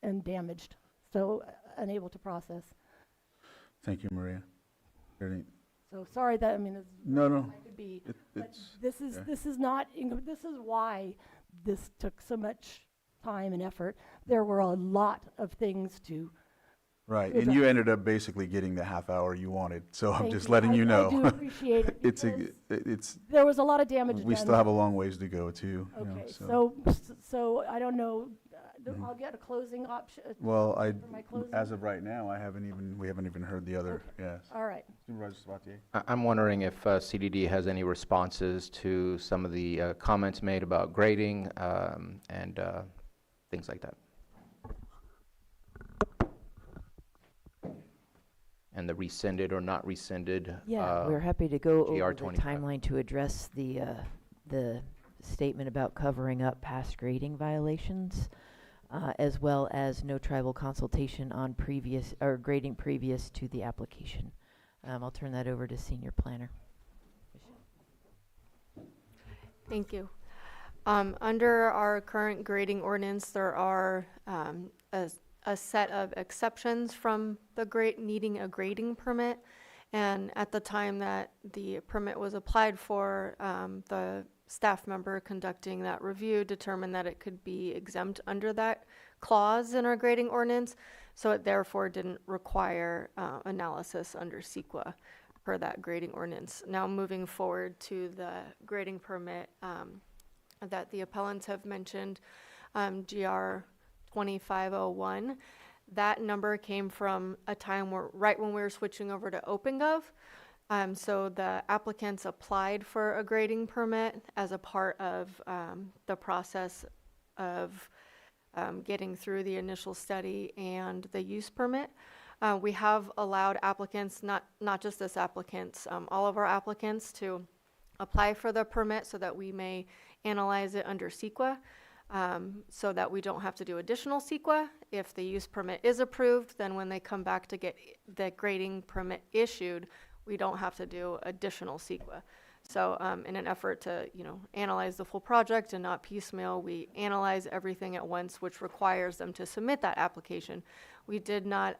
and damaged, so unable to process. Thank you, Maria. So sorry that, I mean, as No. I could be, but this is not, this is why this took so much time and effort. There were a lot of things to. Right, and you ended up basically getting the half hour you wanted, so I'm just letting you I know. do appreciate it. It's There was a lot of damage we done. still have a long ways to go too. Okay, you know, so I don't know, I'll get a closing option. Well, for my closing? as of right now, we haven't even heard the other, yes. All right. Supervisor Sabatier? I'm wondering if CDD has any responses to some of the comments made about grading and things like that. And the rescinded or not rescinded. Yeah, we're happy to go over the 25. timeline to address the statement about covering up past grading violations, as well as no tribal consultation on previous, or grading previous to the application. I'll turn that over to Senior Planner. Thank you. Under our current grading ordinance, there are a set of exceptions from the needing a grading permit. And at the time that the permit was applied for, the staff member conducting that review determined that it could be exempt under that clause in our grading ordinance. So it therefore didn't require analysis under CEQA per that grading ordinance. Now moving forward to the grading permit that the appellants have mentioned, GR 2501. That number came from a time right when we were switching over to OpenGov. So the applicants applied for a grading permit as a part of the process of getting through the initial study and the use permit. We have allowed applicants, not just this applicants, all of our applicants to apply for the permit so that we may analyze it under CEQA. So that we don't have to do additional CEQA. If the use permit is approved, then when they come back to get the grading permit issued, we don't have to do additional CEQA. So in an effort to, analyze the full project and not piecemeal, we analyze everything at once, which requires them to submit that application. We did not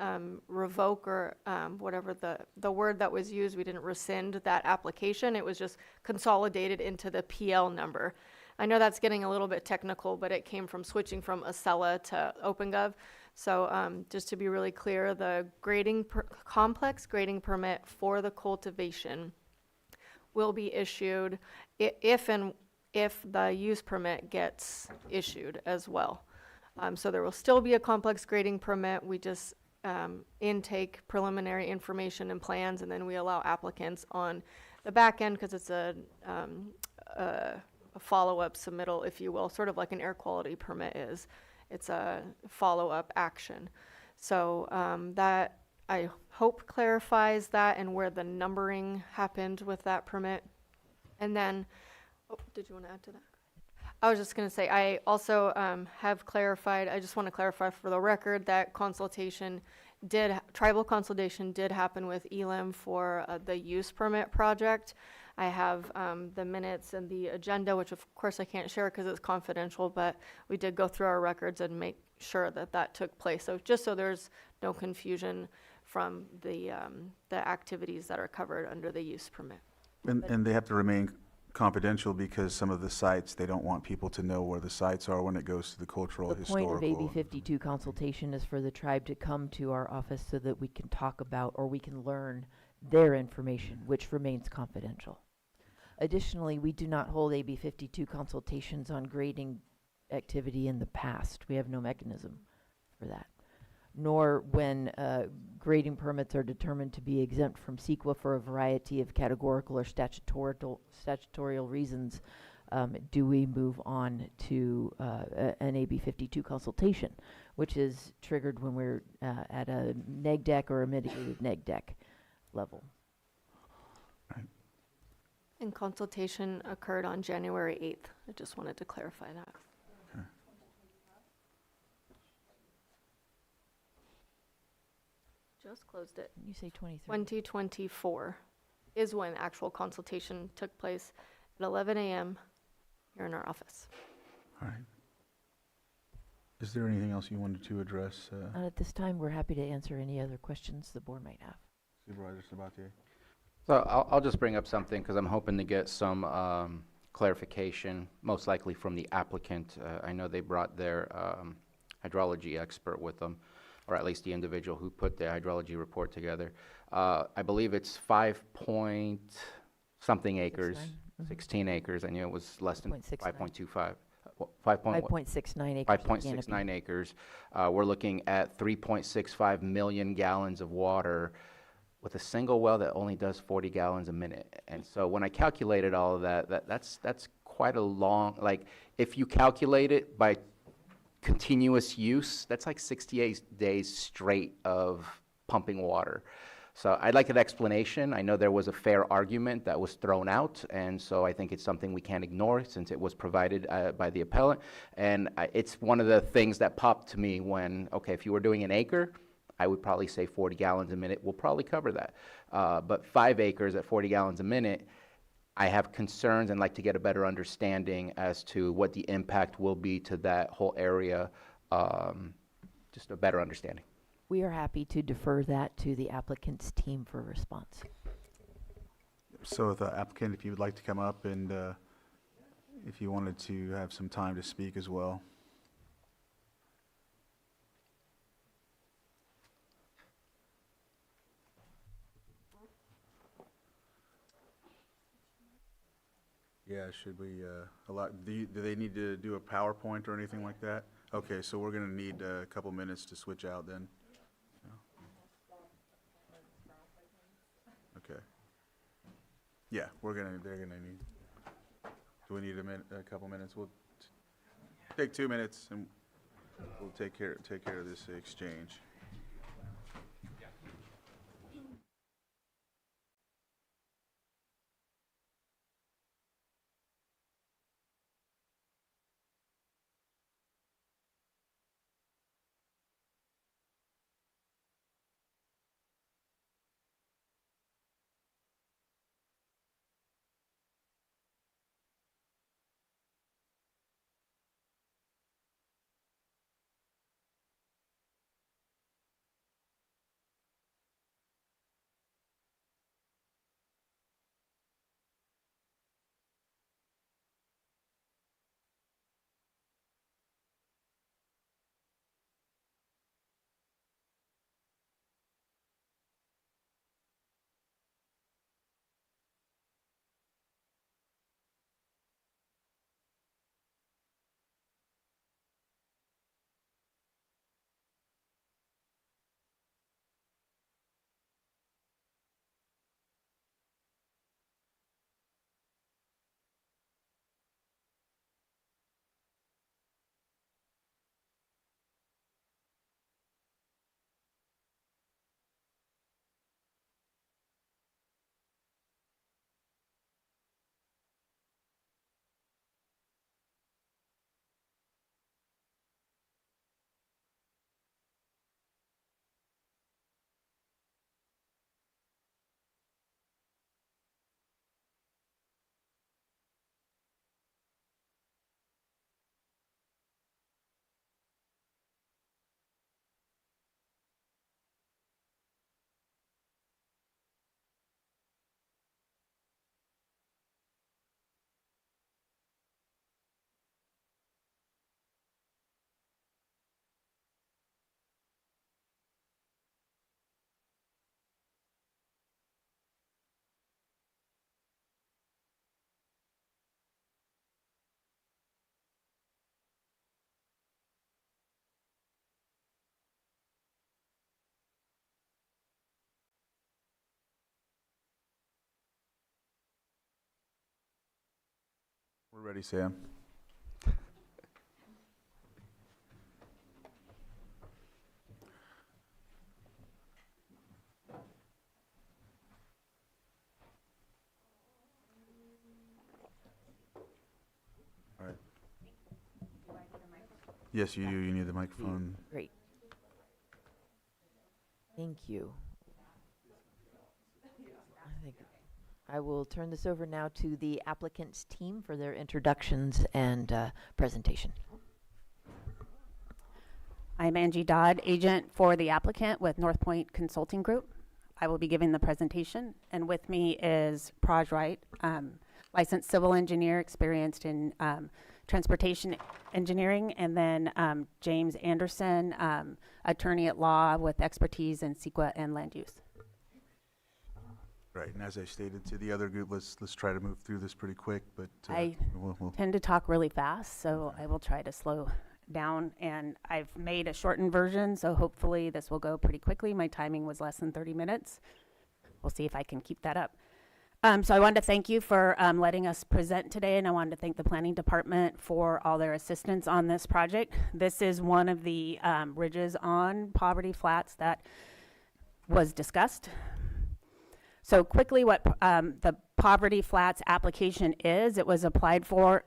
revoke or whatever the word that was used, we didn't rescind that application. It was just consolidated into the PL number. I know that's getting a little bit technical, but it came from switching from Acela to OpenGov. So just to be really clear, the complex grading permit for the cultivation will be issued if the use permit gets issued as well. So there will still be a complex grading permit. We just intake preliminary information and plans, and then we allow applicants on the back end, because it's a follow-up submittal, if you will, sort of like an air quality permit is. It's a follow-up action. So that, I hope, clarifies that and where the numbering happened with that permit. And then, oh, did you want to add to that? I was just going to say, I also have clarified, I just want to clarify for the record that tribal consultation did happen with Elam for the use permit project. I have the minutes and the agenda, which of course I can't share because it's confidential, but we did go through our records and make sure that that took place. So just so there's no confusion from the activities that are covered under the use permit. And they have to remain confidential because some of the sites, they don't want people to know where the sites are when it goes to the cultural, The point of historical. AB 52 consultation is for the tribe to come to our office so that we can talk about, or we can learn their information, which remains confidential. Additionally, we do not hold AB 52 consultations on grading activity in the past. We have no mechanism for that. Nor when grading permits are determined to be exempt from CEQA for a variety of categorical or statutorial reasons, do we move on to an AB 52 consultation, which is triggered when we're at a neg deck or a mitigated neg deck level. And consultation occurred on January 8th. I just wanted to clarify that. Just closed it. You say 23. 2024 is when actual consultation took place at 11 a.m. here in our office. All right. Is there anything else you wanted to address, Not at this time. We're happy to answer any other questions the board might have. Supervisor Sabatier? So I'll just bring up something because I'm hoping to get some clarification, most likely from the applicant. I know they brought their hydrology expert with them, or at least the individual who put the hydrology report together. I believe it's 5-point-something acres, 16 acres. I knew it was less than 5.25. 5.69 acres. 5.69 acres. We're looking at 3.65 million gallons of water with a single well that only does 40 gallons a minute. And so when I calculated all of that's quite a long, like, if you calculate it by continuous use, that's like 68 days straight of pumping water. So I'd like an explanation. I know there was a fair argument that was thrown out, and so I think it's something we can't ignore since it was provided by the appellant. And it's one of the things that popped to me when, okay, if you were doing an acre, I would probably say 40 gallons a minute will probably cover that. But 5 acres at 40 gallons a minute, I have concerns and like to get a better understanding as to what the impact will be to that whole area, just a better understanding. We are happy to defer that to the applicant's team for response. So the applicant, if you would like to come up and if you wanted to have some time to speak as well. Yeah, should we do they need to do a PowerPoint or anything like that? Okay, so we're gonna need a couple minutes to switch out then. Okay. Yeah, they're gonna need, do we need a couple minutes? We'll take 2 minutes and we'll take care of this exchange. We're ready, Sam. All right. Yes, you do. You need the microphone. Great. Thank you. I think I will turn this over now to the applicant's team for their introductions and presentation. I'm Angie Dodd, agent for the applicant with North Point Consulting Group. I will be giving the presentation, and with me is Praj Wright, licensed civil engineer experienced in transportation engineering, and then James Anderson, attorney at law with expertise in CEQA and land use. Right, and as I stated to the other group, let's try to move through this pretty quick, but I we'll tend to talk really fast, so I will try to slow down, and I've made a shortened version, so hopefully this will go pretty quickly. My timing was less than 30 minutes. We'll see if I can keep that up. So I wanted to thank you for letting us present today, and I wanted to thank the planning department for all their assistance on this project. This is one of the bridges on Poverty Flats that was discussed. So quickly, what the Poverty Flats application is, it was applied for.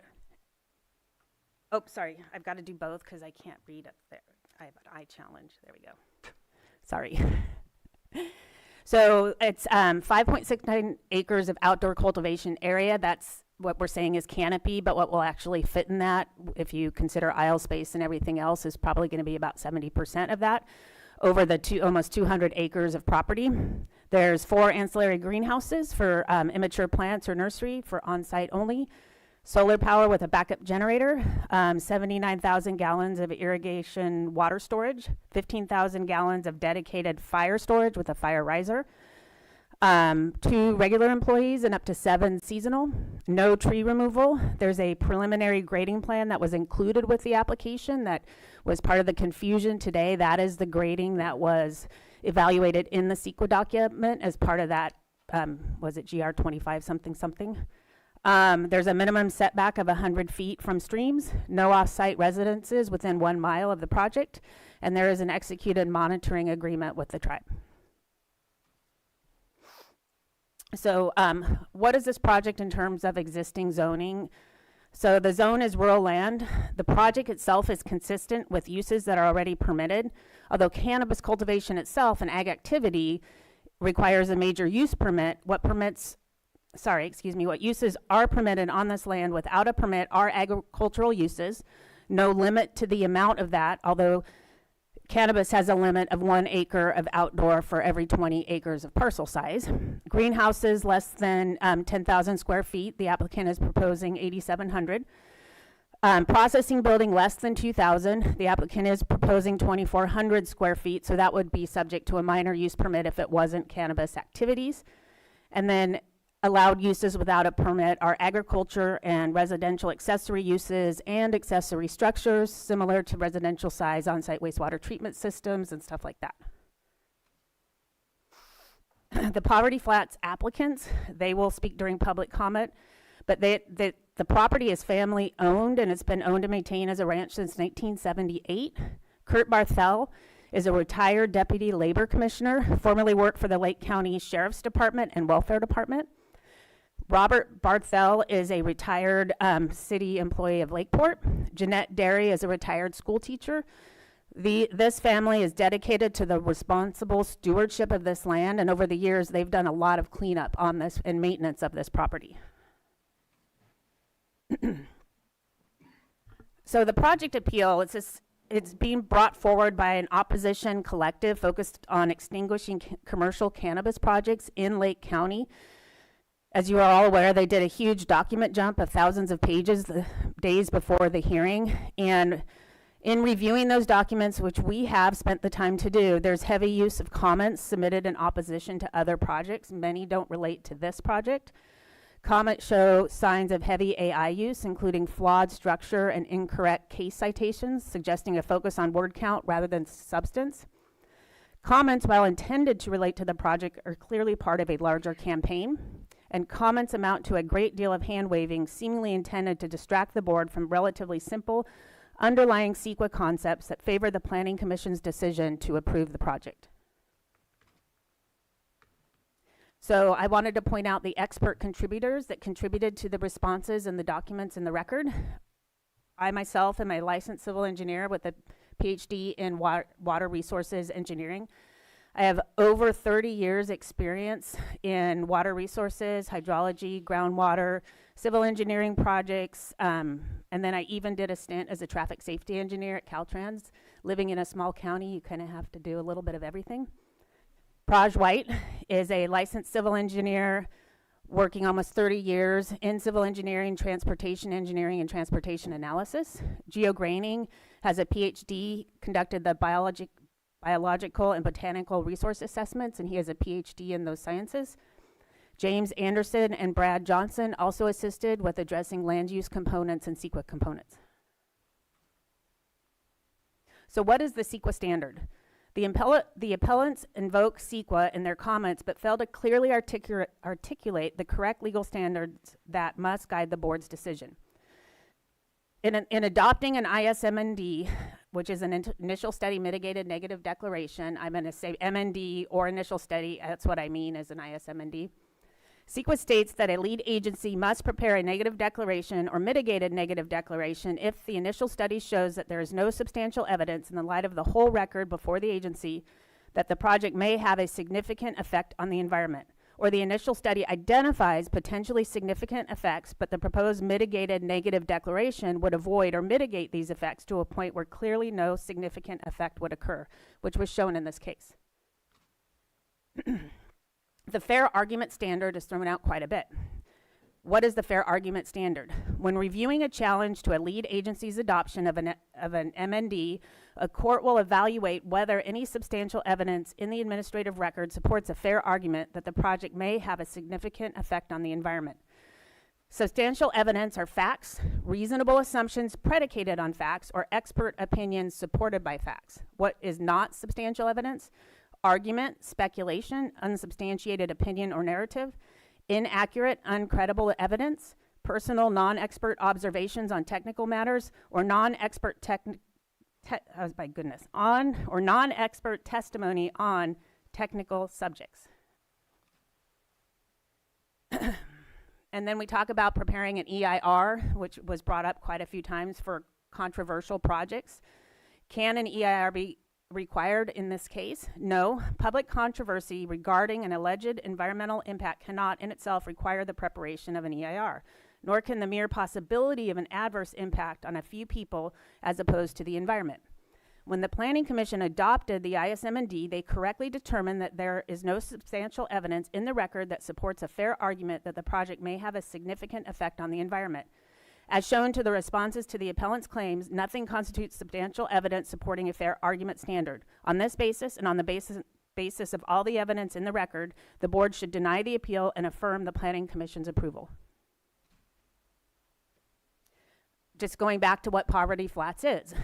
Oh, sorry, I've got to do both because I can't read up there. I have an eye challenge. There we go. Sorry. So it's 5.69 acres of outdoor cultivation area. That's what we're saying is canopy, but what will actually fit in that, if you consider aisle space and everything else, is probably going to be about 70% of that over the almost 200 acres of property. There's 4 ancillary greenhouses for immature plants or nursery for on-site only. Solar power with a backup generator, 79,000 gallons of irrigation water storage, 15,000 gallons of dedicated fire storage with a fire riser, 2 regular employees and up to 7 seasonal, no tree removal. There's a preliminary grading plan that was included with the application that was part of the confusion today. That is the grading that was evaluated in the CEQA document as part of that, was it GR 25 something something? There's a minimum setback of 100 feet from streams, no off-site residences within 1 mile of the project, and there is an executed monitoring agreement with the tribe. So what is this project in terms of existing zoning? So the zone is rural land. The project itself is consistent with uses that are already permitted, although cannabis cultivation itself and ag activity requires a major use permit. What uses are permitted on this land without a permit are agricultural uses. No limit to the amount of that, although cannabis has a limit of 1 acre of outdoor for every 20 acres of parcel size. Greenhouses less than 10,000 square feet. The applicant is proposing 8,700. Processing building less than 2,000. The applicant is proposing 2,400 square feet, so that would be subject to a minor use permit if it wasn't cannabis activities. And then allowed uses without a permit are agriculture and residential accessory uses and accessory structures similar to residential size on-site wastewater treatment systems and stuff like that. The Poverty Flats applicants, they will speak during public comment, but the property is family owned and it's been owned and maintained as a ranch since 1978. Kurt Barthel is a retired deputy labor commissioner, formerly worked for the Lake County Sheriff's Department and Welfare Department. Robert Barthel is a retired city employee of Lakeport. Jeanette Derry is a retired school teacher. This family is dedicated to the responsible stewardship of this land, and over the years, they've done a lot of cleanup on this and maintenance of this property. So the project appeal, it's being brought forward by an opposition collective focused on extinguishing commercial cannabis projects in Lake County. As you are all aware, they did a huge document jump of thousands of pages the days before the hearing. And in reviewing those documents, which we have spent the time to do, there's heavy use of comments submitted in opposition to other projects. Many don't relate to this project. Comments show signs of heavy AI use, including flawed structure and incorrect case citations, suggesting a focus on word count rather than substance. Comments, while intended to relate to the project, are clearly part of a larger campaign. and comments amount to a great deal of hand-waving, seemingly intended to distract the board from relatively simple underlying CEQA concepts that favor the Planning Commission's decision to approve the project. So I wanted to point out the expert contributors that contributed to the responses and the documents in the record. I myself am a licensed civil engineer with a PhD in water resources engineering. I have over 30 years experience in water resources, hydrology, groundwater, civil engineering projects, and then I even did a stint as a traffic safety engineer at Caltrans. Living in a small county, you kind of have to do a little bit of everything. Praj White is a licensed civil engineer working almost 30 years in civil engineering, transportation engineering, and transportation analysis. Geo Graining has a PhD, conducted the biological and botanical resource assessments, and he has a PhD in those sciences. James Anderson and Brad Johnson also assisted with addressing land use components and CEQA components. So what is the CEQA standard? The appellants invoke CEQA in their comments, but fail to clearly articulate the correct legal standards that must guide the board's decision. In adopting an ISMND, which is an initial study mitigated negative declaration, I'm going to say MND or initial study, that's what I mean as an ISMND. CEQA states that a lead agency must prepare a negative declaration or mitigated negative declaration if the initial study shows that there is no substantial evidence in the light of the whole record before the agency that the project may have a significant effect on the environment, or the initial study identifies potentially significant effects, but the proposed mitigated negative declaration would avoid or mitigate these effects to a point where clearly no significant effect would occur, which was shown in this case. The fair argument standard is thrown out quite a bit. What is the fair argument standard? When reviewing a challenge to a lead agency's adoption of an MND, a court will evaluate whether any substantial evidence in the administrative record supports a fair argument that the project may have a significant effect on the environment. Substantial evidence are facts, reasonable assumptions predicated on facts, or expert opinions supported by facts. What is not substantial evidence? Argument, speculation, unsubstantiated opinion or narrative, inaccurate, uncredible evidence, personal non-expert observations on technical matters, or non-expert non-expert testimony on technical subjects. And then we talk about preparing an EIR, which was brought up quite a few times for controversial projects. Can an EIR be required in this case? No. Public controversy regarding an alleged environmental impact cannot in itself require the preparation of an EIR, nor can the mere possibility of an adverse impact on a few people as opposed to the environment. When the Planning Commission adopted the ISMND, they correctly determined that there is no substantial evidence in the record that supports a fair argument that the project may have a significant effect on the environment. As shown to the responses to the appellant's claims, nothing constitutes substantial evidence supporting a fair argument standard. On this basis, and on the basis of all the evidence in the record, the board should deny the appeal and affirm the Planning Commission's approval. Just going back to what Poverty Flats is.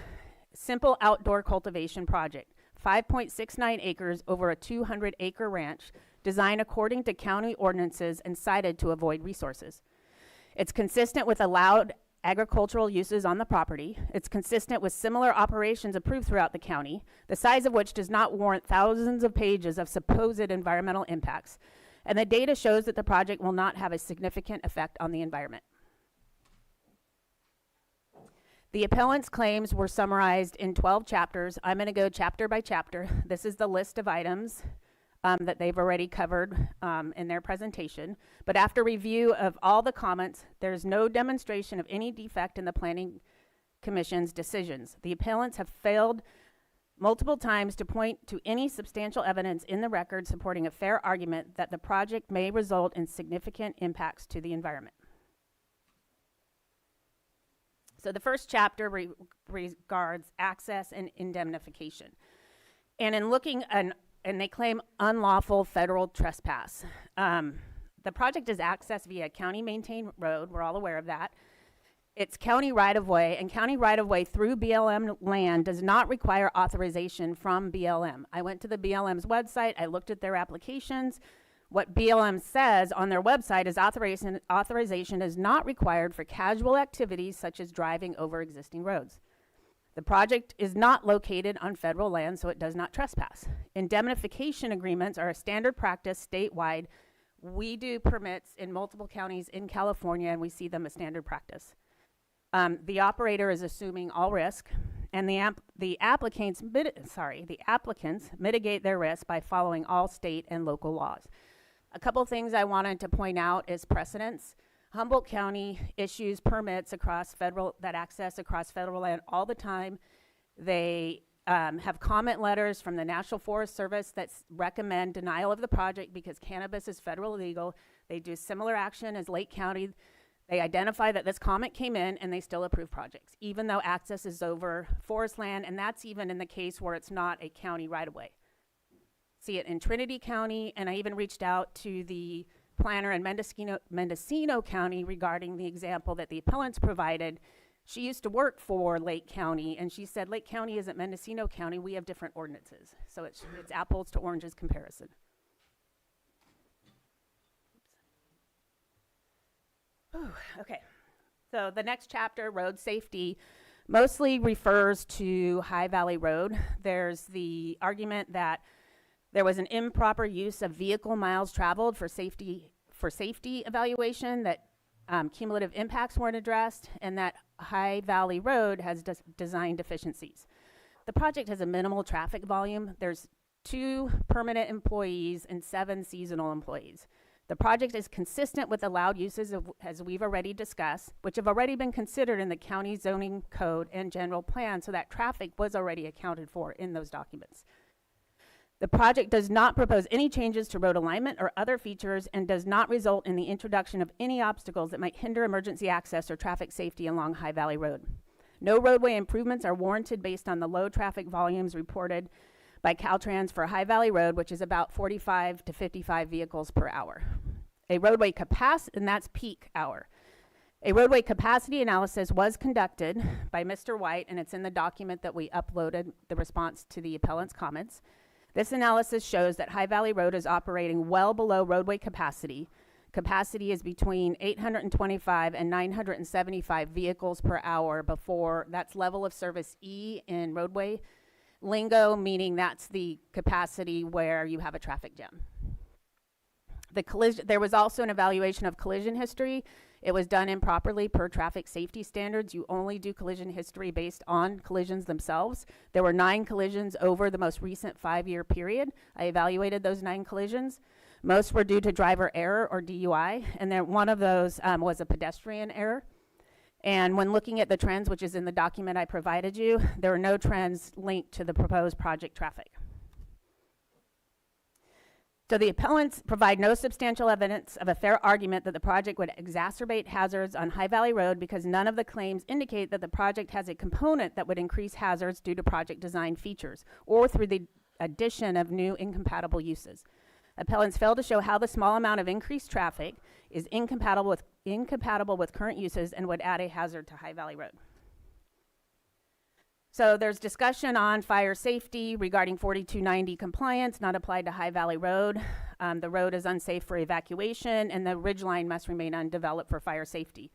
Simple outdoor cultivation project, 5.69 acres over a 200-acre ranch, designed according to county ordinances and sited to avoid resources. It's consistent with allowed agricultural uses on the property. It's consistent with similar operations approved throughout the county, the size of which does not warrant thousands of pages of supposed environmental impacts. And the data shows that the project will not have a significant effect on the environment. The appellant's claims were summarized in 12 chapters. I'm going to go chapter by chapter. This is the list of items that they've already covered in their presentation. But after review of all the comments, there's no demonstration of any defect in the Planning Commission's decisions. The appellants have failed multiple times to point to any substantial evidence in the record supporting a fair argument that the project may result in significant impacts to the environment. So the first chapter regards access and indemnification. And in looking and they claim unlawful federal trespass. The project is accessed via county-maintained road. We're all aware of that. It's county right-of-way, and county right-of-way through BLM land does not require authorization from BLM. I went to the BLM's website. I looked at their applications. What BLM says on their website is authorization is not required for casual activities such as driving over existing roads. The project is not located on federal land, so it does not trespass. Indemnification agreements are a standard practice statewide. We do permits in multiple counties in California, and we see them as standard practice. The operator is assuming all risk, and the applicants mitigate their risk by following all state and local laws. A couple things I wanted to point out is precedents. Humboldt County issues permits that access across federal land all the time. They have comment letters from the National Forest Service that recommend denial of the project because cannabis is federal legal. They do similar action as Lake County. They identify that this comment came in and they still approve projects, even though access is over forest land, and that's even in the case where it's not a county right-of-way. See it in Trinity County, and I even reached out to the planner in Mendocino County regarding the example that the appellants provided. She used to work for Lake County, and she said, Lake County isn't Mendocino County, we have different ordinances. So it's apples to oranges comparison. Ooh, okay, so the next chapter, road safety, mostly refers to High Valley Road. There's the argument that there was an improper use of vehicle miles traveled for safety evaluation, that cumulative impacts weren't addressed, and that High Valley Road has design deficiencies. The project has a minimal traffic volume. There's 2 permanent employees and 7 seasonal employees. The project is consistent with allowed uses, as we've already discussed, which have already been considered in the county zoning code and general plan, so that traffic was already accounted for in those documents. The project does not propose any changes to road alignment or other features and does not result in the introduction of any obstacles that might hinder emergency access or traffic safety along High Valley Road. No roadway improvements are warranted based on the low traffic volumes reported by Caltrans for High Valley Road, which is about 45 to 55 vehicles per hour. A roadway capacity, and that's peak hour. A roadway capacity analysis was conducted by Mr. White, and it's in the document that we uploaded, the response to the appellant's comments. This analysis shows that High Valley Road is operating well below roadway capacity. Capacity is between 825 and 975 vehicles per hour that's level of service E in roadway lingo, meaning that's the capacity where you have a traffic jam. There was also an evaluation of collision history. It was done improperly per traffic safety standards. You only do collision history based on collisions themselves. There were 9 collisions over the most recent 5-year period. I evaluated those 9 collisions. Most were due to driver error or DUI, and then one of those was a pedestrian error. And when looking at the trends, which is in the document I provided you, there are no trends linked to the proposed project traffic. So the appellants provide no substantial evidence of a fair argument that the project would exacerbate hazards on High Valley Road because none of the claims indicate that the project has a component that would increase hazards due to project design features or through the addition of new incompatible uses. Appellants fail to show how the small amount of increased traffic is incompatible with current uses and would add a hazard to High Valley Road. So there's discussion on fire safety regarding 4290 compliance, not applied to High Valley Road. The road is unsafe for evacuation, and the ridgeline must remain undeveloped for fire safety.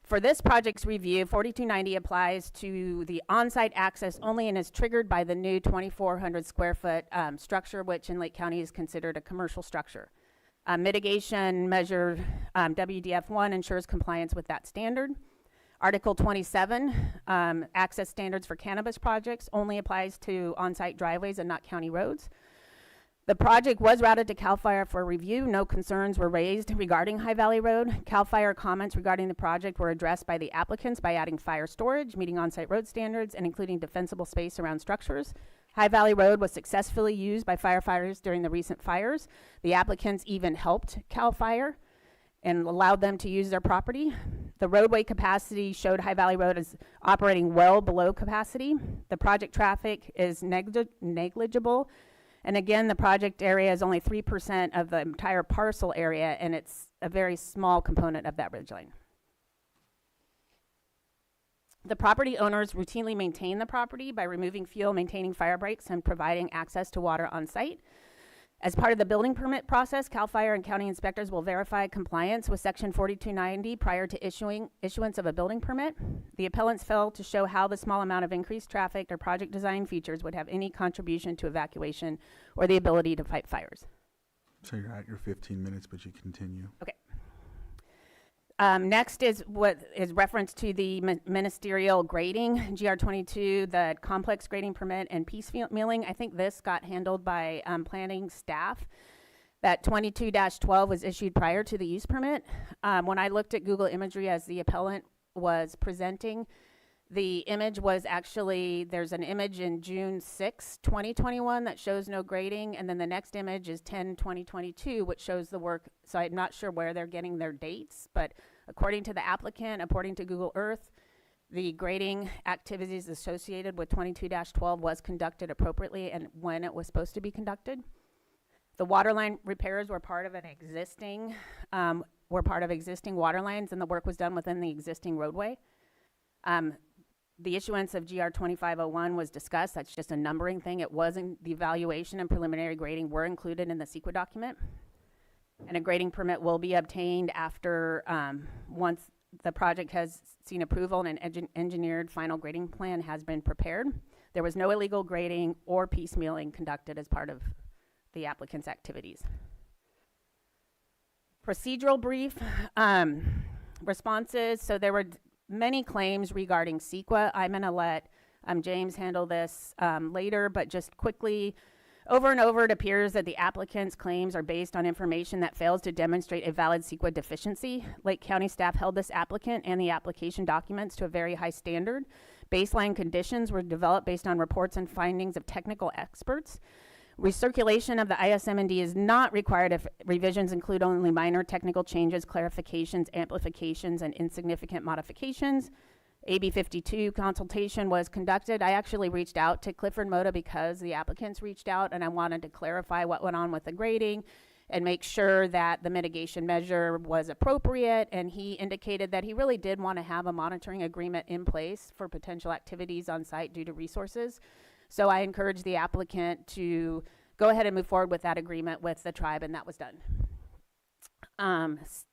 For this project's review, 4290 applies to the on-site access only and is triggered by the new 2,400 square foot structure, which in Lake County is considered a commercial structure. Mitigation measure WDF1 ensures compliance with that standard. Article 27, access standards for cannabis projects, only applies to on-site driveways and not county roads. The project was routed to CAL FIRE for review. No concerns were raised regarding High Valley Road. CAL FIRE comments regarding the project were addressed by the applicants by adding fire storage, meeting on-site road standards, and including defensible space around structures. High Valley Road was successfully used by firefighters during the recent fires. The applicants even helped CAL FIRE and allowed them to use their property. The roadway capacity showed High Valley Road is operating well below capacity. The project traffic is negligible. And again, the project area is only 3% of the entire parcel area, and it's a very small component of that ridgeline. The property owners routinely maintain the property by removing fuel, maintaining fire breaks, and providing access to water on site. As part of the building permit process, CAL FIRE and county inspectors will verify compliance with Section 4290 prior to issuance of a building permit. The appellants failed to show how the small amount of increased traffic or project design features would have any contribution to evacuation or the ability to fight fires. So you're at your 15 minutes, but you continue. Okay. Next is what is reference to the ministerial grading, GR22, the complex grading permit and piecemealing. I think this got handled by planning staff. That 22-12 was issued prior to the use permit. When I looked at Google imagery as the appellant was presenting, the image was actually, there's an image in June 6, 2021 that shows no grading, and then the next image is 10/2022, which shows the work. So I'm not sure where they're getting their dates, but according to the applicant, according to Google Earth, the grading activities associated with 22-12 was conducted appropriately and when it was supposed to be conducted. The water line repairs were part of an existing, existing water lines, and the work was done within the existing roadway. The issuance of GR 2501 was discussed. That's just a numbering thing. It wasn't. The evaluation and preliminary grading were included in the CEQA document. And a grading permit will be obtained after, once the project has seen approval and an engineered final grading plan has been prepared. There was no illegal grading or piecemealing conducted as part of the applicant's activities. Procedural brief, responses. So there were many claims regarding CEQA. I'm going to let James handle this later, but just quickly, over and over, it appears that the applicant's claims are based on information that fails to demonstrate a valid CEQA deficiency. Lake County staff held this applicant and the application documents to a very high standard. Baseline conditions were developed based on reports and findings of technical experts. Recirculation of the ISM&D is not required if revisions include only minor technical changes, clarifications, amplifications, and insignificant modifications. AB 52 consultation was conducted. I actually reached out to Clifford Moda because the applicants reached out, and I wanted to clarify what went on with the grading and make sure that the mitigation measure was appropriate. And he indicated that he really did want to have a monitoring agreement in place for potential activities on site due to resources. So I encouraged the applicant to go ahead and move forward with that agreement with the tribe, and that was done.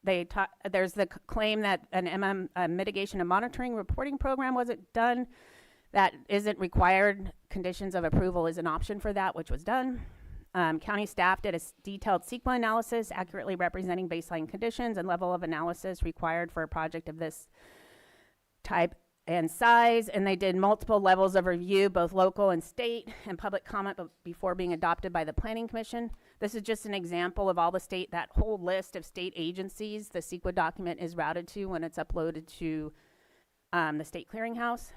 There's the claim that a mitigation and monitoring reporting program wasn't done. That isn't required. Conditions of approval is an option for that, which was done. County staff did a detailed CEQA analysis, accurately representing baseline conditions and level of analysis required for a project of this type and size, and they did multiple levels of review, both local and state, and public comment before being adopted by the Planning Commission. This is just an example of all the that whole list of state agencies the CEQA document is routed to when it's uploaded to the state clearinghouse.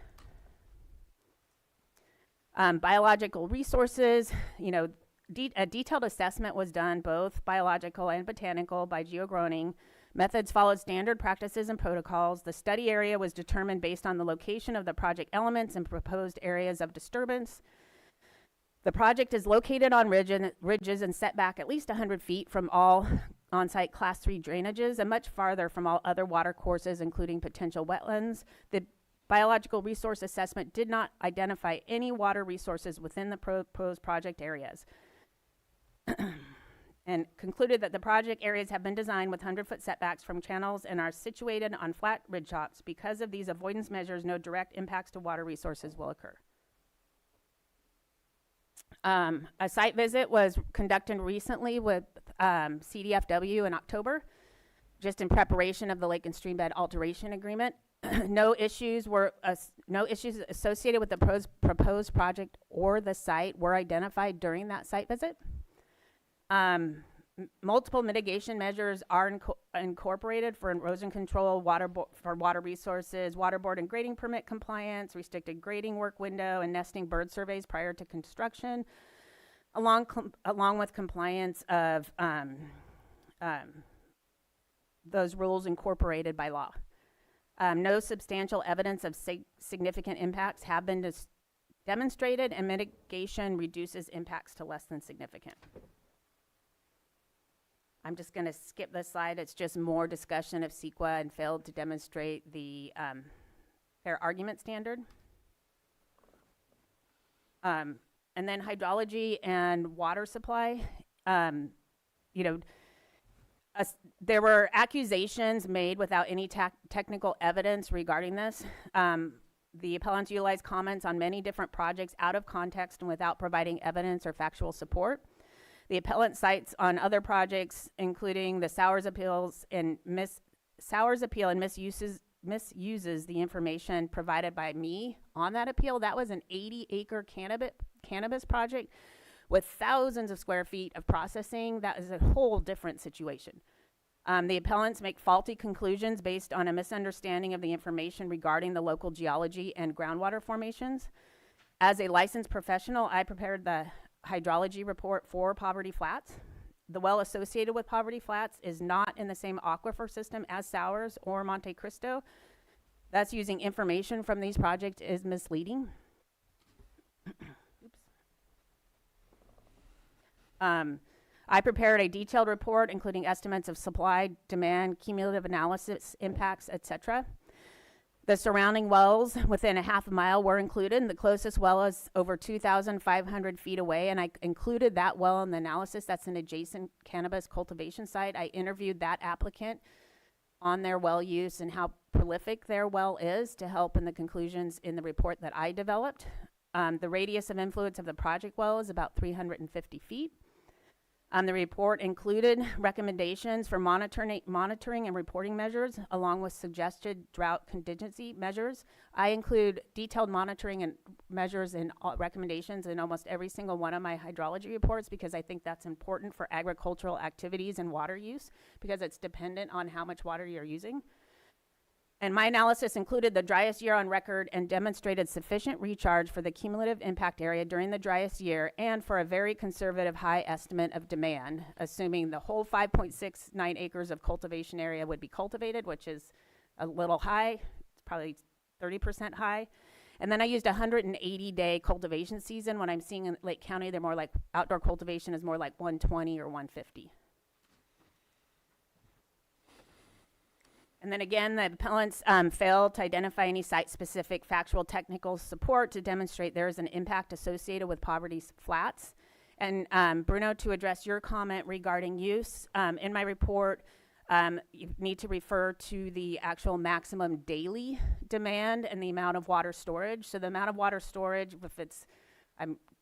Biological resources, a detailed assessment was done, both biological and botanical, by GeoGroning. Methods followed standard practices and protocols. The study area was determined based on the location of the project elements and proposed areas of disturbance. The project is located on ridges and set back at least 100 feet from all on-site Class 3 drainages and much farther from all other water courses, including potential wetlands. The biological resource assessment did not identify any water resources within the proposed project areas. And concluded that the project areas have been designed with 100-foot setbacks from channels and are situated on flat ridge tops. Because of these avoidance measures, no direct impacts to water resources will occur. A site visit was conducted recently with CDFW in October, just in preparation of the lake and streambed alteration agreement. No issues associated with the proposed project or the site were identified during that site visit. Multiple mitigation measures are incorporated for erosion control, for water resources, water board and grading permit compliance, restricted grading work window, and nesting bird surveys prior to construction, along with compliance of those rules incorporated by law. No substantial evidence of significant impacts have been demonstrated, and mitigation reduces impacts to less than significant. I'm just going to skip this slide. It's just more discussion of CEQA and failed to demonstrate the fair argument standard. And then hydrology and water supply. you know, there were accusations made without any technical evidence regarding this. The appellants utilized comments on many different projects out of context and without providing evidence or factual support. The appellant cites on other projects, including the Sowers appeals and Sowers appeal, and misuses the information provided by me on that appeal. That was an 80-acre cannabis project with thousands of square feet of processing. That is a whole different situation. The appellants make faulty conclusions based on a misunderstanding of the information regarding the local geology and groundwater formations. As a licensed professional, I prepared the hydrology report for Poverty Flats. The well associated with Poverty Flats is not in the same aquifer system as Sowers or Monte Cristo. Thus, using information from these projects is misleading. I prepared a detailed report including estimates of supply, demand, cumulative analysis, impacts, etc. The surrounding wells within a half a mile were included. The closest well is over 2,500 feet away, and I included that well in the analysis. That's an adjacent cannabis cultivation site. I interviewed that applicant on their well use and how prolific their well is to help in the conclusions in the report that I developed. The radius of influence of the project well is about 350 feet. The report included recommendations for monitoring and reporting measures, along with suggested drought contingency measures. I include detailed monitoring and measures and recommendations in almost every single one of my hydrology reports because I think that's important for agricultural activities and water use because it's dependent on how much water you're using. And my analysis included the driest year on record and demonstrated sufficient recharge for the cumulative impact area during the driest year and for a very conservative high estimate of demand, assuming the whole 5.69 acres of cultivation area would be cultivated, which is a little high, it's probably 30% high. And then I used a 180-day cultivation season. When I'm seeing in Lake County, they're more like, outdoor cultivation is more like 120 or 150. And then again, the appellants failed to identify any site-specific factual technical support to demonstrate there is an impact associated with Poverty Flats. And Bruno, to address your comment regarding use, in my report, you need to refer to the actual maximum daily demand and the amount of water storage. So the amount of water storage,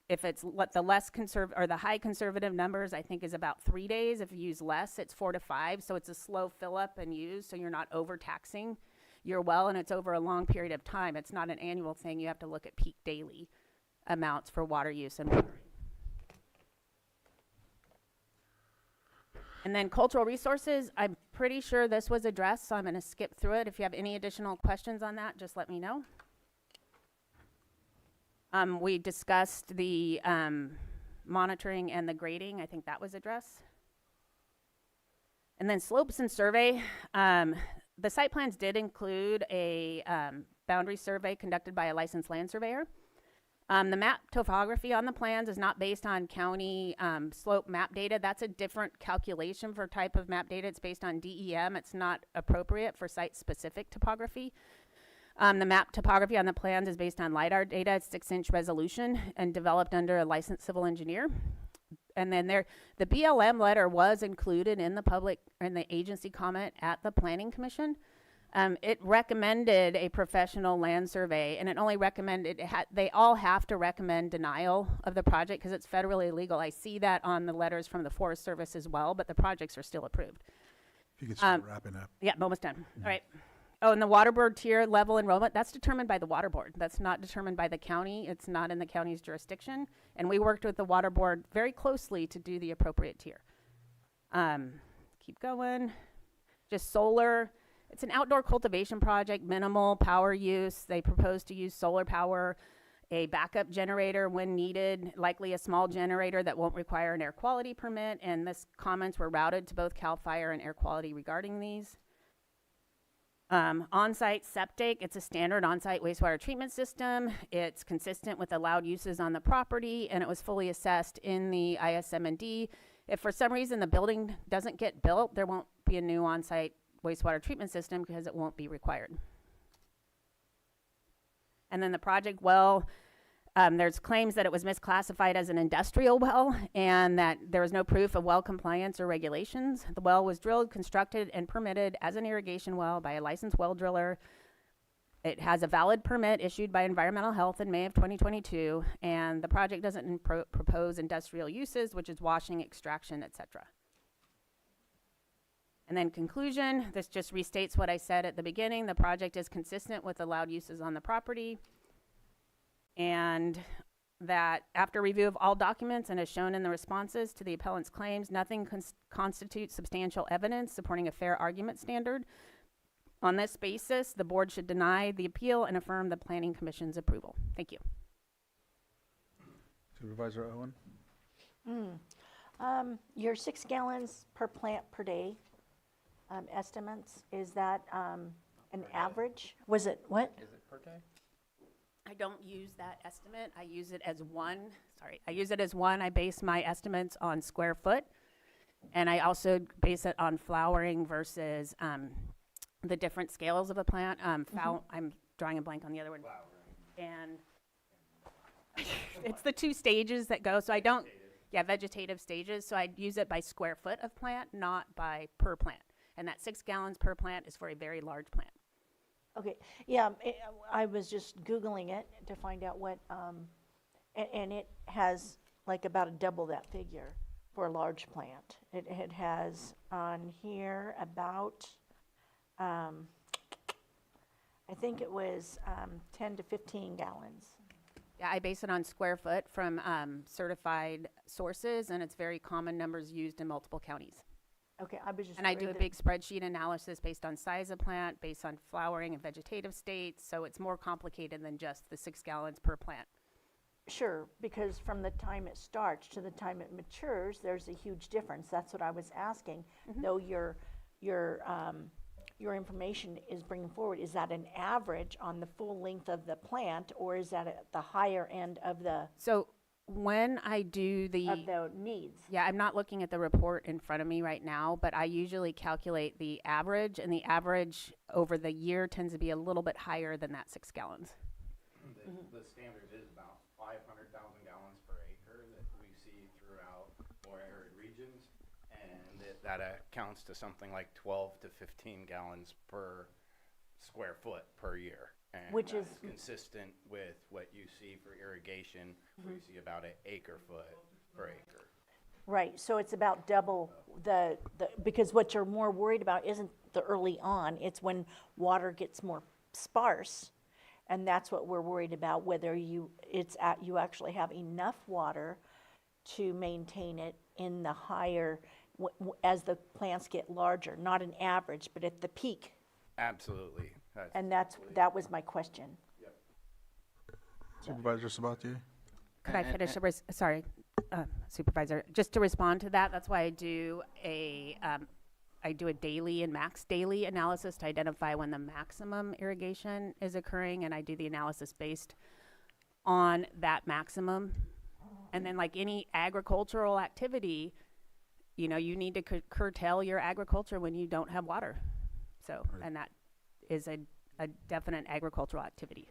if it's the less conservative or the high conservative numbers, I think is about 3 days. If you use less, it's 4 to 5. So it's a slow fill up and use, so you're not overtaxing your well, and it's over a long period of time. It's not an annual thing. You have to look at peak daily amounts for water use and watering. And then cultural resources, I'm pretty sure this was addressed, so I'm going to skip through it. If you have any additional questions on that, just let me know. We discussed the monitoring and the grading. I think that was addressed. And then slopes and survey. The site plans did include a boundary survey conducted by a licensed land surveyor. The map topography on the plans is not based on county slope map data. That's a different calculation for type of map data. It's based on DEM. It's not appropriate for site-specific topography. The map topography on the plans is based on LiDAR data. It's 6-inch resolution and developed under a licensed civil engineer. And then the BLM letter was included in the agency comment at the Planning Commission. It recommended a professional land survey, and it only recommended, they all have to recommend denial of the project because it's federally illegal. I see that on the letters from the Forest Service as well, but the projects are still approved. If you could start wrapping up. Yeah, almost done. All right. Oh, and the water board tier level enrollment, that's determined by the water board. That's not determined by the county. It's not in the county's jurisdiction. And we worked with the water board very closely to do the appropriate tier. Keep going. Just solar. It's an outdoor cultivation project, minimal power use. They propose to use solar power, a backup generator when needed, likely a small generator that won't require an air quality permit. And this comments were routed to both CAL FIRE and air quality regarding these. On-site septic, it's a standard on-site wastewater treatment system. It's consistent with allowed uses on the property, and it was fully assessed in the ISM&D. If for some reason the building doesn't get built, there won't be a new on-site wastewater treatment system because it won't be required. And then the project well, There's claims that it was misclassified as an industrial well and that there was no proof of well compliance or regulations. The well was drilled, constructed, and permitted as an irrigation well by a licensed well driller. It has a valid permit issued by Environmental Health in May of 2022, and the project doesn't propose industrial uses, which is washing, extraction, etc. And then conclusion, this just restates what I said at the beginning. The project is consistent with allowed uses on the property, and that after review of all documents and as shown in the responses to the appellant's claims, nothing constitutes substantial evidence supporting a fair argument standard. On this basis, the board should deny the appeal and affirm the Planning Commission's approval. Thank you. Supervisor Owen? Your 6 gallons per plant per day estimates, is that an average? Was it, what? Is it per day? I don't use that estimate. I use it as one. I use it as one. I base my estimates on square foot, and I also base it on flowering versus the different scales of a plant. I'm drawing a blank on the other one. And it's the 2 stages that go. So I don't, vegetative stages. So I use it by square foot of plant, not by per plant. And that 6 gallons per plant is for a very large plant. Okay, yeah, I was just Googling it to find out what, and it has like about a double that figure for a large plant. It has on here about, I think it was 10 to 15 gallons. Yeah, I base it on square foot from certified sources, and it's very common numbers used in multiple counties. Okay, I was just. And I do a big spreadsheet analysis based on size of plant, based on flowering and vegetative states, so it's more complicated than just the 6 gallons per plant. Sure, because from the time it starts to the time it matures, there's a huge difference. That's what I was asking. Though your information is bringing forward, is that an average on the full length of the plant, or is that at the higher end of the? So when I do the needs. Yeah, I'm not looking at the report in front of me right now, but I usually calculate the average, and the average over the year tends to be a little bit higher than that 6 gallons. The standard is about 500,000 gallons per acre that we see throughout more arid regions, and that accounts to something like 12 to 15 gallons per square foot per year. And which is consistent with what you see for irrigation, where you see about an acre foot per acre. Right, so it's about double the because what you're more worried about isn't the early on, it's when water gets more sparse, and that's what we're worried about, whether you actually have enough water to maintain it in the higher, as the plants get larger, not an average, but at the peak. Absolutely. And that was my question. Yep. Supervisor Sabatier? Could I finish? Sorry, Supervisor. Just to respond to that, that's why I do a daily and max daily analysis to identify when the maximum irrigation is occurring, and I do the analysis based on that maximum. And then, like any agricultural activity, you need to curtail your agriculture when you don't have water. So, and that is a definite agricultural activity.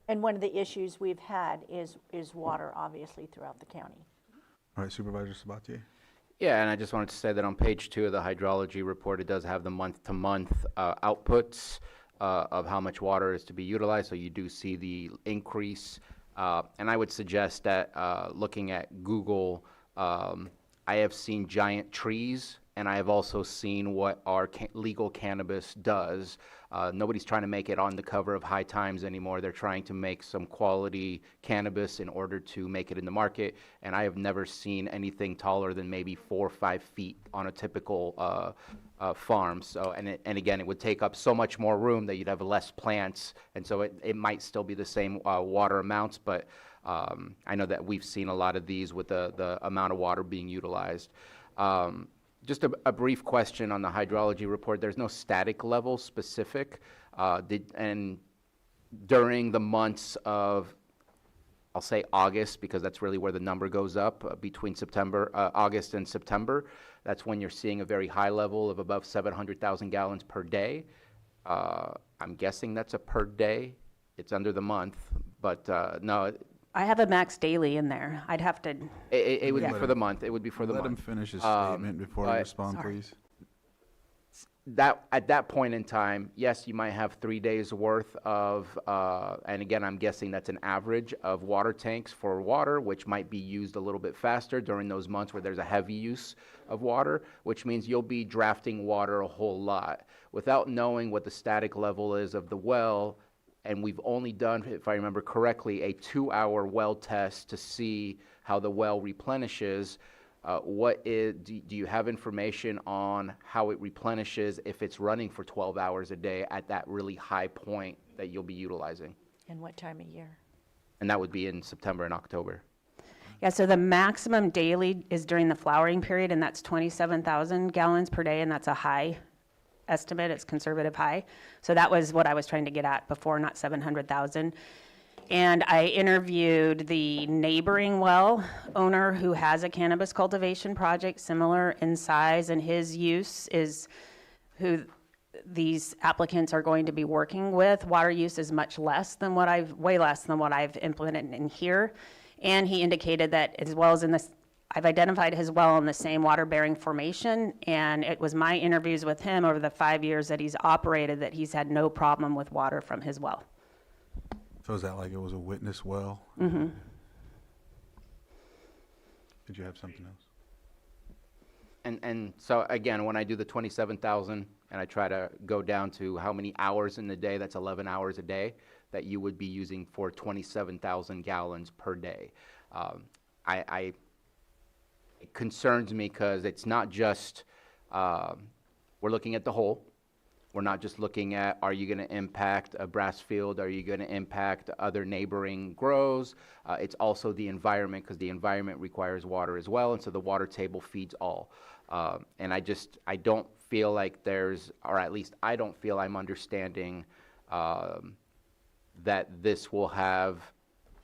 And one of the issues we've had is water, obviously, throughout the county. All right, Supervisor Sabatier? Yeah, and I just wanted to say that on page 2 of the hydrology report, it does have the month-to-month outputs of how much water is to be utilized, so you do see the increase. And I would suggest that looking at Google, I have seen giant trees, and I have also seen what our legal cannabis does. Nobody's trying to make it on the cover of High Times anymore. They're trying to make some quality cannabis in order to make it in the market, and I have never seen anything taller than maybe 4 or 5 feet on a typical farm. So, and again, it would take up so much more room that you'd have less plants, and so it might still be the same water amounts, but I know that we've seen a lot of these with the amount of water being utilized. Just a brief question on the hydrology report. There's no static level specific. And during the months of, I'll say August, because that's really where the number goes up, between August and September, that's when you're seeing a very high level of above 700,000 gallons per day. I'm guessing that's a per day. It's under the month, but no, I have a max daily in there. I'd have to, It would be Yeah. for the month, it would be for the Let him month. finish his Um, statement before you but- respond, Sorry. please. That, at that point in time, yes, you might have 3 days worth of, and again, I'm guessing that's an average of water tanks for water, which might be used a little bit faster during those months where there's a heavy use of water, which means you'll be drafting water a whole lot. Without knowing what the static level is of the well, and we've only done, if I remember correctly, a 2-hour well test to see how the well replenishes. Do you have information on how it replenishes if it's running for 12 hours a day at that really high point that you'll be utilizing? And what time of year? And that would be in September and October. yeah, so the maximum daily is during the flowering period, and that's 27,000 gallons per day, and that's a high estimate. It's conservative high. So that was what I was trying to get at before, not 700,000. And I interviewed the neighboring well owner who has a cannabis cultivation project similar in size, and his use is who these applicants are going to be working with. Water use is much less than way less than what I've implemented in here. And he indicated that as well as in this, I've identified his well in the same water-bearing formation, and it was my interviews with him over the 5 years that he's operated that he's had no problem with water from his well. So is that like it was a witness well? Mm-hmm. Did you have something else? And so again, when I do the 27,000 and I try to go down to how many hours in the day, that's 11 hours a day that you would be using for 27,000 gallons per day. It concerns me because it's not just, we're looking at the whole. We're not just looking at, are you going to impact a brass field? Are you going to impact other neighboring grows? It's also the environment, because the environment requires water as well, and so the water table feeds all. And I don't feel like there's, or at least I don't feel I'm understanding that this will have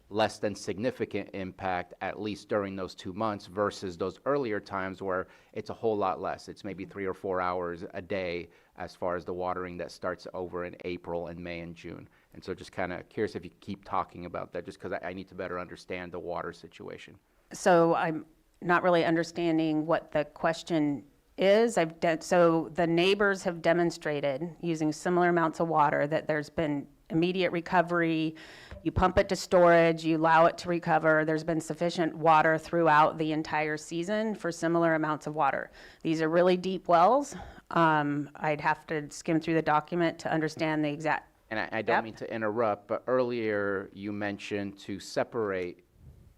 less than significant impact, at least during those 2 months, versus those earlier times where it's a whole lot less. It's maybe 3 or 4 hours a day as far as the watering that starts over in April and May and June. And so just kind of curious if you keep talking about that, just because I need to better understand the water situation. So I'm not really understanding what the question is. So the neighbors have demonstrated using similar amounts of water that there's been immediate recovery. You pump it to storage, you allow it to recover. There's been sufficient water throughout the entire season for similar amounts of water. These are really deep wells. I'd have to skim through the document to understand the exact. And I don't mean to interrupt, but earlier you mentioned to separate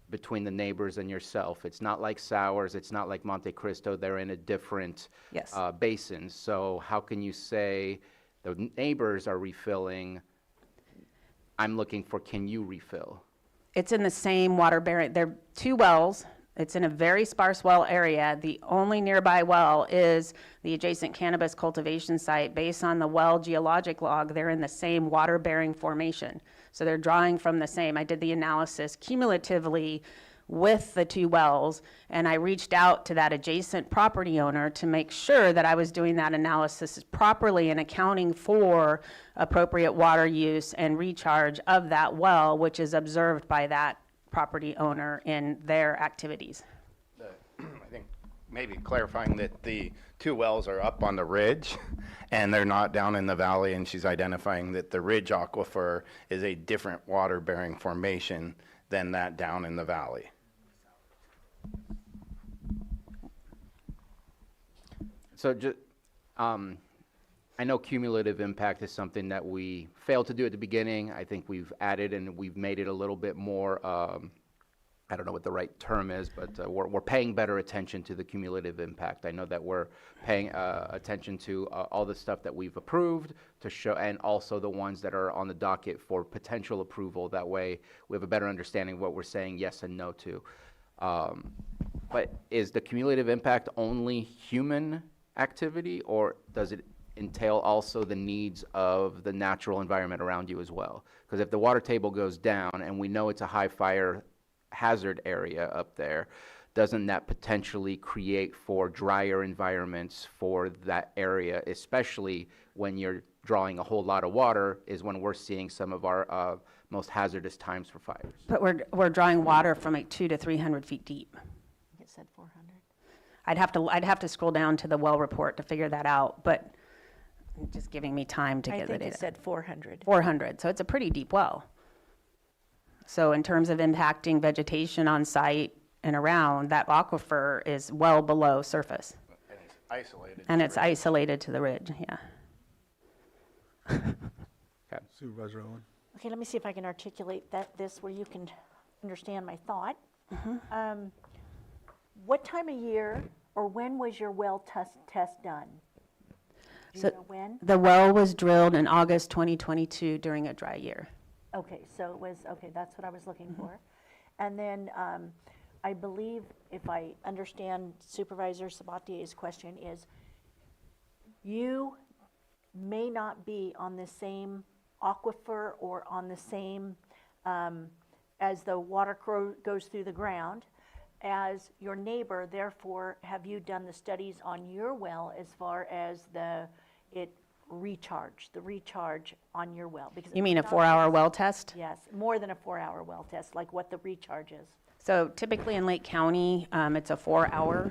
between the neighbors and yourself. It's not like Sours, it's not like Monte Cristo, they're in a different Yes. basin. So how can you say the neighbors are refilling? I'm looking for, can you refill? It's in the same water bearing. There are 2 wells. It's in a very sparse well area. The only nearby well is the adjacent cannabis cultivation site. Based on the well geologic log, they're in the same water bearing formation. So they're drawing from the same. I did the analysis cumulatively with the 2 wells, and I reached out to that adjacent property owner to make sure that I was doing that analysis properly and accounting for appropriate water use and recharge of that well, which is observed by that property owner in their activities. I think maybe clarifying that the 2 wells are up on the ridge and they're not down in the valley, and she's identifying that the ridge aquifer is a different water bearing formation than that down in the valley. So I know cumulative impact is something that we failed to do at the beginning. I think we've added and we've made it a little bit more, I don't know what the right term is, but we're paying better attention to the cumulative impact. I know that we're paying attention to all the stuff that we've approved to show, and also the ones that are on the docket for potential approval. That way we have a better understanding of what we're saying yes and no to. But is the cumulative impact only human activity, or does it entail also the needs of the natural environment around you as well? Because if the water table goes down and we know it's a high fire hazard area up there, doesn't that potentially create for drier environments for that area, especially when you're drawing a whole lot of water, is when we're seeing some of our most hazardous times for fires. But we're drawing water from like 200 to 300 feet deep. It said 400. I'd have to scroll down to the well report to figure that out, but just giving me time to I get the think data. it said 400. 400, so it's a pretty deep well. So in terms of impacting vegetation on site and around, that aquifer is well below surface. And it's isolated. And it's isolated to the ridge, yeah. Supervisor Owen? Okay, let me see if I can articulate this where you can understand my thought. What time of year or when was your well test done? Do you know when? The well was drilled in August 2022 during a dry year. Okay, so it was, okay, that's what I was looking for. And then I believe, if I understand Supervisor Sabatier's question, is you may not be on the same aquifer or on the same, as the water goes through the ground as your neighbor. Therefore, have you done the studies on your well as far as the recharge on your well? Because You mean a it's not 4-hour always- well test? Yes, more than a 4-hour well test, like what the recharge is. So typically in Lake County, it's a 4-hour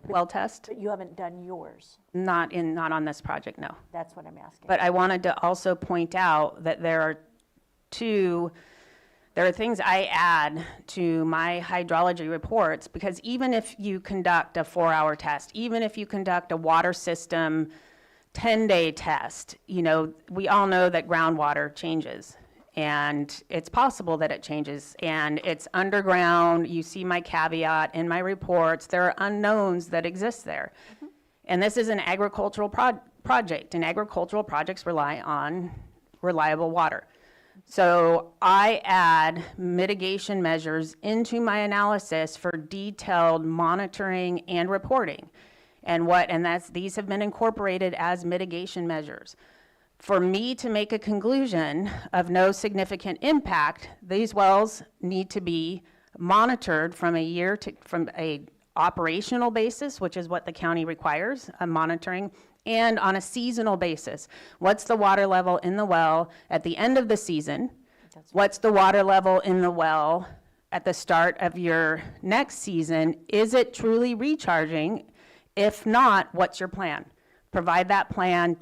well test. But you haven't done yours. Not on this project, no. That's what I'm asking. But I wanted to also point out that there are things I add to my hydrology reports, because even if you conduct a 4-hour test, even if you conduct a water system 10-day test, we all know that groundwater changes. And it's possible that it changes, and it's underground. You see my caveat in my reports. There are unknowns that exist there. And this is an agricultural project, and agricultural projects rely on reliable water. So I add mitigation measures into my analysis for detailed monitoring and reporting. These have been incorporated as mitigation measures. For me to make a conclusion of no significant impact, these wells need to be monitored from a operational basis, which is what the county requires, a monitoring, and on a seasonal basis. What's the water level in the well at the end of the season? What's the water level in the well at the start of your next season? Is it truly recharging? If not, what's your plan? Provide that plan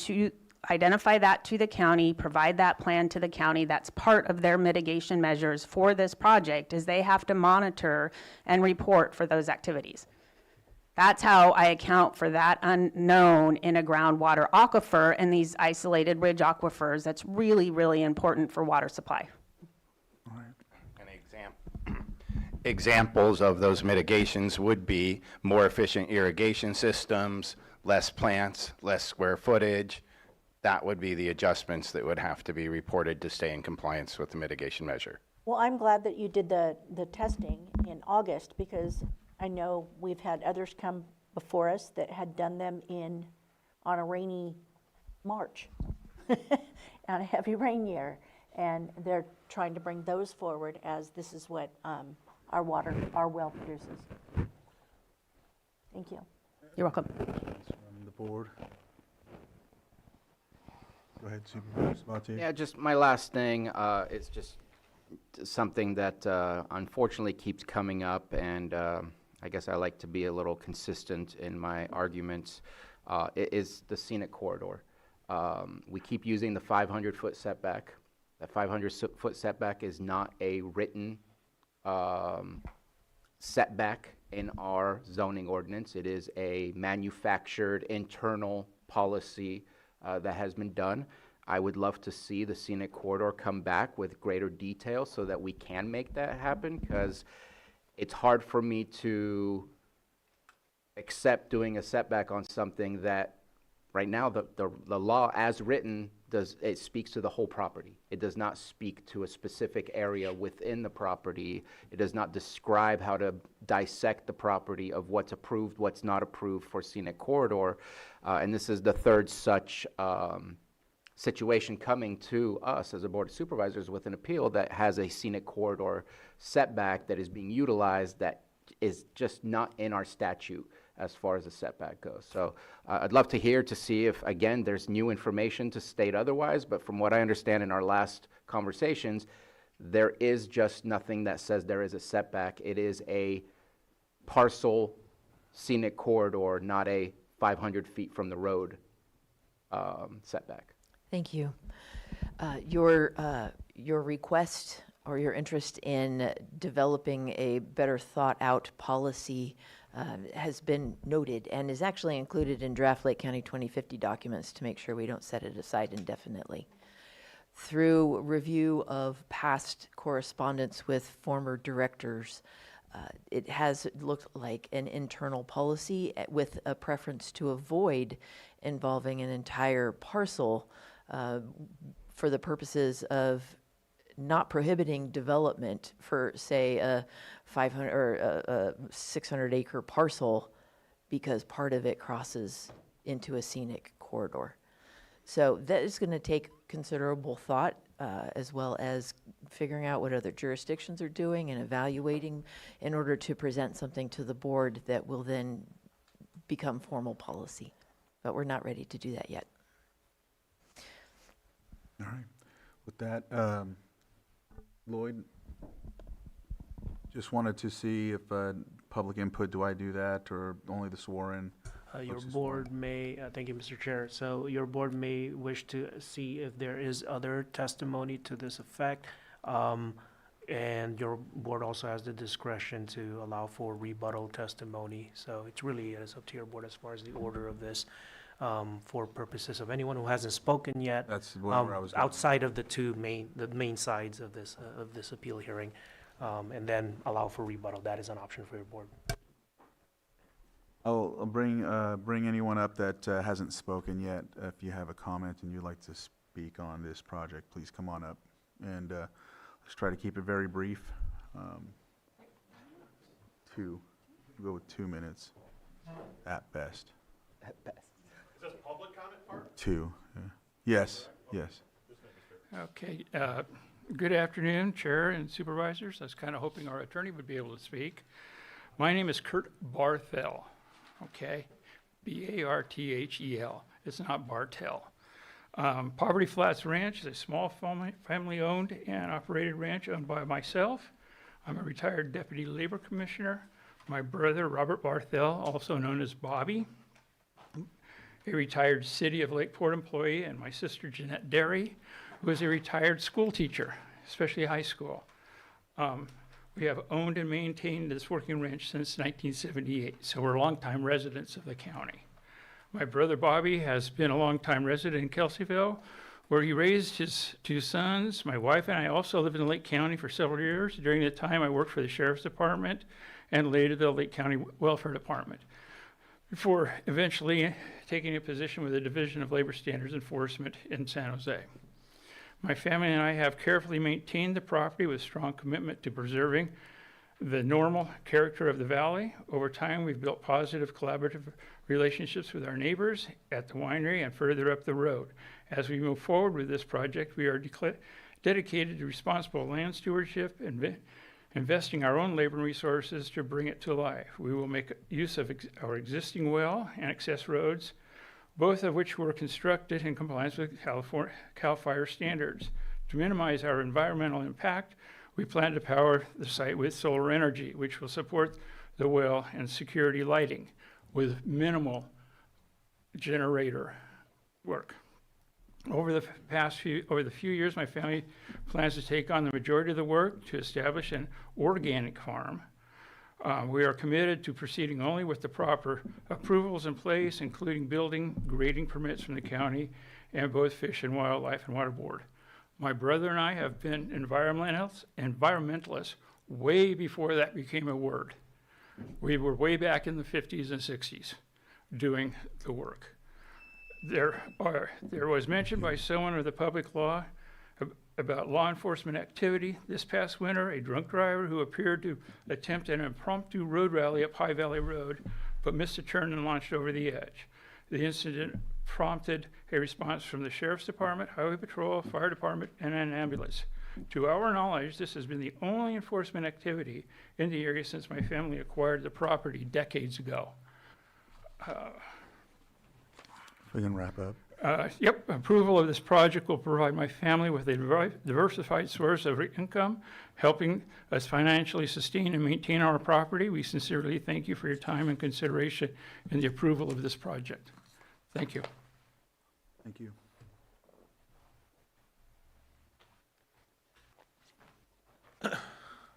identify that to the county, provide that plan to the county. That's part of their mitigation measures for this project, is they have to monitor and report for those activities. That's how I account for that unknown in a groundwater aquifer and these isolated ridge aquifers. That's really, really important for water supply. Examples of those mitigations would be more efficient irrigation systems, less plants, less square footage. That would be the adjustments that would have to be reported to stay in compliance with the mitigation measure. Well, I'm glad that you did the testing in August, because I know we've had others come before us that had done them on a rainy March, on a heavy rain year. And they're trying to bring those forward as this is what our well produces. Thank you. You're welcome. From the board. Go ahead, Supervisor Sabatier. Yeah, just my last thing is just something that unfortunately keeps coming up, and I guess I like to be a little consistent in my arguments, is the scenic corridor. We keep using the 500-foot setback. That 500-foot setback is not a written setback in our zoning ordinance. It is a manufactured internal policy that has been done. I would love to see the scenic corridor come back with greater detail so that we can make that happen, because it's hard for me to accept doing a setback on something that right now the law as written it speaks to the whole property. It does not speak to a specific area within the property. It does not describe how to dissect the property of what's approved, what's not approved for scenic corridor. And this is the third such situation coming to us as a Board of Supervisors with an appeal that has a scenic corridor setback that is being utilized that is just not in our statute as far as the setback goes. So I'd love to see if, again, there's new information to state otherwise, but from what I understand in our last conversations, There is just nothing that says there is a setback. It is a parcel scenic corridor, not a 500 feet from the road setback. Thank you. Your request or your interest in developing a better thought-out policy has been noted and is actually included in draft Lake County 2050 documents to make sure we don't set it aside indefinitely. Through review of past correspondence with former directors, it has looked like an internal policy with a preference to avoid involving an entire parcel for the purposes of not prohibiting development for, say, a 500 or a 600 acre parcel because part of it crosses into a scenic corridor. So that is going to take considerable thought, as well as figuring out what other jurisdictions are doing and evaluating in order to present something to the board that will then become formal policy. But we're not ready to do that yet. All right. With that, Lloyd, just wanted to see if public input, do I do that or only the sworn? Your board may, thank you, Mr. Chair. So your board may wish to see if there is other testimony to this effect. And your board also has the discretion to allow for rebuttal testimony. So it's really, it's up to your board as far as the order of this. For purposes of anyone who hasn't spoken yet, That's where I was going. outside of the main sides of this appeal hearing, and then allow for rebuttal. That is an option for your board. I'll bring anyone up that hasn't spoken yet. If you have a comment and you'd like to speak on this project, please come on up. And let's try to keep it very brief. We'll go with 2 minutes at best. At best. Is this public comment part? 2, yeah. Yes, yes. Okay, good afternoon, Chair and Supervisors. I was kind of hoping our attorney would be able to speak. My name is Kurt Barthel, okay? B-A-R-T-H-E-L. It's not Bartel. Poverty Flats Ranch is a small family-owned and operated ranch owned by myself. I'm a retired Deputy Labor Commissioner. My brother, Robert Barthel, also known as Bobby, a retired City of Lakeport employee, and my sister Jeanette Derry, who is a retired school teacher, especially high school. We have owned and maintained this working ranch since 1978, so we're longtime residents of the county. My brother Bobby has been a longtime resident in Kelseyville, where he raised his 2 sons. My wife and I also lived in Lake County for several years. During that time, I worked for the Sheriff's Department and later the Lake County Welfare Department, before eventually taking a position with the Division of Labor Standards Enforcement in San Jose. My family and I have carefully maintained the property with strong commitment to preserving the normal character of the valley. Over time, we've built positive collaborative relationships with our neighbors at the winery and further up the road. As we move forward with this project, we are dedicated to responsible land stewardship and investing our own labor and resources to bring it to life. We will make use of our existing well and access roads, both of which were constructed in compliance with CAL FIRE standards. To minimize our environmental impact, we plan to power the site with solar energy, which will support the well and security lighting with minimal generator work. Over the few years, my family plans to take on the majority of the work to establish an organic farm. We are committed to proceeding only with the proper approvals in place, including building, grading permits from the county and both Fish and Wildlife and Water Board. My brother and I have been environmentalists way before that became a word. We were way back in the 50s and 60s doing the work. There was mention by someone of the public law about law enforcement activity. This past winter, a drunk driver who appeared to attempt an impromptu road rally up High Valley Road, but missed a turn and launched over the edge. The incident prompted a response from the Sheriff's Department, Highway Patrol, Fire Department, and an ambulance. To our knowledge, this has been the only enforcement activity in the area since my family acquired the property decades ago. We can wrap up. Yep, approval of this project will provide my family with a diversified source of income, helping us financially sustain and maintain our property. We sincerely thank you for your time and consideration in the approval of this project. Thank you. Thank you.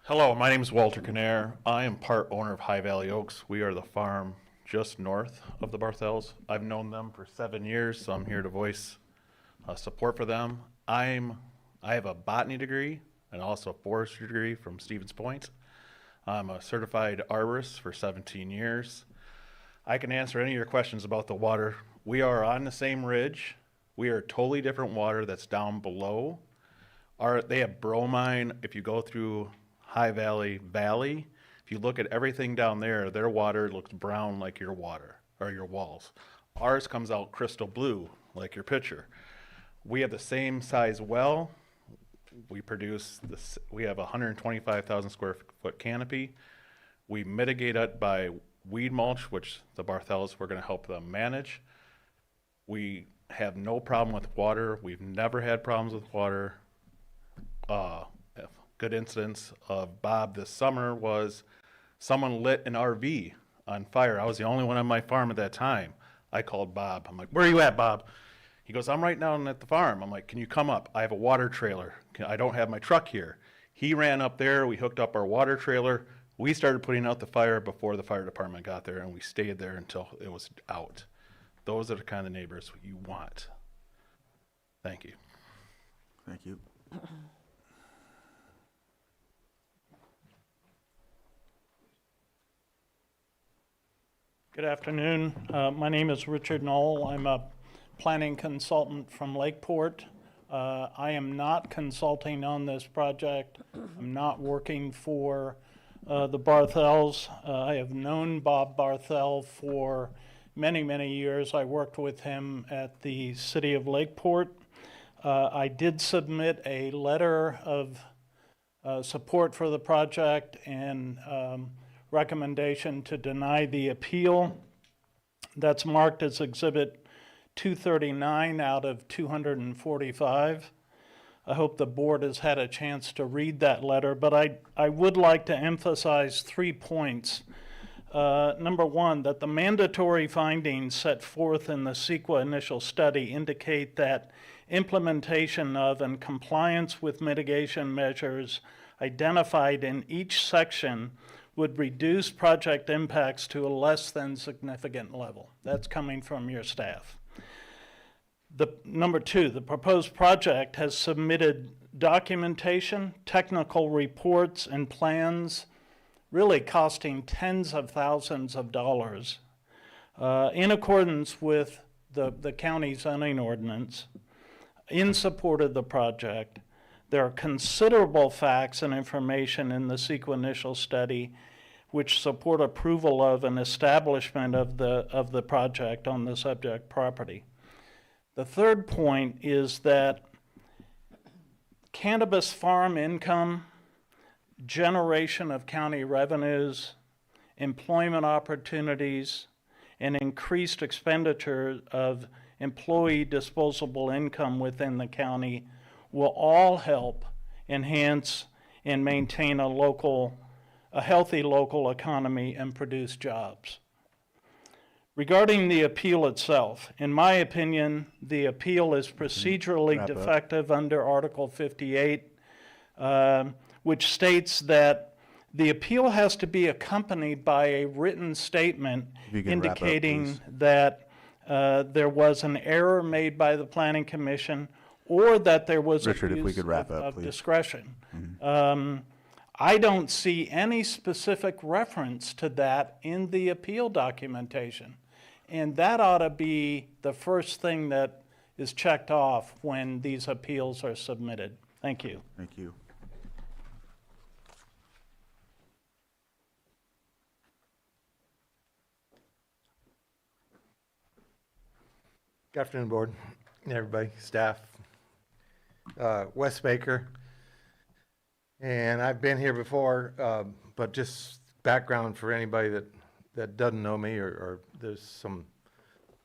Hello, my name is Walter Canair. I am part owner of High Valley Oaks. We are the farm just north of the Barthels. I've known them for 7 years, so I'm here to voice support for them. I have a botany degree and also a forestry degree from Stevens Point. I'm a certified arborist for 17 years. I can answer any of your questions about the water. We are on the same ridge. We are totally different water that's down below. They have bromine. If you go through High Valley, if you look at everything down there, their water looks brown like your water or your walls. Ours comes out crystal blue like your pitcher. We have the same size well. We produce this. We have a 125,000 square foot canopy. We mitigate it by weed mulch, which the Barthels, we're going to help them manage. We have no problem with water. We've never had problems with water. Good incidents of Bob this summer was someone lit an RV on fire. I was the only one on my farm at that time. I called Bob. I'm like, where are you at, Bob? He goes, I'm right down at the farm. I'm like, can you come up? I have a water trailer. I don't have my truck here. He ran up there. We hooked up our water trailer. We started putting out the fire before the fire department got there, and we stayed there until it was out. Those are the kind of neighbors you want. Thank you. Thank you. Good afternoon. My name is Richard Knoll. I'm a planning consultant from Lakeport. I am not consulting on this project. I'm not working for the Barthels. I have known Bob Barthel for many, many years. I worked with him at the city of Lakeport. I did submit a letter of support for the project and recommendation to deny the appeal. That's marked as Exhibit 239 out of 245. I hope the board has had a chance to read that letter, but I would like to emphasize 3 points. Number one, that the mandatory findings set forth in the CEQA initial study indicate that implementation of and compliance with mitigation measures identified in each section would reduce project impacts to a less than significant level. That's coming from your staff. Number two, the proposed project has submitted documentation, technical reports, and plans really costing tens of thousands of dollars in accordance with the county zoning ordinance in support of the project. There are considerable facts and information in the CEQA initial study which support approval of an establishment of the project on the subject property. The third point is that cannabis farm income, generation of county revenues, employment opportunities, and increased expenditure of employee disposable income within the county will all help enhance and maintain a healthy local economy and produce jobs. Regarding the appeal itself, in my opinion, the appeal is procedurally defective under Article 58, which states that the appeal has to be accompanied by a written statement indicating that there was an error made by the Planning Commission or that there was abuse of discretion. I don't see any specific reference to that in the appeal documentation. And that ought to be the first thing that is checked off when these appeals are submitted. Thank you. Thank you. Good afternoon, board, and everybody, staff. Wes Baker, and I've been here before, but just background for anybody that doesn't know me, or there's some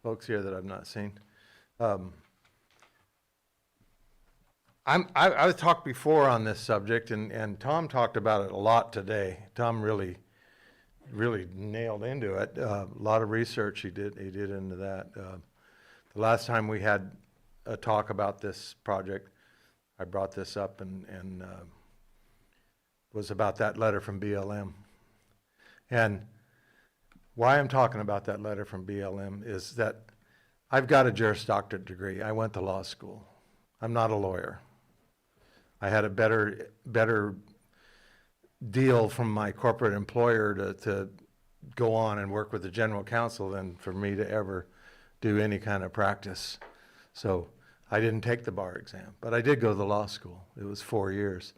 folks here that I've not seen. I've talked before on this subject, and Tom talked about it a lot today. Tom really nailed into it. A lot of research he did into that. The last time we had a talk about this project, I brought this up and was about that letter from BLM. And why I'm talking about that letter from BLM is that I've got a Juris Doctorate degree. I went to law school. I'm not a lawyer. I had a better deal from my corporate employer to go on and work with the general counsel than for me to ever do any kind of practice. So I didn't take the bar exam, but I did go to the law school. It was 4 years.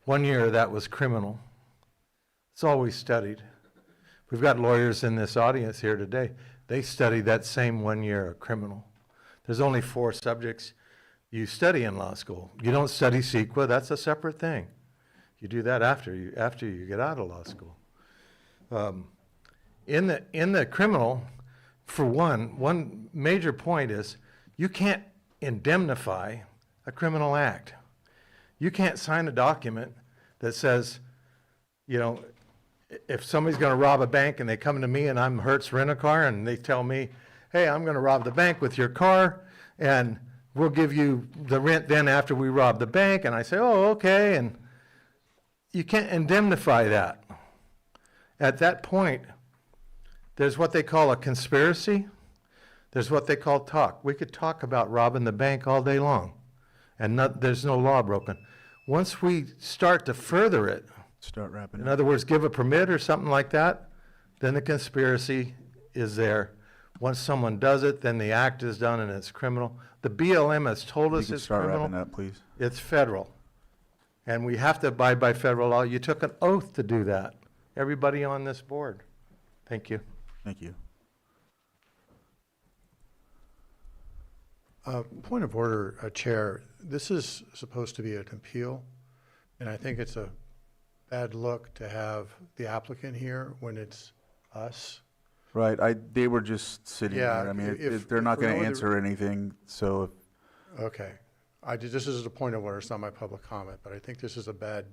1 year of that was criminal. It's all we studied. We've got lawyers in this audience here today. They studied that same 1 year of criminal. There's only 4 subjects you study in law school. You don't study CEQA, that's a separate thing. You do that after you get out of law school. In the criminal, for one major point is you can't indemnify a criminal act. You can't sign a document that says, you know, if somebody's going to rob a bank and they come to me and I'm Hertz Rent-A-Car and they tell me, hey, I'm going to rob the bank with your car and we'll give you the rent then after we rob the bank. And I say, oh, okay. And you can't indemnify that. At that point, there's what they call a conspiracy. There's what they call talk. We could talk about robbing the bank all day long and there's no law broken. Once we start to further it, Start wrapping in up. other words, give a permit or something like that, then the conspiracy is there. Once someone does it, then the act is done and it's criminal. The BLM has told You us can it's start criminal. wrapping up, please. It's federal. And we have to abide by federal law. You took an oath to do that. Everybody on this board. Thank you. Thank you. Point of order, Chair. This is supposed to be an appeal, and I think it's a bad look to have the applicant here when it's us. Right, they were just sitting Yeah, there. I mean, if- they're not for going no to other- answer anything, so if Okay. This is a point of order, it's not my public comment, but I think this is a bad,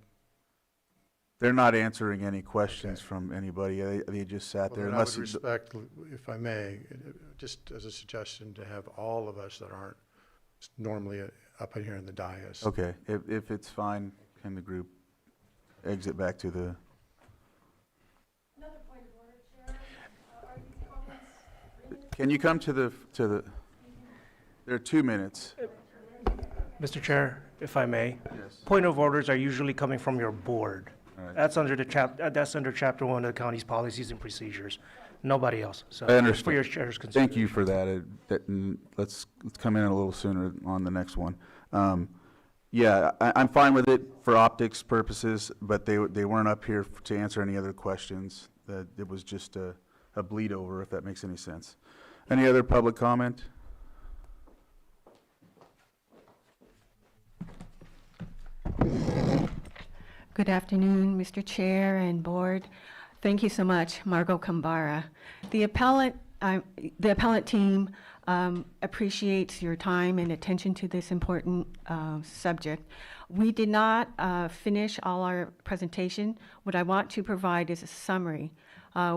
they're not answering any questions from anybody. They just sat well, there. then I would Unless respect, if I may, just as a suggestion, to have all of us that aren't normally up in here in the dais. Okay, if it's fine, can the group exit back to the? Another point of order, Chair. Are these comments? Can you come to the? There are 2 minutes. Mr. Chair, if I may. Yes. Point of orders are usually coming from your board. All right. That's under that's under Chapter 1 of the county's policies and procedures. Nobody else. So I understand. for your chair's consideration. Thank you for that. Let's come in a little sooner on the next one. Yeah, I'm fine with it for optics purposes, but they weren't up here to answer any other questions. That it was just a bleed over, if that makes any sense. Any other public comment? Good afternoon, Mr. Chair and Board. Thank you so much, Margot Kambara. The appellant team appreciates your time and attention to this important subject. We did not finish all our presentation. What I want to provide is a summary.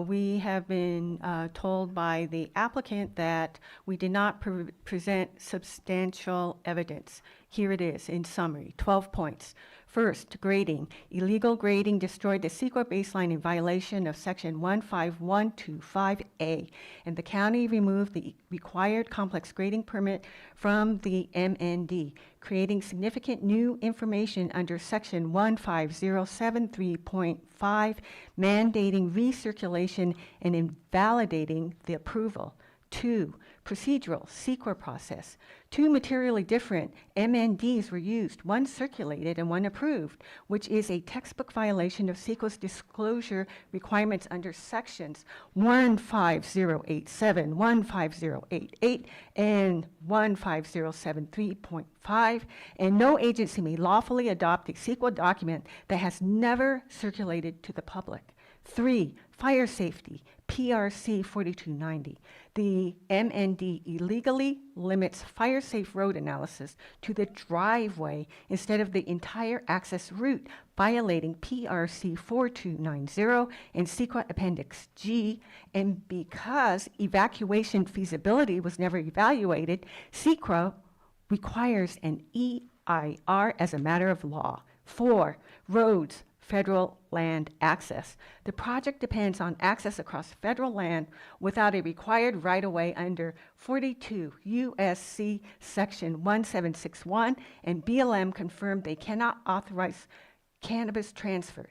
We have been told by the applicant that we did not present substantial evidence. Here it is in summary, 12 points. First, grading. Illegal grading destroyed the CEQA baseline in violation of section 15125A, and the county removed the required complex grading permit from the MND, creating significant new information under section 15073.5, mandating recirculation and invalidating the approval. 2, procedural CEQA process. 2 materially different MNDs were used, one circulated and one approved, which is a textbook violation of CEQA's disclosure requirements under sections 15087, 15088, and 15073.5, and no agency may lawfully adopt a CEQA document that has never circulated to the public. 3, fire safety, PRC 4290. The MND illegally limits fire-safe road analysis to the driveway instead of the entire access route, violating PRC 4290 and SEQA Appendix G. And because evacuation feasibility was never evaluated, SEQA requires an EIR as a matter of law. 4, roads, federal land access. The project depends on access across federal land without a required right-of-way under 42 U.S.C. Section 1761, and BLM confirmed they cannot authorize cannabis transport.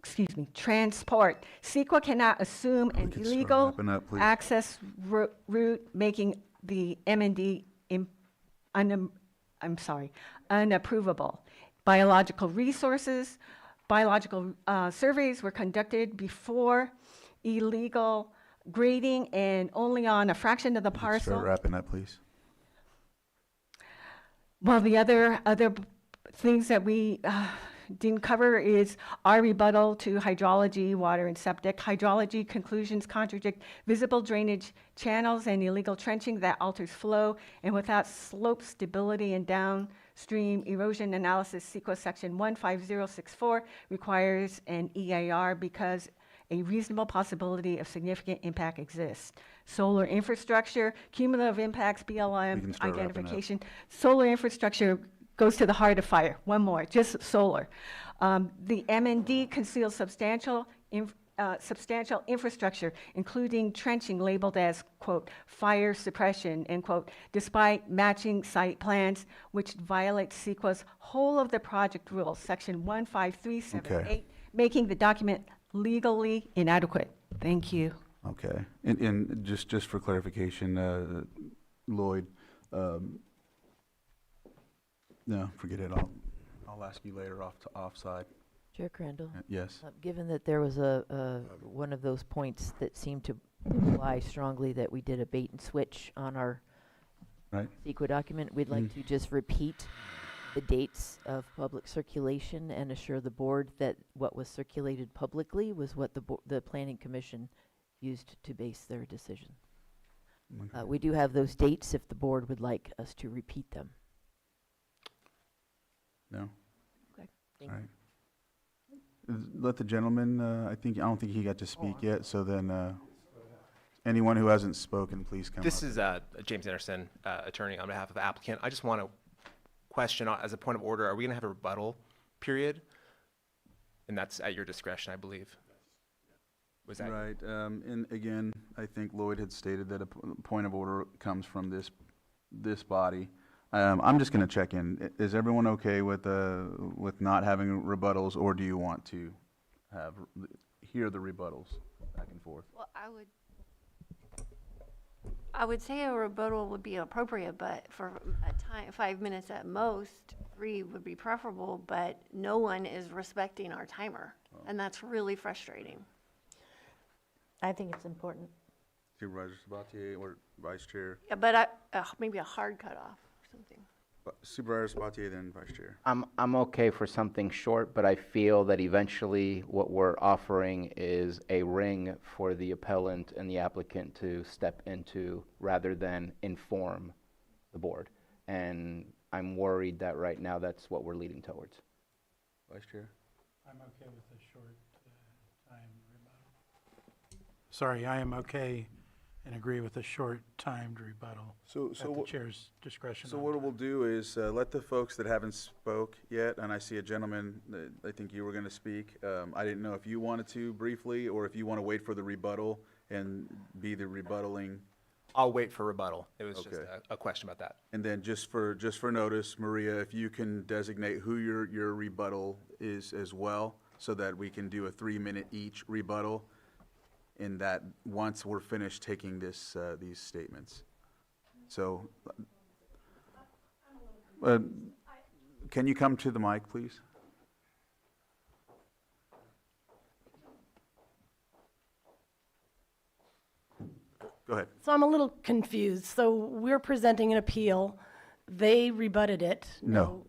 CEQA cannot assume an could start illegal wrapping up, please. access route, making the M&D unapprovable. Biological surveys were conducted before illegal grading and only on a fraction of the Start parcel. wrapping up, please. Well, the other things that we didn't cover is our rebuttal to hydrology, water, and septic. Hydrology conclusions contradict visible drainage channels and illegal trenching that alters flow, and without slope stability and downstream erosion analysis, CEQA Section 15064 requires an EIR because a reasonable possibility of significant impact exists. Solar infrastructure, cumulative impacts, We can BLM start wrapping up. identification. Solar infrastructure goes to the heart of fire. One more, just solar. The MND conceals substantial infrastructure, including trenching labeled as, quote, fire suppression, end quote, despite matching site plans, which violates CEQA's whole of the project rules, section 15378, making the document legally inadequate. Thank you. Okay. And just for clarification, Lloyd, no, forget it. I'll ask you later offside. Chair Crandall? Yes. Given that there was one of those points that seemed to imply strongly that we did a bait and switch on our Right. CEQA document, we'd like to just repeat the dates of public circulation and assure the board that what was circulated publicly was what the Planning Commission used to base their decision. Okay. We do have those dates if the board would like us to repeat them. No? Okay. All right. Let the gentleman, I don't think he got to speak yet, so then anyone who hasn't spoken, please come This up. is James Anderson, attorney on behalf of the applicant. I just want to question, as a point of order, are we going to have a rebuttal period? And that's at your discretion, I believe. Was that Right. And again, I think Lloyd had stated that a point of order comes from this body. I'm just going to check in. Is everyone okay with not having rebuttals, or do you want to hear the rebuttals back and forth? Well, I would say a rebuttal would be appropriate, but for a time, 5 minutes at most, 3 would be preferable, but no one is respecting our timer, and that's really frustrating. I think it's important. Supervisor Sabatier or Vice Chair? Yeah, but maybe a hard cutoff or something. Supervisor Sabatier, then Vice Chair. I'm okay for something short, but I feel that eventually what we're offering is a ring for the appellant and the applicant to step into rather than inform the board. And I'm worried that right now that's what we're leading towards. Vice Chair? I'm okay with a short time rebuttal. Sorry, I am okay and agree with a short timed rebuttal at the chair's discretion. So what we'll do is let the folks that haven't spoke yet, and I see a gentleman, I think you were going to speak. I didn't know if you wanted to briefly, or if you want to wait for the rebuttal and be the rebuttaling. I'll wait for rebuttal. It was just Okay. a question about that. And then just for notice, Maria, if you can designate who your rebuttal is as well, so that we can do a 3-minute each rebuttal, in that once we're finished taking these statements. So, can you come to the mic, please? Go ahead. So I'm a little confused. So we're presenting an appeal. They rebutted it. No.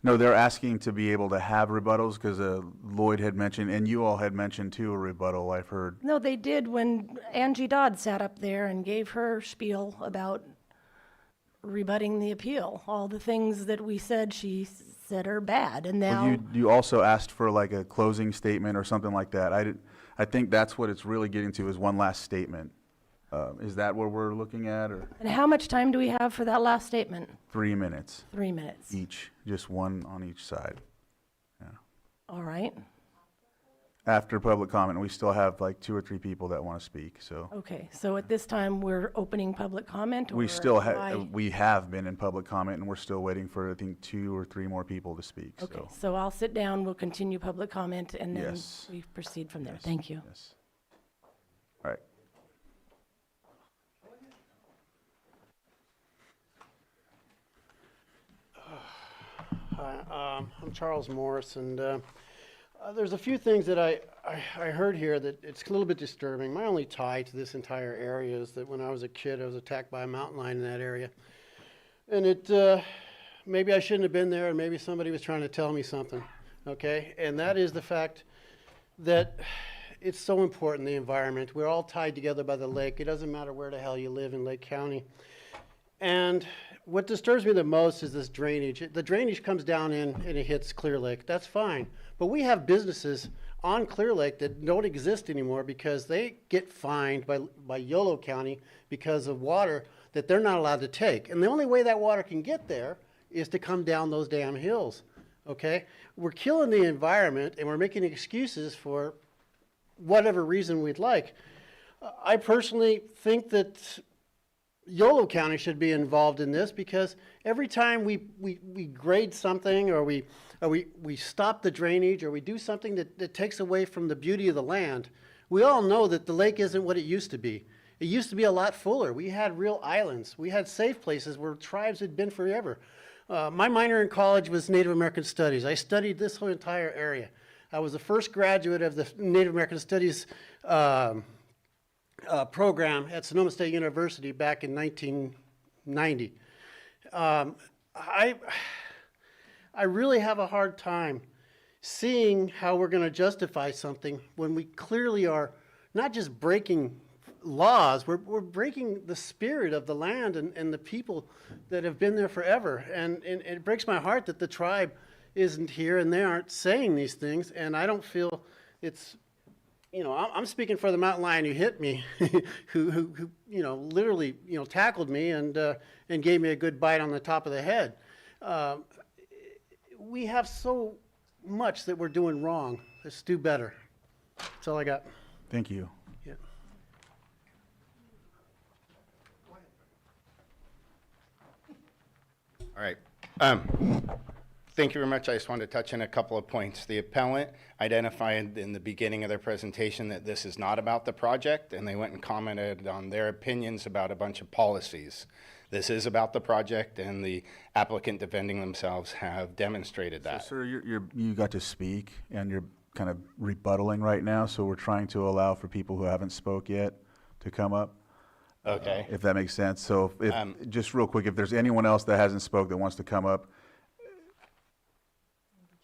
No, they're asking to be able to have rebuttals, because Lloyd had mentioned, and you all had mentioned too, a rebuttal, I've heard. No, they did when Angie Dodd sat up there and gave her spiel about rebutting the appeal. All the things that we said, she said are bad, and now. Well, you also asked for like a closing statement or something like that. I think that's what it's really getting to, is one last statement. Is that what we're looking at, or? And how much time do we have for that last statement? 3 minutes 3 minutes. each, just one on each side. All right. After public comment, we still have like 2 or 3 people that want to speak, so. Okay, so at this time, we're opening public comment? We or still am I- we have been in public comment, and we're still waiting for, I think, 2 or 3 more people to speak, so. Okay, so I'll sit down, we'll continue public comment, and then Yes. we proceed from there. Yes, Thank you. yes. All right. Hi, I'm Charles Morris, and there's a few things that I heard here that it's a little bit disturbing. My only tie to this entire area is that when I was a kid, I was attacked by a mountain lion in that area. And maybe I shouldn't have been there, and maybe somebody was trying to tell me something, okay? And that is the fact that it's so important, the environment. We're all tied together by the lake. It doesn't matter where the hell you live in Lake County. And what disturbs me the most is this drainage. The drainage comes down in and it hits Clear Lake. That's fine. But we have businesses on Clear Lake that don't exist anymore because they get fined by Yolo County because of water that they're not allowed to take. And the only way that water can get there is to come down those damn hills, okay? We're killing the environment and we're making excuses for whatever reason we'd like. I personally think that Yolo County should be involved in this, because every time we grade something, or we stop the drainage, or we do something that takes away from the beauty of the land, we all know that the lake isn't what it used to be. It used to be a lot fuller. We had real islands. We had safe places where tribes had been forever. My minor in college was Native American Studies. I studied this whole entire area. I was the first graduate of the Native American Studies program at Sonoma State University back in 1990. I really have a hard time seeing how we're going to justify something when we clearly are not just breaking laws, we're breaking the spirit of the land and the people that have been there forever. And it breaks my heart that the tribe isn't here and they aren't saying these things, and I don't feel it's, you know, I'm speaking for the mountain lion who hit me, who you know, literally, you know, tackled me and gave me a good bite on the top of the head. We have so much that we're doing wrong. Let's do better. That's all I got. Thank you. Yeah. All right. Thank you very much. I just wanted to touch on a couple of points. The appellant identified in the beginning of their presentation that this is not about the project, and they went and commented on their opinions about a bunch of policies. This is about the project, and the applicant defending themselves have demonstrated that. So, sir, you got to speak, and you're kind of rebuttaling right now, so we're trying to allow for people who haven't spoke yet to come up. Okay. If that makes sense. So if just real quick, if there's anyone else that hasn't spoke that wants to come up.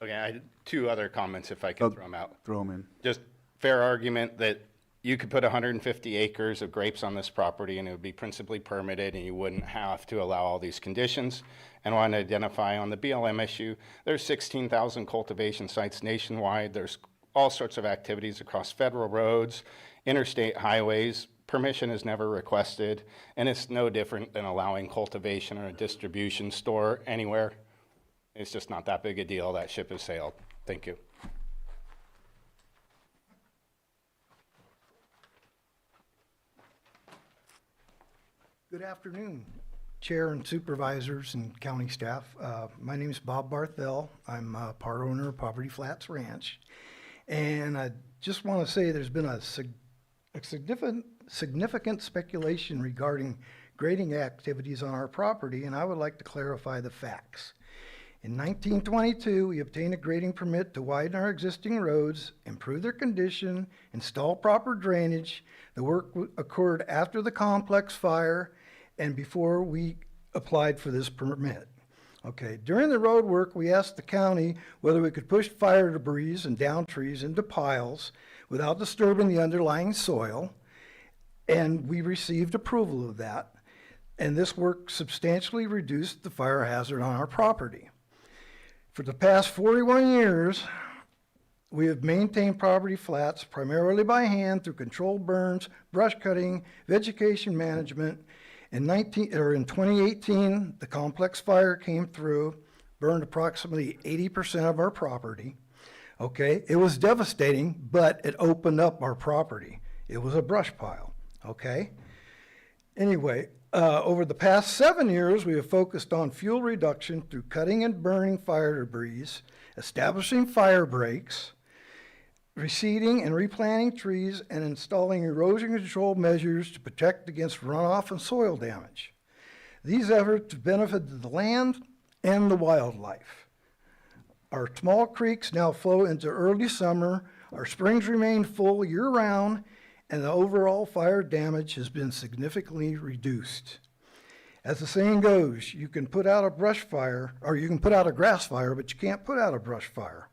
Okay, I had two other comments if I can throw them out. Throw them in. Just fair argument that you could put 150 acres of grapes on this property and it would be principally permitted and you wouldn't have to allow all these conditions. And I want to identify on the BLM issue, there's 16,000 cultivation sites nationwide. There's all sorts of activities across federal roads, interstate highways. Permission is never requested, and it's no different than allowing cultivation or a distribution store anywhere. It's just not that big a deal. That ship has sailed. Thank you. Good afternoon, Chair and Supervisors and County staff. My name is Bob Barthel. I'm a part owner of Poverty Flats Ranch. And I just want to say there's been a significant speculation regarding grading activities on our property, and I would like to clarify the facts. In 1922, we obtained a grading permit to widen our existing roads, improve their condition, install proper drainage. The work occurred after the complex fire and before we applied for this permit. Okay, during the road work, we asked the county whether we could push fire debris and down trees into piles without disturbing the underlying soil, and we received approval of that. And this work substantially reduced the fire hazard on our property. For the past 41 years, we have maintained property flats primarily by hand through controlled burns, brush cutting, vegetation management. In 2018, the complex fire came through, burned approximately 80% of our property. Okay, it was devastating, but it opened up our property. It was a brush pile, okay? Anyway, over the past 7 years, we have focused on fuel reduction through cutting and burning fire debris, establishing fire breaks, reseeding and replanting trees, and installing erosion control measures to protect against runoff and soil damage. These efforts benefit the land and the wildlife. Our small creeks now flow into early summer, our springs remain full year-round, and the overall fire damage has been significantly reduced. As the saying goes, you can put out a brush fire, or you can put out a grass fire, but you can't put out a brush fire.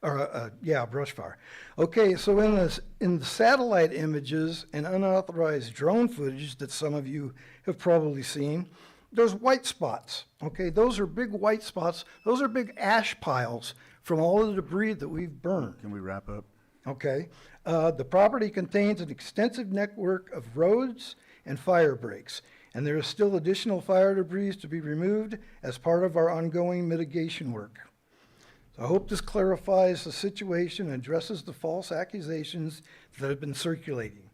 Or brush fire. Okay, so in the satellite images and unauthorized drone footage that some of you have probably seen, there's white spots. Okay, those are big white spots. Those are big ash piles from all the debris that we've burned. Can we wrap up? Okay, the property contains an extensive network of roads and fire breaks, and there is still additional fire debris to be removed as part of our ongoing mitigation work. So I hope this clarifies the situation and addresses the false accusations that have been circulating.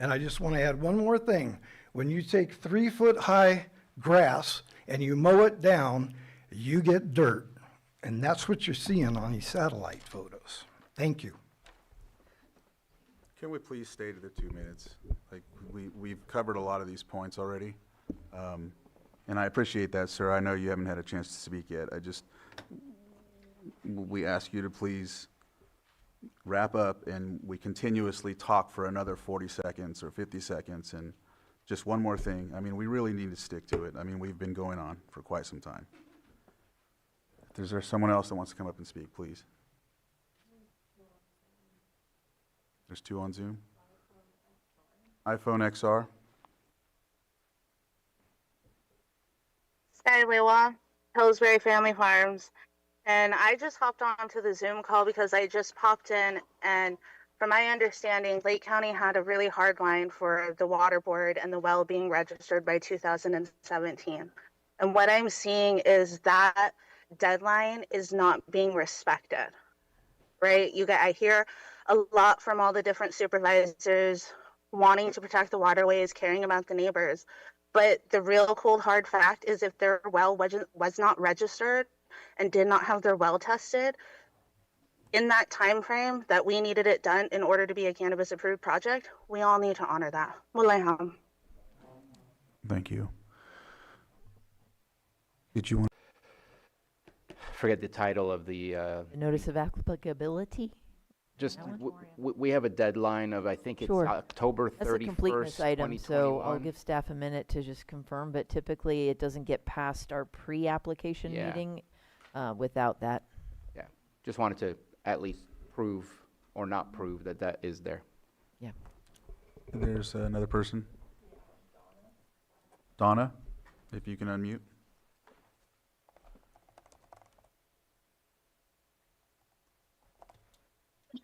And I just want to add one more thing. When you take 3-foot-high grass and you mow it down, you get dirt. And that's what you're seeing on these satellite photos. Thank you. Can we please stay to the 2 minutes? Like, we've covered a lot of these points already. And I appreciate that, sir. I know you haven't had a chance to speak yet. We ask you to please wrap up, and we continuously talk for another 40 seconds or 50 seconds. And just one more thing. I mean, we really need to stick to it. I mean, we've been going on for quite some time. Is there someone else that wants to come up and speak, please? There's 2 on Zoom. iPhone XR. Skywaywa, Pillsbury Family Farms. And I just hopped onto the Zoom call because I just popped in, and from my understanding, Lake County had a really hard line for the water board and the well being registered by 2017. And what I'm seeing is that deadline is not being respected, right? I hear a lot from all the different supervisors wanting to protect the waterways, caring about the neighbors. But the real cold hard fact is if their well was not registered and did not have their well tested in that time frame that we needed it done in order to be a cannabis approved project, we all need to honor that. Walayham. Thank you. Did you want? Forget the title of the. Notice of applicability? Just, we have a deadline of, I think it's Sure. October 31st, That's a completeness item, so I'll 2021. give staff a minute to just confirm, but typically it doesn't get past our pre-application Yeah. meeting without that. Yeah, just wanted to at least prove or not prove that that is there. Yeah. There's another person. Donna, if you can unmute.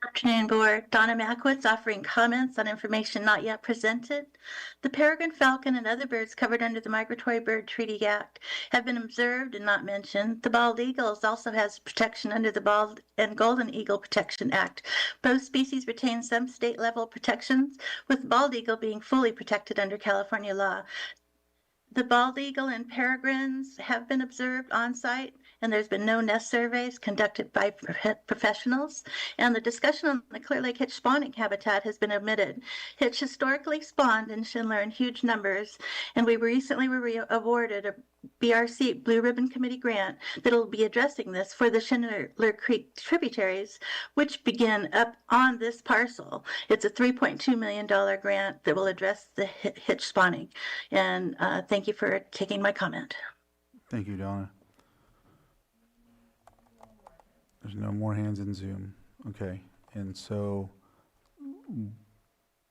Good afternoon, Board. Donna Mackwitz offering comments on information not yet presented. The peregrine falcon and other birds covered under the Migratory Bird Treaty Act have been observed and not mentioned. The bald eagles also has protection under the Bald and Golden Eagle Protection Act. Both species retain some state-level protections, with bald eagle being fully protected under California law. The bald eagle and peregrines have been observed on site, and there's been no nest surveys conducted by professionals, and the discussion on the Clear Lake hitch spawning habitat has been omitted. Hitch historically spawned in Schindler in huge numbers, and we recently were awarded a BRC Blue Ribbon Committee grant that will be addressing this for the Schindler Creek tributaries, which begin up on this parcel. It's a $3.2 million grant that will address the hitch spawning. And thank you for taking my comment. Thank you, Donna. There's no more hands in Zoom. Okay, and so,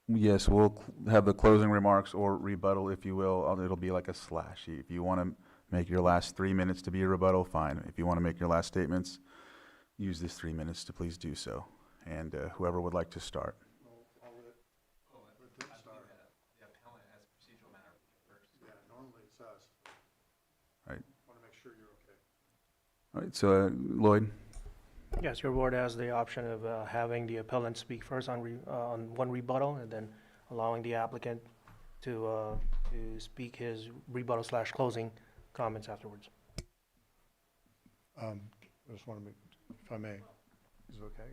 yes, we'll have the closing remarks or rebuttal, if you will. It'll be like a slash. If you want to make your last 3 minutes to be a rebuttal, fine. If you want to make your last statements, use this 3 minutes to please do so. And whoever would like to start. Right. Want to make sure you're okay. All right, so Lloyd? Yes, your board has the option of having the appellant speak first on one rebuttal, and then allowing the applicant to speak his rebuttal / closing comments afterwards. I just want to make, if I may, is it okay?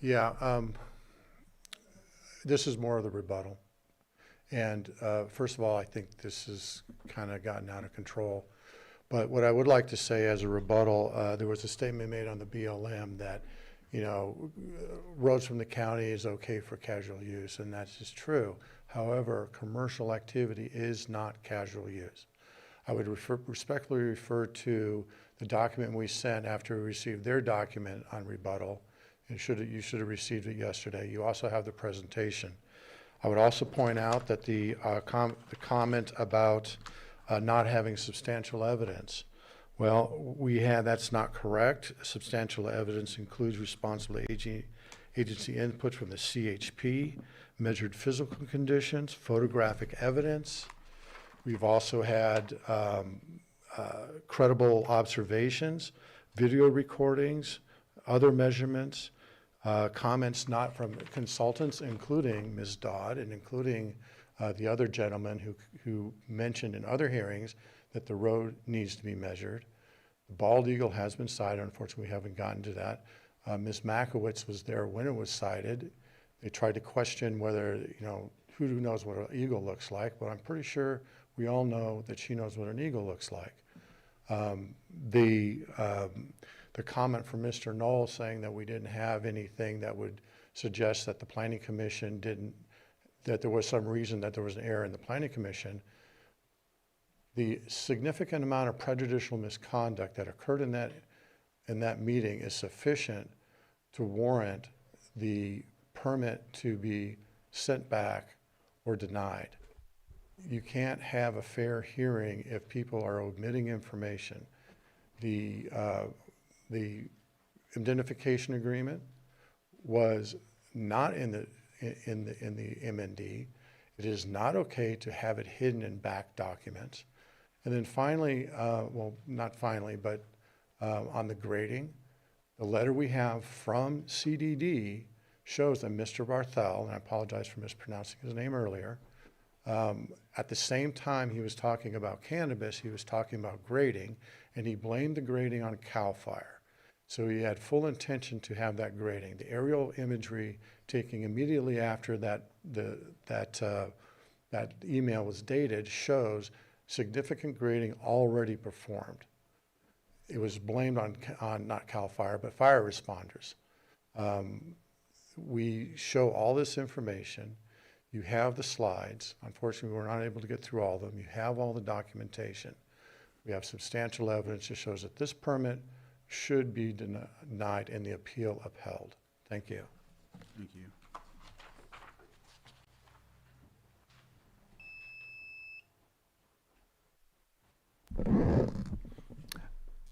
Yeah, this is more of the rebuttal. And first of all, I think this has kind of gotten out of control. But what I would like to say as a rebuttal, there was a statement made on the BLM that, you know, roads from the county is okay for casual use, and that's just true. However, commercial activity is not casual use. I would respectfully refer to the document we sent after we received their document on rebuttal. You should have received it yesterday. You also have the presentation. I would also point out that the comment about not having substantial evidence. Well, that's not correct. Substantial evidence includes responsible agency input from the CHP, measured physical conditions, photographic evidence. We've also had credible observations, video recordings, other measurements, comments not from consultants, including Ms. Dodd and including the other gentleman who mentioned in other hearings that the road needs to be measured. The bald eagle has been sighted. Unfortunately, we haven't gotten to that. Ms. Makowitz was there when it was sighted. They tried to question whether, you know, who knows what an eagle looks like, but I'm pretty sure we all know that she knows what an eagle looks like. The comment from Mr. Knoll saying that we didn't have anything that would suggest that the Planning Commission that there was some reason that there was an error in the Planning Commission. The significant amount of prejudicial misconduct that occurred in that meeting is sufficient to warrant the permit to be sent back or denied. You can't have a fair hearing if people are omitting information. The indemnification agreement was not in the MND. It is not okay to have it hidden in back documents. And then finally, well, not finally, but on the grading, the letter we have from CDD shows that Mr. Barthel, and I apologize for mispronouncing his name earlier, at the same time he was talking about cannabis, he was talking about grading, and he blamed the grading on CAL FIRE. So he had full intention to have that grading. The aerial imagery taking immediately after that email was dated shows significant grading already performed. It was blamed on not CAL FIRE, but fire responders. We show all this information. You have the slides. Unfortunately, we're not able to get through all of them. You have all the documentation. We have substantial evidence that shows that this permit should be denied and the appeal upheld. Thank you. Thank you.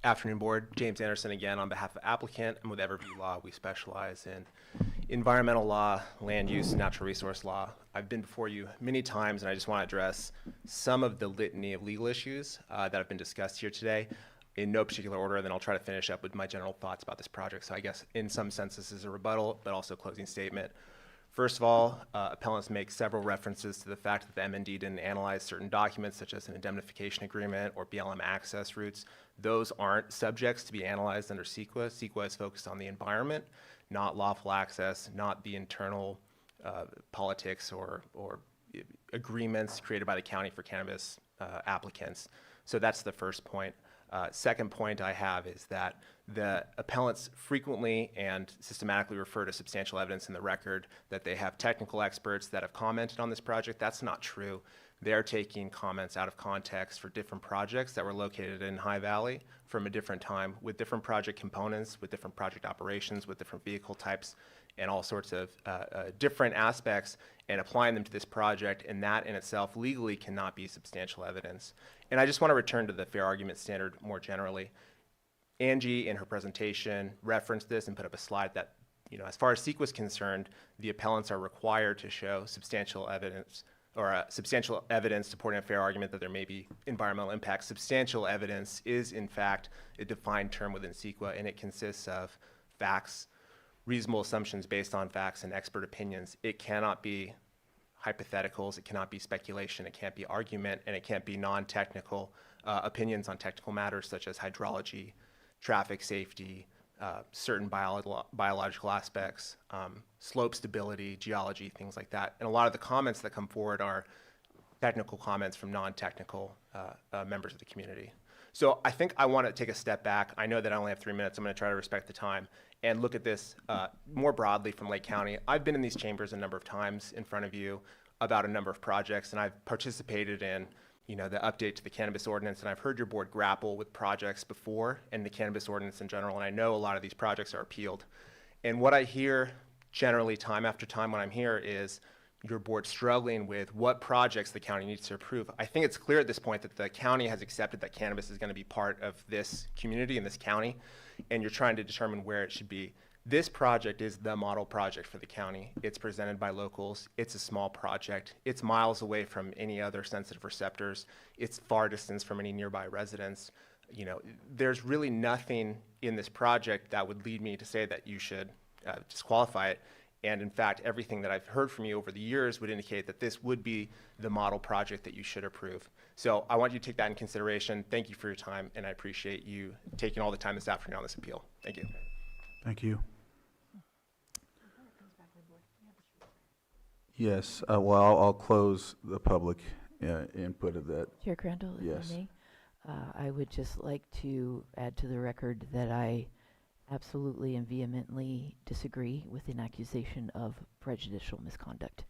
Afternoon, Board. James Anderson again on behalf of applicant, and with Everview Law, we specialize in environmental law, land use, natural resource law. I've been before you many times, and I just want to address some of the litany of legal issues that have been discussed here today in no particular order, and then I'll try to finish up with my general thoughts about this project. So I guess in some sense this is a rebuttal, but also a closing statement. First of all, appellants make several references to the fact that the MND didn't analyze certain documents such as an indemnification agreement or BLM access routes. Those aren't subjects to be analyzed under CEQA. CEQA is focused on the environment, not lawful access, not the internal politics or agreements created by the county for cannabis applicants. So that's the first point. Second point I have is that the appellants frequently and systematically refer to substantial evidence in the record that they have technical experts that have commented on this project. That's not true. they're taking comments out of context for different projects that were located in High Valley from a different time with different project components, with different project operations, with different vehicle types, and all sorts of different aspects, and applying them to this project, and that in itself legally cannot be substantial evidence. And I just want to return to the fair argument standard more generally. Angie, in her presentation, referenced this and put up a slide that, as far as CEQA is concerned, the appellants are required to show substantial evidence or substantial evidence supporting a fair argument that there may be environmental impacts. Substantial evidence is, in fact, a defined term within CEQA, and it consists of facts, reasonable assumptions based on facts, and expert opinions. It cannot be hypotheticals, it cannot be speculation, it can't be argument, and it can't be non-technical opinions on technical matters such as hydrology, traffic safety, certain biological aspects, slope stability, geology, things like that. And a lot of the comments that come forward are technical comments from non-technical members of the community. So I think I want to take a step back. I know that I only have 3 minutes. I'm going to try to respect the time and look at this more broadly from Lake County. I've been in these chambers a number of times in front of you about a number of projects, and I've participated in the update to the cannabis ordinance, and I've heard your board grapple with projects before and the cannabis ordinance in general, and I know a lot of these projects are appealed. And what I hear generally time after time when I'm here is your board struggling with what projects the county needs to approve. I think it's clear at this point that the county has accepted that cannabis is going to be part of this community in this county, and you're trying to determine where it should be. This project is the model project for the county. It's presented by locals. It's a small project. It's miles away from any other sensitive receptors. It's far distance from any nearby residents. There's really nothing in this project that would lead me to say that you should disqualify it. And in fact, everything that I've heard from you over the years would indicate that this would be the model project that you should approve. So I want you to take that in consideration. Thank you for your time, and I appreciate you taking all the time this afternoon on this appeal. Thank you. Thank you. Yes, well, I'll close the public input of that. Chair Crandall, if Yes. I may, I would just like to add to the record that I absolutely and vehemently disagree with an accusation of prejudicial misconduct.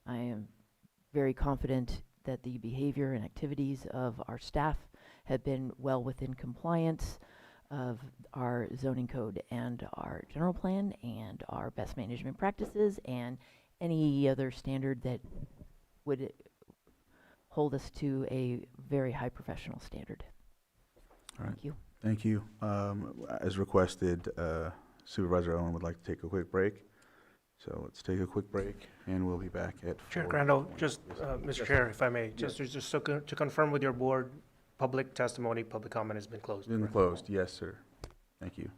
I am very confident that the behavior and activities of our staff have been well within compliance of our zoning code and our general plan and our best management practices and any other standard that would hold us to a very high professional standard. All right. Thank you. Thank you. As requested, Supervisor Owen would like to take a quick break. So let's take a quick break, and we'll be back at Chair 4. Crandall, just, Mr. Chair, if I may, just to confirm with your board, public testimony, public comment has been closed. Been closed, yes, sir. Thank you.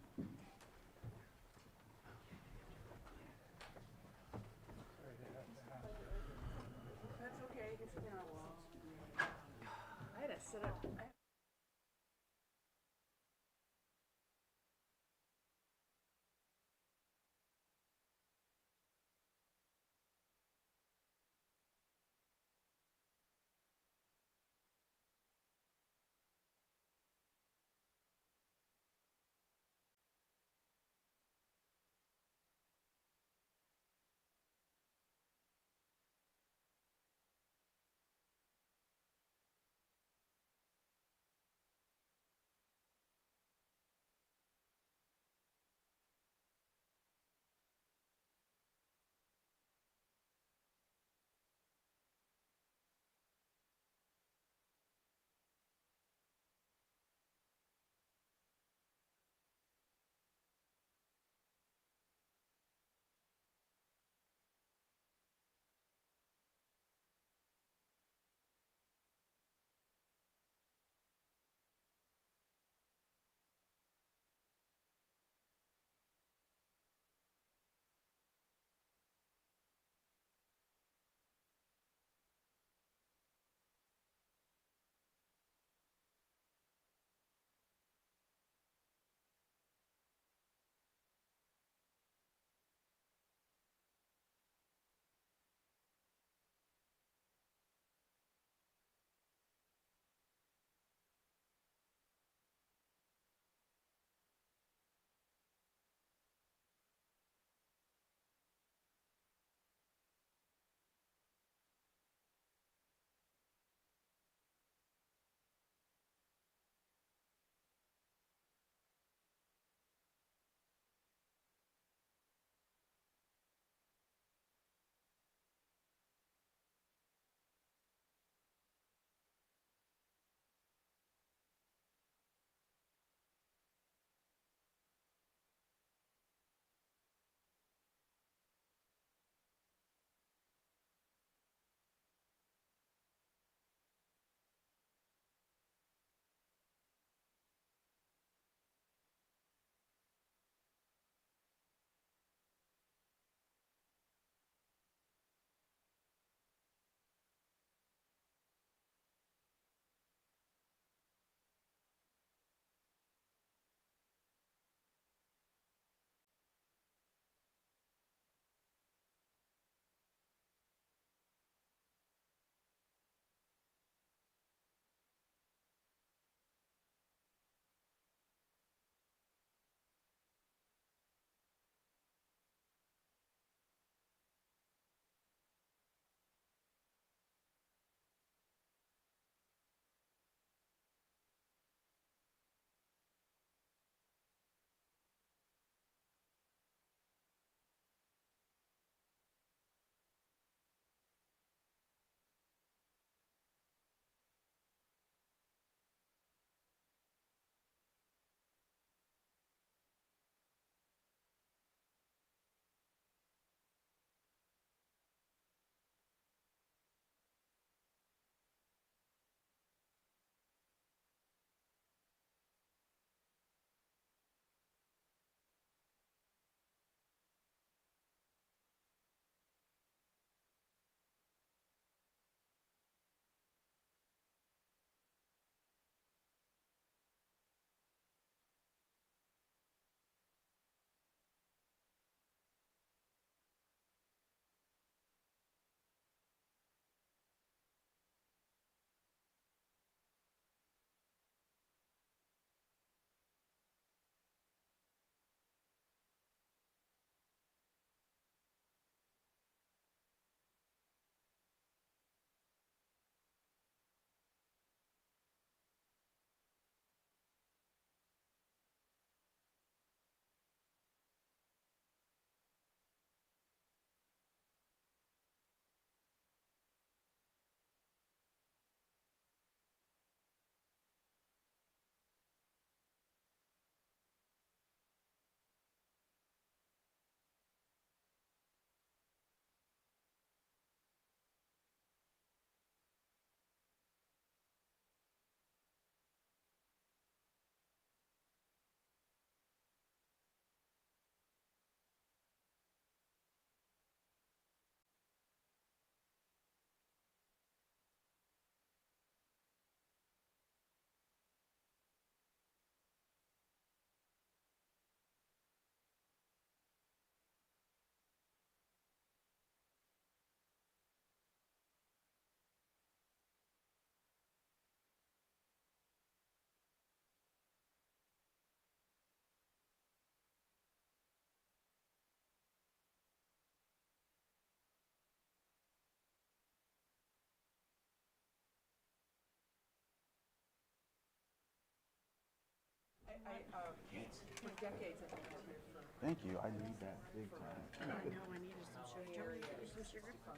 Thank you, I need that big time.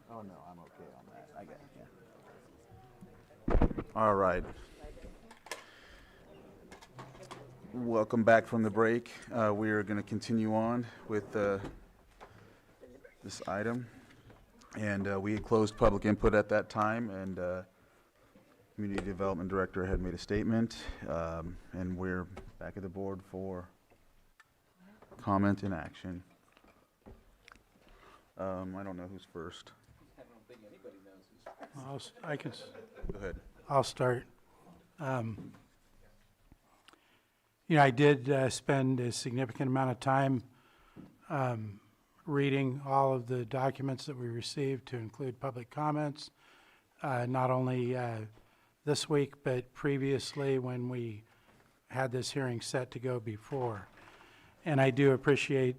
Oh, no, I'm okay on that, I got it, yeah. All right. Welcome back from the break. We are going to continue on with this item. And we had closed public input at that time, and Community Development Director had made a statement, and we're back at the board for comment and action. I don't know who's first. I don't think anybody knows who's I can, Go ahead. I'll start. I did spend a significant amount of time reading all of the documents that we received, to include public comments, not only this week, but previously when we had this hearing set to go before. And I do appreciate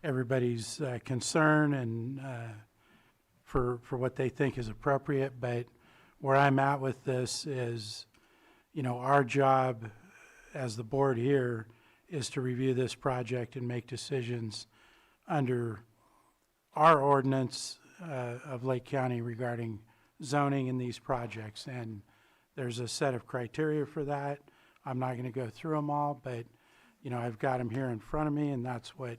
everybody's concern and for what they think is appropriate, but where I'm at with this is, our job as the board here is to review this project and make decisions under our ordinance of Lake County regarding zoning in these projects. And there's a set of criteria for that. I'm not going to go through them all, but I've got them here in front of me, and that's what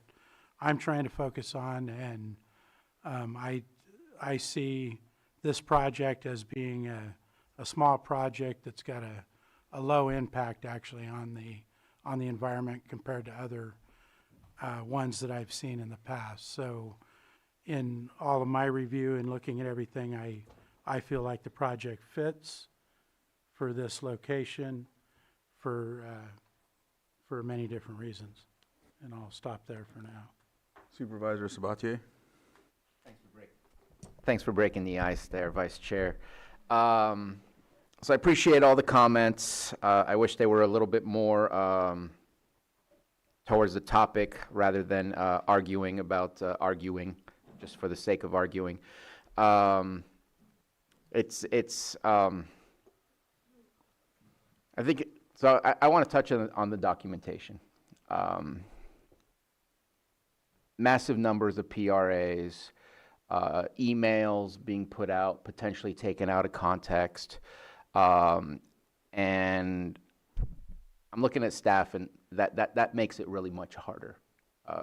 I'm trying to focus on. And I see this project as being a small project that's got a low impact actually on the environment compared to other ones that I've seen in the past. So in all of my review and looking at everything, I feel like the project fits for this location for many different reasons. And I'll stop there for now. Supervisor Sabatier? Thanks for breaking the ice there, Vice Chair. So I appreciate all the comments. I wish they were a little bit more towards the topic rather than arguing about arguing, just for the sake of arguing. I think, so I want to touch on the documentation. Massive numbers of PRAs, emails being put out, potentially taken out of context. And I'm looking at staff, and that makes it really much harder,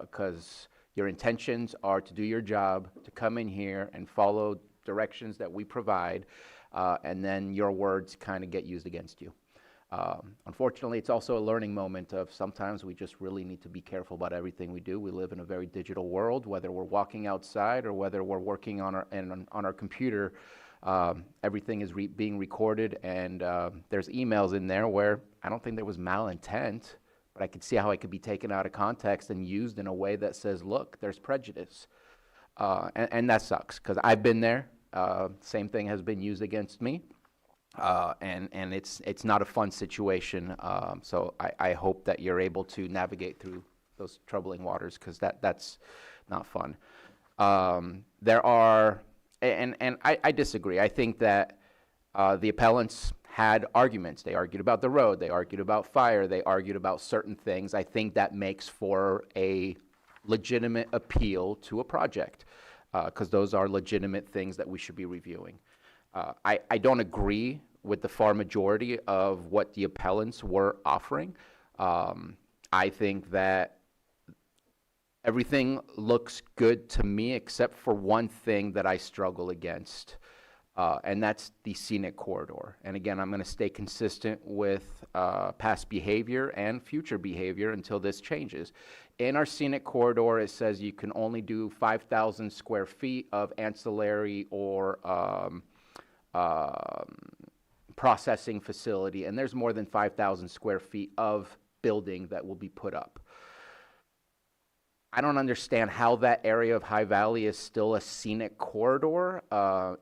because your intentions are to do your job, to come in here and follow directions that we provide, and then your words kind of get used against you. Unfortunately, it's also a learning moment of sometimes we just really need to be careful about everything we do. We live in a very digital world, whether we're walking outside or whether we're working on our computer. Everything is being recorded, and there's emails in there where I don't think there was malintent, but I could see how it could be taken out of context and used in a way that says, look, there's prejudice. And that sucks, because I've been there. Same thing has been used against me. And it's not a fun situation. So I hope that you're able to navigate through those troubling waters, because that's not fun. There are, and I disagree. I think that the appellants had arguments. They argued about the road. They argued about fire. They argued about certain things. I think that makes for a legitimate appeal to a project, because those are legitimate things that we should be reviewing. I don't agree with the far majority of what the appellants were offering. I think that everything looks good to me except for one thing that I struggle against, and that's the scenic corridor. And again, I'm going to stay consistent with past behavior and future behavior until this changes. In our scenic corridor, it says you can only do 5,000 square feet of ancillary or processing facility, and there's more than 5,000 square feet of building that will be put up. I don't understand how that area of High Valley is still a scenic corridor.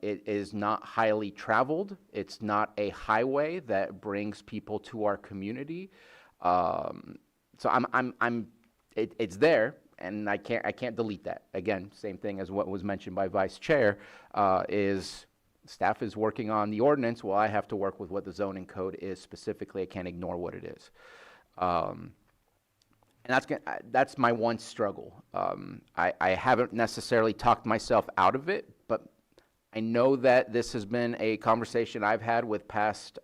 It is not highly traveled. It's not a highway that brings people to our community. So it's there, and I can't delete that. Again, same thing as what was mentioned by Vice Chair, is staff is working on the ordinance. Well, I have to work with what the zoning code is specifically. I can't ignore what it is. And that's my one struggle. I haven't necessarily talked myself out of it, but I know that this has been a conversation I've had with past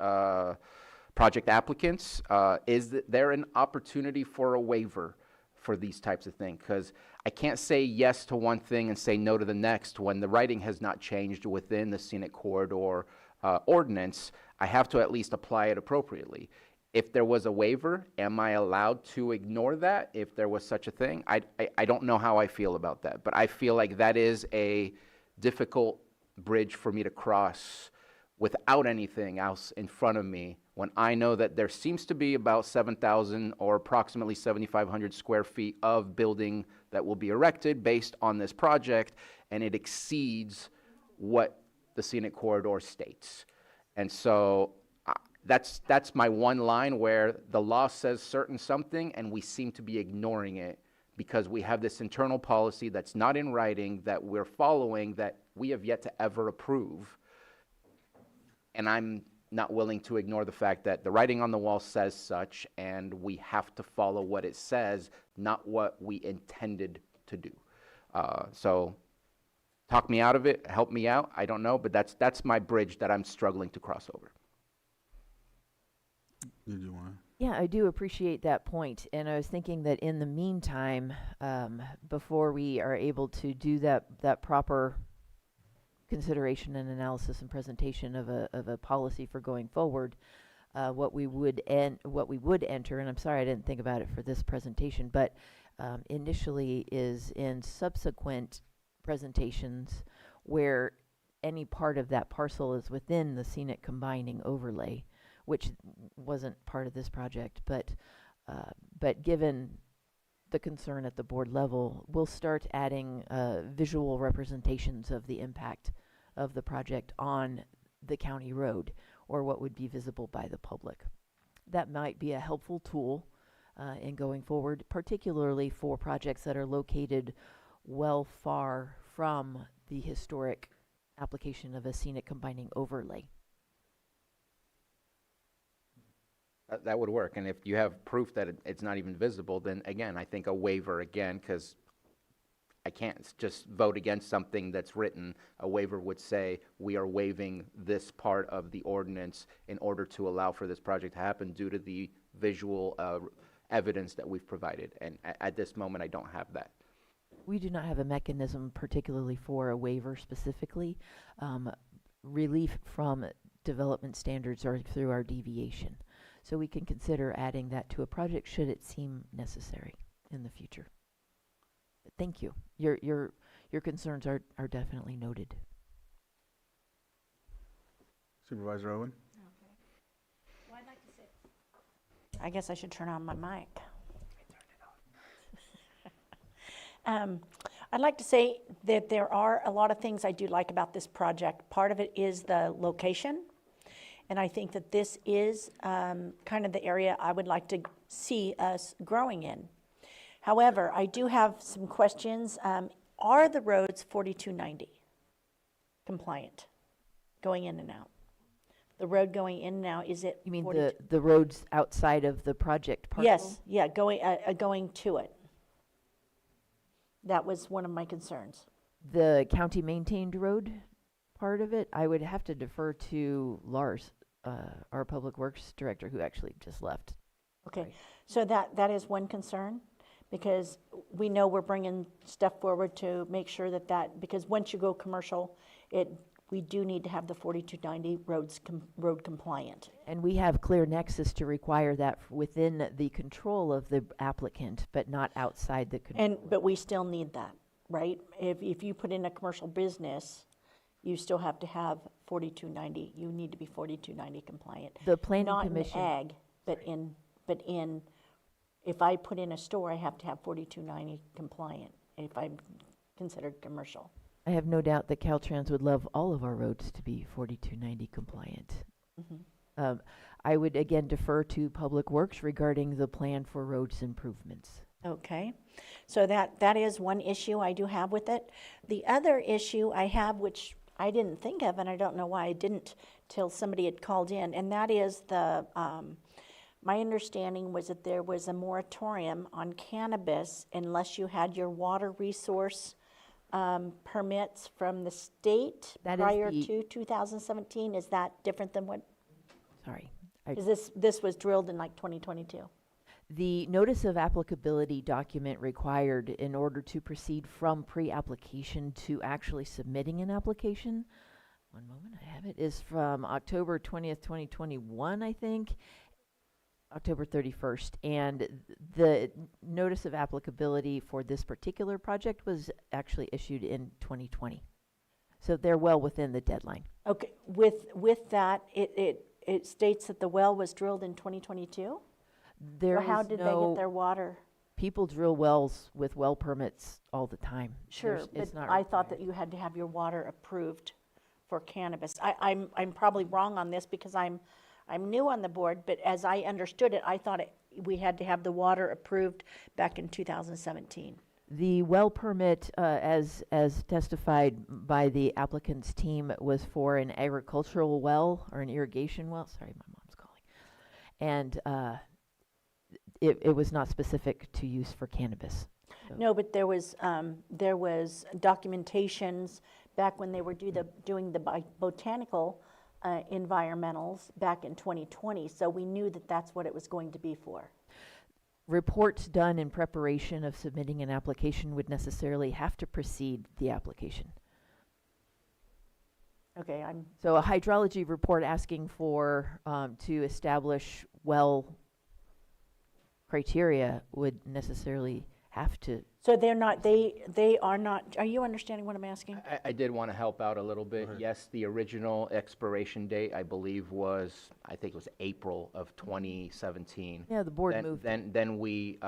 project applicants. Is there an opportunity for a waiver for these types of things? Because I can't say yes to one thing and say no to the next when the writing has not changed within the scenic corridor ordinance. I have to at least apply it appropriately. If there was a waiver, am I allowed to ignore that if there was such a thing? I don't know how I feel about that, but I feel like that is a difficult bridge for me to cross without anything else in front of me when I know that there seems to be about 7,000 or approximately 7,500 square feet of building that will be erected based on this project, and it exceeds what the scenic corridor states. And so that's my one line where the law says certain something and we seem to be ignoring it because we have this internal policy that's not in writing that we're following that we have yet to ever approve. And I'm not willing to ignore the fact that the writing on the wall says such and we have to follow what it says, not what we intended to do. So talk me out of it, help me out, I don't know, but that's my bridge that I'm struggling to cross over. Did you want to? Yeah, I do appreciate that point, and I was thinking that in the meantime, before we are able to do that proper consideration and analysis and presentation of a policy for going forward, what we would enter, and I'm sorry I didn't think about it for this presentation, but initially is in subsequent presentations where any part of that parcel is within the scenic combining overlay, which wasn't part of this project, but given the concern at the board level, we'll start adding visual representations of the impact of the project on the county road, or what would be visible by the public. That might be a helpful tool in going forward, particularly for projects that are located well far from the historic application of a scenic combining overlay. That would work, and if you have proof that it's not even visible, then again, I think a waiver again, because I can't just vote against something that's written. A waiver would say, we are waiving this part of the ordinance in order to allow for this project to happen due to the visual evidence that we've provided, and at this moment, I don't have that. We do not have a mechanism particularly for a waiver specifically. Relief from development standards or through our deviation. So we can consider adding that to a project should it seem necessary in the future. But thank you. Your concerns are definitely noted. Supervisor Owen? Okay. Well, I'd like to say, I guess I should turn on my mic. I'd like to say that there are a lot of things I do like about this project. Part of it is the location. And I think that this is kind of the area I would like to see us growing in. However, I do have some questions. Are the roads 4290 compliant, going in and out? The road going in and out, is it? You mean the roads outside of the project parcel? Yes, yeah, going to it. That was one of my concerns. The county maintained road part of it, I would have to defer to Lars, our public works director, who actually just left. Okay, so that is one concern, because we know we're bringing stuff forward to make sure that because once you go commercial, we do need to have the 4290 road compliant. And we have clear nexus to require that within the control of the applicant, but not outside the control. But we still need that, right? If you put in a commercial business, you still have to have 4290. You need to be 4290 compliant. The planning not commission. Not in ag, but in, if I put in a store, I have to have 4290 compliant if I'm considered commercial. I have no doubt that Caltrans would love all of our roads to be 4290 compliant. Mm-hmm. I would again defer to Public Works regarding the plan for roads improvements. Okay, so that is one issue I do have with it. The other issue I have, which I didn't think of, and I don't know why I didn't till somebody had called in, and that is the my understanding was that there was a moratorium on cannabis unless you had your water resource permits from the state That is prior the- to 2017. Is that different than what? Sorry. Because this was drilled in like 2022. The notice of applicability document required in order to proceed from pre-application to actually submitting an application, one moment, I have it, is from October 20th, 2021, I think, October 31st. And the notice of applicability for this particular project was actually issued in 2020. So they're well within the deadline. Okay, with that, it states that the well was drilled in 2022? There So how is did they no- get their water? People drill wells with well permits all the time. Sure, It's but not I thought that you had to have your water approved for cannabis. I'm probably wrong on this because I'm new on the board, but as I understood it, I thought we had to have the water approved back in 2017. The well permit, as testified by the applicant's team, was for an agricultural well or an irrigation well. Sorry, my mom's calling. And it was not specific to use for cannabis. So- No, but there was documentations back when they were doing the botanical environmentals back in 2020, so we knew that that's what it was going to be for. Reports done in preparation of submitting an application would necessarily have to precede the application. Okay, So a hydrology report asking for, to establish well criteria would necessarily have to. So they are not, are you understanding what I'm asking? I did want to help out a little bit. Yes, the original expiration date, I believe, I think it was April of 2017. Yeah, the board Then- moved. Then we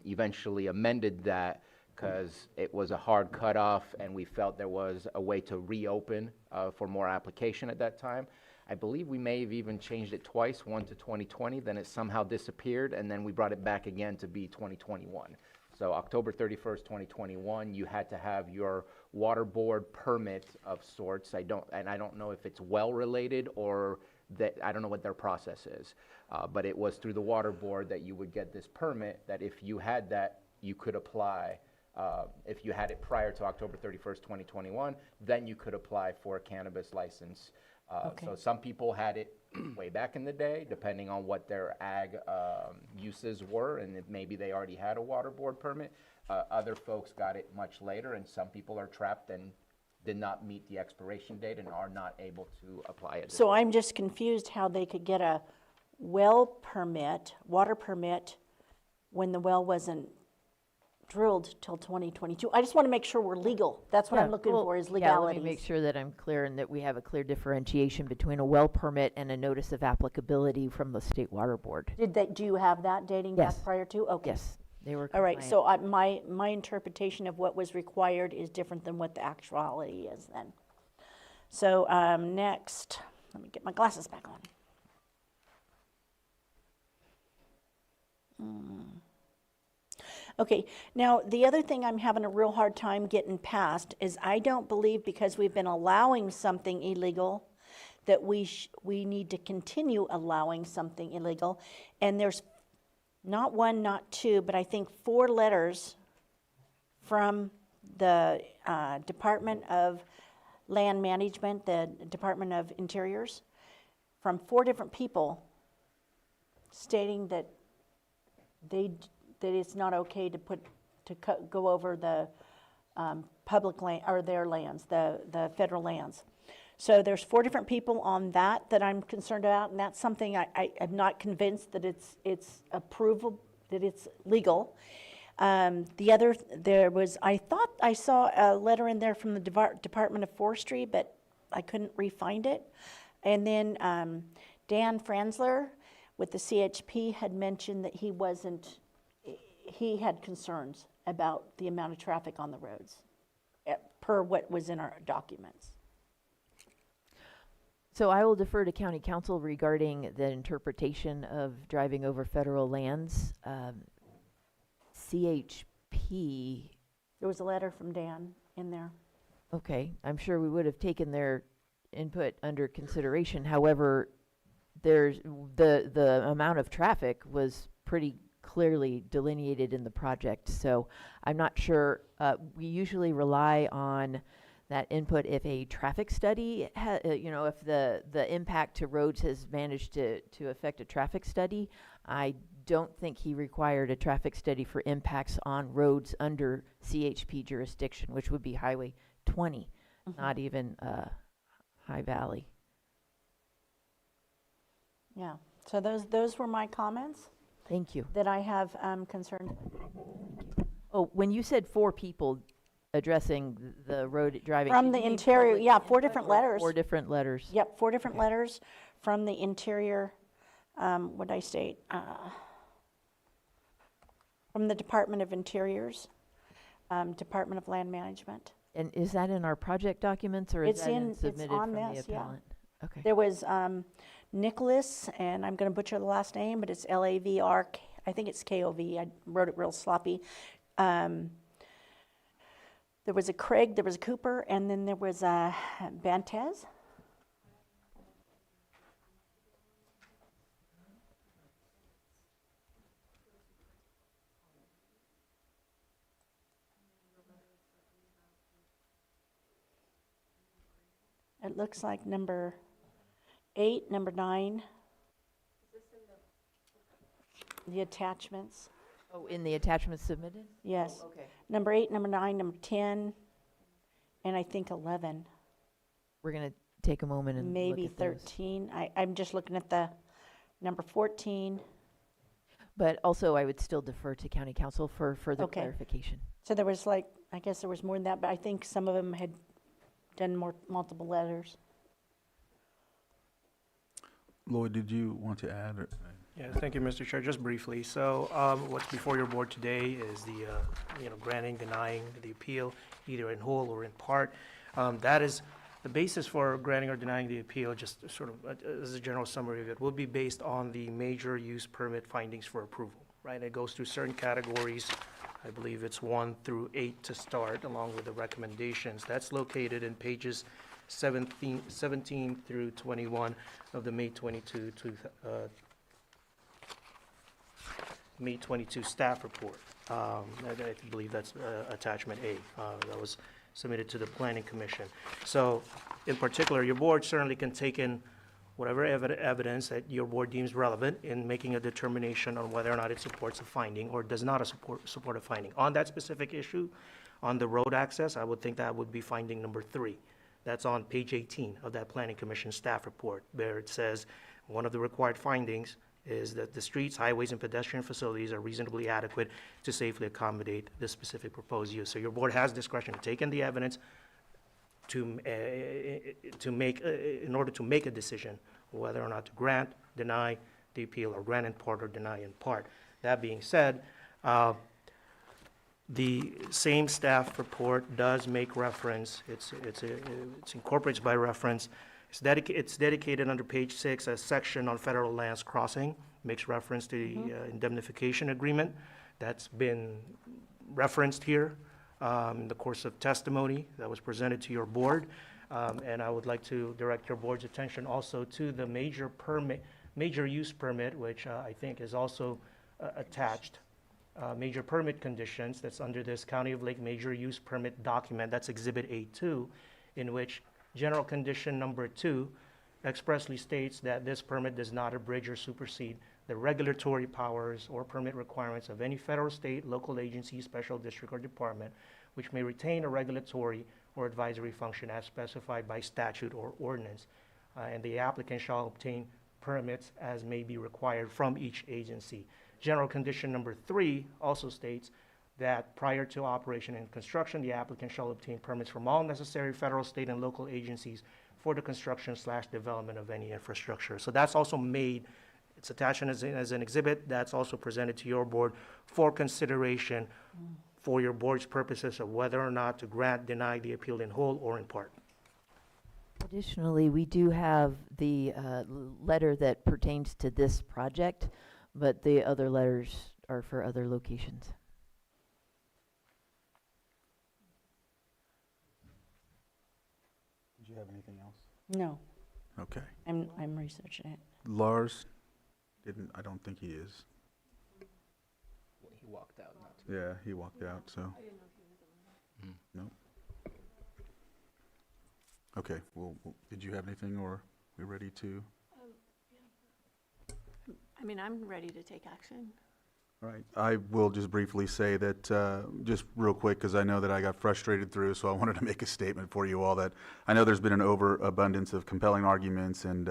eventually amended that because it was a hard cutoff and we felt there was a way to reopen for more application at that time. I believe we may have even changed it twice, one to 2020, then it somehow disappeared, and then we brought it back again to be 2021. So October 31st, 2021, you had to have your water board permit of sorts. I don't know if it's well-related or that, I don't know what their process is. But it was through the water board that you would get this permit, that if you had that, you could apply. If you had it prior to October 31st, 2021, then you could apply for a cannabis license. Okay. So some people had it way back in the day, depending on what their ag uses were, and if maybe they already had a water board permit. Other folks got it much later, and some people are trapped and did not meet the expiration date and are not able to apply it. So I'm just confused how they could get a well permit, water permit, when the well wasn't drilled till 2022. I just want to make sure we're legal. That's what Yeah, I'm looking well, for, is Yeah, legalities. let me make sure that I'm clear and that we have a clear differentiation between a well permit and a notice of applicability from the State Water Board. Do you have that dating back Yes. prior to? Okay. Yes, they were All right, compliant. so my interpretation of what was required is different than what the actuality is then. So next, let me get my glasses back on. Okay, now the other thing I'm having a real hard time getting past is I don't believe, because we've been allowing something illegal, that we need to continue allowing something illegal. And there's not one, not two, but I think 4 letters from the Department of Land Management, the Department of Interiors, from 4 different people stating that that it's not okay to go over the public land, or their lands, the federal lands. So there's 4 different people on that I'm concerned about, and that's something I'm not convinced that it's approvable, that it's legal. The other, I thought I saw a letter in there from the Department of Forestry, but I couldn't re-find it. And then Dan Franzler with the CHP had mentioned that he had concerns about the amount of traffic on the roads, per what was in our documents. So I will defer to County Council regarding the interpretation of driving over federal lands. CHP. There was a letter from Dan in there. Okay, I'm sure we would have taken their input under consideration. However, there's, the amount of traffic was pretty clearly delineated in the project, so I'm not sure, we usually rely on that input if a traffic study, if the impact to roads has managed to affect a traffic study. I don't think he required a traffic study for impacts on roads under CHP jurisdiction, which would be Highway 20, not even High Valley. Yeah, so those were my comments Thank you. that I have concerned. Oh, when you said 4 people addressing the road driving. From did the you mean interior, public yeah, 4 input different or letters. 4 different letters. Yep, 4 different letters from the interior, what did I state? From the Department of Interiors, Department of Land Management. And is that in our project documents, or is It's that in, it's submitted on from the this, yeah. appellant? Okay. There was Nicholas, and I'm going to butcher the last name, but it's Lavr, I think it's KOV, I wrote it real sloppy. There was a Craig, there was a Cooper, and then there was a Bantez. It looks like number 8, number 9. The attachments. Oh, in the attachments submitted? Yes. Oh, okay. Number 8, number 9, number 10, and I think 11. We're going to take a moment and Maybe look at those. 13. I'm just looking at the number 14. But also, I would still defer to county council for further Okay. clarification. So there was like, I guess there was more than that, but I think some of them had done multiple letters. Lloyd, did you want to add? Yeah, thank you, Mr. Chair. Just briefly, so what's before your board today is the, granting, denying the appeal, either in whole or in part. That is, the basis for granting or denying the appeal, just sort of as a general summary of it, will be based on the major use permit findings for approval, right? It goes through certain categories. I believe it's 1 through 8 to start, along with the recommendations. That's located in pages 17 through 21 of the May 22 staff report. I believe that's attachment A. That was submitted to the Planning Commission. So, in particular, your board certainly can take in whatever evidence that your board deems relevant in making a determination on whether or not it supports a finding or does not support a finding. On that specific issue, on the road access, I would think that would be finding number 3. That's on page 18 of that Planning Commission staff report, where it says one of the required findings is that the streets, highways, and pedestrian facilities are reasonably adequate to safely accommodate the specific proposed use. So your board has discretion to take in the evidence in order to make a decision whether or not to grant, deny the appeal, or grant in part or deny in part. That being said, the same staff report does make reference, it's incorporates by reference. It's dedicated under page 6, a section on federal lands crossing, makes reference to the indemnification agreement. That's been referenced here in the course of testimony that was presented to your board. And I would like to direct your board's attention also to the major use permit, which I think is also attached. Major permit conditions, that's under this County of Lake Major Use Permit document, that's Exhibit A2, in which general condition number 2 expressly states that this permit does not abridge or supersede the regulatory powers or permit requirements of any federal, state, local agency, special district, or department, which may retain a regulatory or advisory function as specified by statute or ordinance. And the applicant shall obtain permits as may be required from each agency. General condition number 3 also states that prior to operation and construction, the applicant shall obtain permits from all necessary federal, state, and local agencies for the construction/development of any infrastructure. So that's also made, it's attached as an exhibit, that's also presented to your board for consideration for your board's purposes of whether or not to grant, deny the appeal in whole or in part. Additionally, we do have the letter that pertains to this project, but the other letters are for other locations. Did you have anything else? No. Okay. I'm researching it. Lars I don't think he is. He walked out, not Yeah, he walked out, so. Mm. Nope. Okay, well, did you have anything, or we ready to? I mean, I'm ready to take action. All right, I will just briefly say that, just real quick, because I know that I got frustrated through, so I wanted to make a statement for you all that I know there's been an overabundance of compelling arguments, and,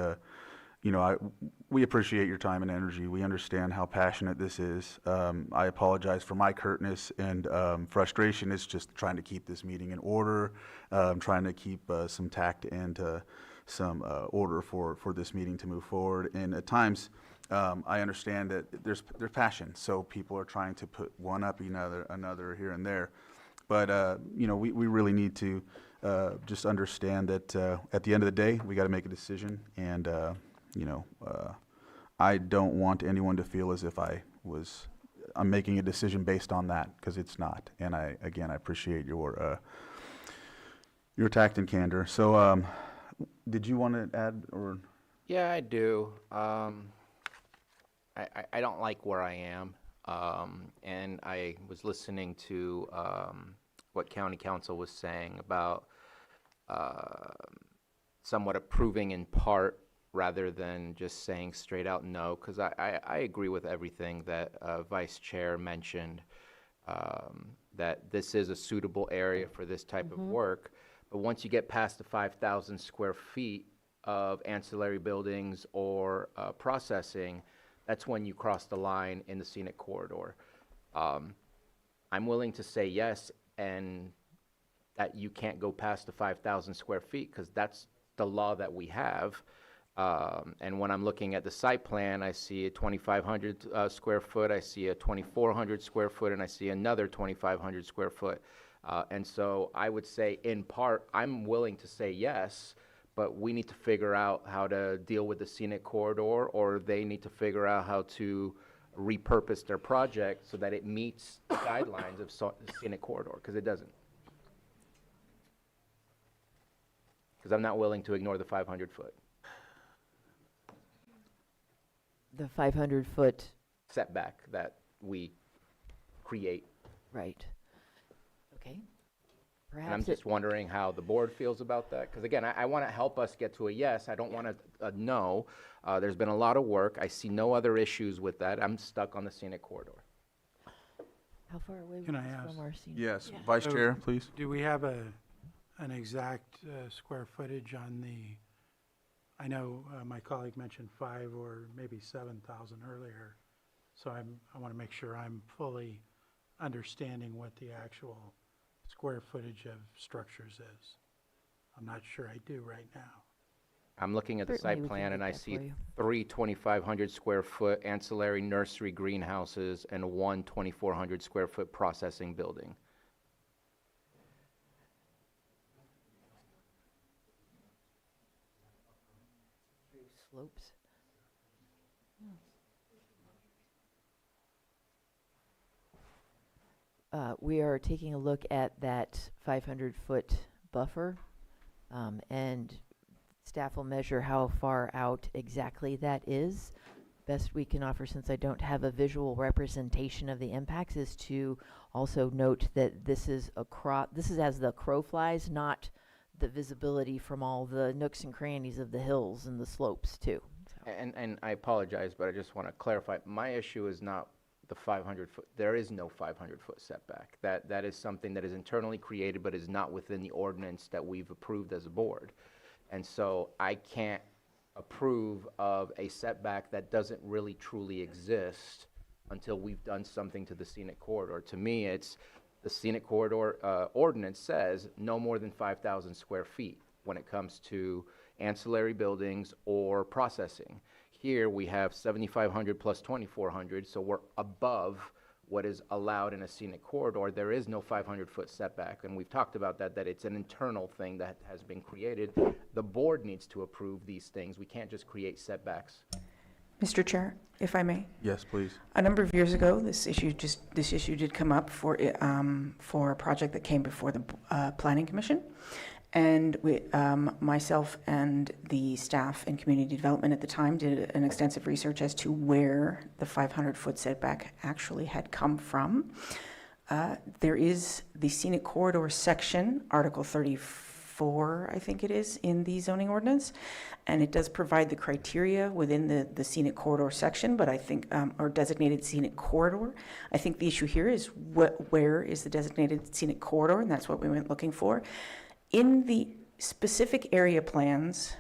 you know, we appreciate your time and energy. We understand how passionate this is. I apologize for my curtness and frustration. It's just trying to keep this meeting in order, trying to keep some tact and some order for this meeting to move forward. And at times, I understand that there's passion, so people are trying to put one up another here and there. But you know, we really need to just understand that at the end of the day, we got to make a decision. And you know, I don't want anyone to feel as if I'm making a decision based on that, because it's not. And I appreciate your tact and candor. So, did you want to add or? Yeah, I do. I don't like where I am, and I was listening to what county council was saying about somewhat approving in part rather than just saying straight out no, because I agree with everything that Vice Chair mentioned, that this is a suitable area for this type of work. But once you get past the 5,000 square feet of ancillary buildings or processing, that's when you cross the line in the scenic corridor. I'm willing to say yes, and that you can't go past the 5,000 square feet, because that's the law that we have. And when I'm looking at the site plan, I see a 2,500 square foot, I see a 2,400 square foot, and I see another 2,500 square foot. And so I would say, in part, I'm willing to say yes, but we need to figure out how to deal with the scenic corridor, or they need to figure out how to repurpose their project so that it meets the guidelines of scenic corridor, because it doesn't. Because I'm not willing to ignore the 500 foot. The 500-foot. Setback that we create. Right. Okay. And I'm Perhaps just wondering how the board feels about that. Because again, I want to help us get to a yes. I don't want a no. There's been a lot of work. I see no other issues with that. I'm stuck on the scenic corridor. How far away Can was I this ask? from our scenic? Yes, Yeah. Vice So, Chair, please. Do we have an exact square footage on the, I know my colleague mentioned 5 or maybe 7,000 earlier, so I want to make sure I'm fully understanding what the actual square footage of structures is. I'm not sure I do right now. I'm looking at the Certainly site we can plan get and I that see for you. 3 2,500 square foot ancillary nursery greenhouses and 1 2,400 square foot processing building. Slopes. We are taking a look at that 500-foot buffer, and staff will measure how far out exactly that is. Best we can offer, since I don't have a visual representation of the impacts, is to also note that this is as the crow flies, not the visibility from all the nooks and crannies of the hills and the slopes too. So. And I apologize, but I just want to clarify, my issue is not the 500 foot, there is no 500 foot setback. That is something that is internally created, but is not within the ordinance that we've approved as a board. And so I can't approve of a setback that doesn't really truly exist until we've done something to the scenic corridor. To me, it's the scenic corridor ordinance says no more than 5,000 square feet when it comes to ancillary buildings or processing. Here we have 7,500 plus 2,400, so we're above what is allowed in a scenic corridor. There is no 500-foot setback, and we've talked about that it's an internal thing that has been created. The board needs to approve these things. We can't just create setbacks. Mr. Chair, if I may. Yes, please. A number of years ago, this issue did come up for a project that came before the Planning Commission. And myself and the staff in community development at the time did an extensive research as to where the 500-foot setback actually had come from. There is the scenic corridor section, Article 34, I think it is, in the zoning ordinance, and it does provide the criteria within the scenic corridor section, but I think, or designated scenic corridor. I think the issue here is where is the designated scenic corridor, and that's what we went looking for. In the specific area plans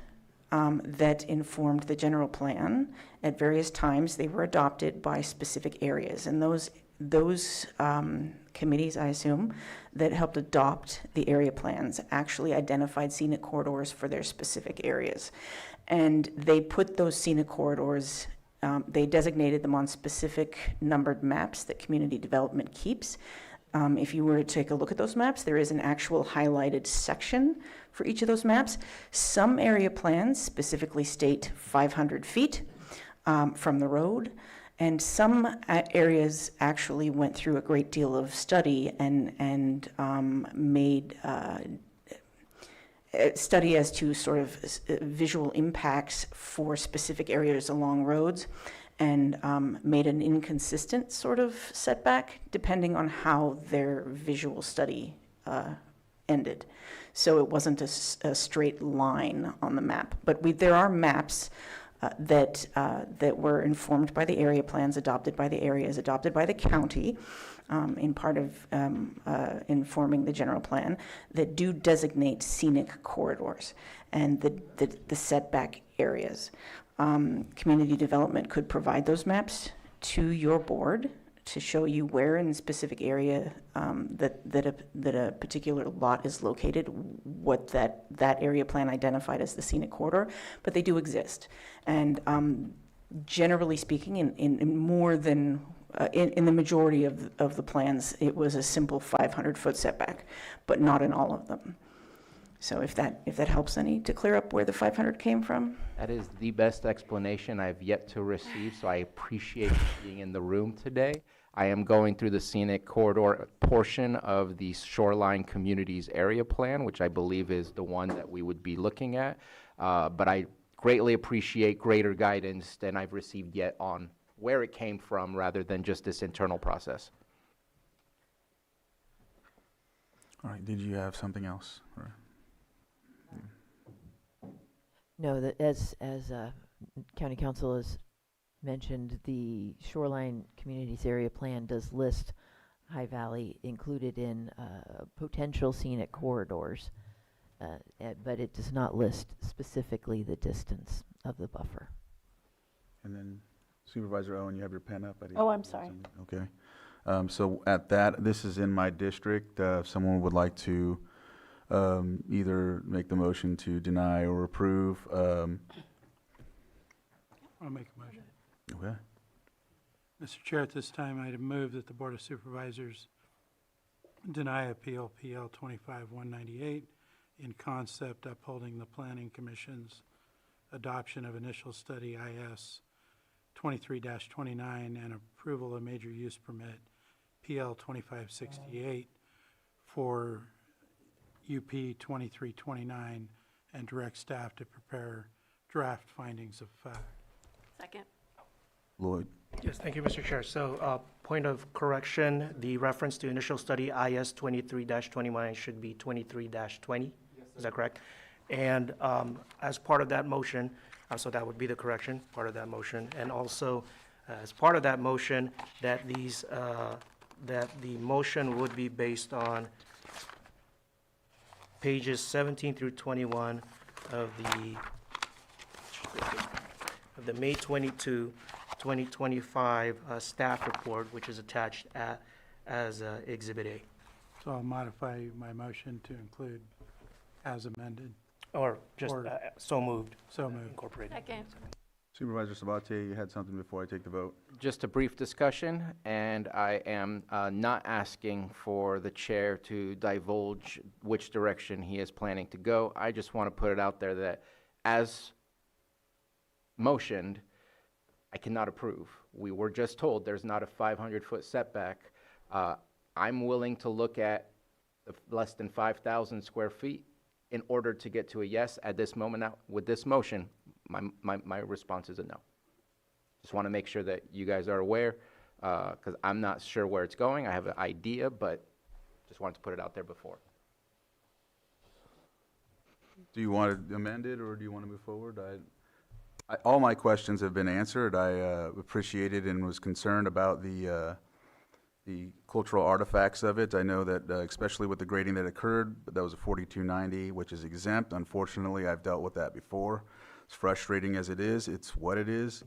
that informed the general plan, at various times they were adopted by specific areas, and those committees, I assume, that helped adopt the area plans actually identified scenic corridors for their specific areas. And they put those scenic corridors, they designated them on specific numbered maps that community development keeps. If you were to take a look at those maps, there is an actual highlighted section for each of those maps. Some area plans specifically state 500 feet from the road, and some areas actually went through a great deal of study and made study as to sort of visual impacts for specific areas along roads, and made an inconsistent sort of setback depending on how their visual study ended. So it wasn't a straight line on the map. But there are maps that were informed by the area plans, adopted by the areas, adopted by the county, in part of informing the general plan, that do designate scenic corridors and the setback areas. Community development could provide those maps to your board to show you where in the specific area that a particular lot is located, what that area plan identified as the scenic corridor, but they do exist. And generally speaking, in more than in the majority of the plans, it was a simple 500-foot setback, but not in all of them. So if that helps any to clear up where the 500 came from. That is the best explanation I've yet to receive, so I appreciate being in the room today. I am going through the scenic corridor portion of the Shoreline Communities Area Plan, which I believe is the one that we would be looking at. But I greatly appreciate greater guidance than I've received yet on where it came from rather than just this internal process. All right, did you have something else? Or? No, that as County Council has mentioned, the Shoreline Communities Area Plan does list High Valley included in potential scenic corridors, but it does not list specifically the distance of the buffer. And then Supervisor Owen, you have your pen up? Oh, I'm sorry. Okay. So at that, this is in my district. If someone would like to either make the motion to deny or approve. I'll make a motion. Okay. Mr. Chair, at this time, I'd move that the Board of Supervisors deny appeal PL 25-198 in concept, upholding the Planning Commission's adoption of initial study IS 23-29 and approval of major use permit PL 2568 for UP 2329 and direct staff to prepare draft findings of fact. Second. Lloyd. Yes, thank you, Mr. Chair. So, point of correction, the reference to initial study IS 23-29 should be 23-20. Is that correct? And as part of that motion, so that would be the correction, part of that motion. And also, as part of that motion, that that the motion would be based on pages 17 through 21 of the May 22, 2025 staff report, which is attached as Exhibit A. So I'll modify my motion to include as amended. Or just so moved. So moved. Incorporated. Second. Supervisor Sabatier, you had something before I take the vote? Just a brief discussion, and I am not asking for the chair to divulge which direction he is planning to go. I just want to put it out there that, as motioned, I cannot approve. We were just told there's not a 500-foot setback. I'm willing to look at the less than 5,000 square feet in order to get to a yes. At this moment, now, with this motion, my response is a no. Just want to make sure that you guys are aware, because I'm not sure where it's going. I have an idea, but just wanted to put it out there before. Do you want to amend it, or do you want to move forward? All my questions have been answered. I appreciated and was concerned about the cultural artifacts of it. I know that, especially with the grading that occurred, that was a 4290, which is exempt. Unfortunately, I've dealt with that before. As frustrating as it is, it's what it is.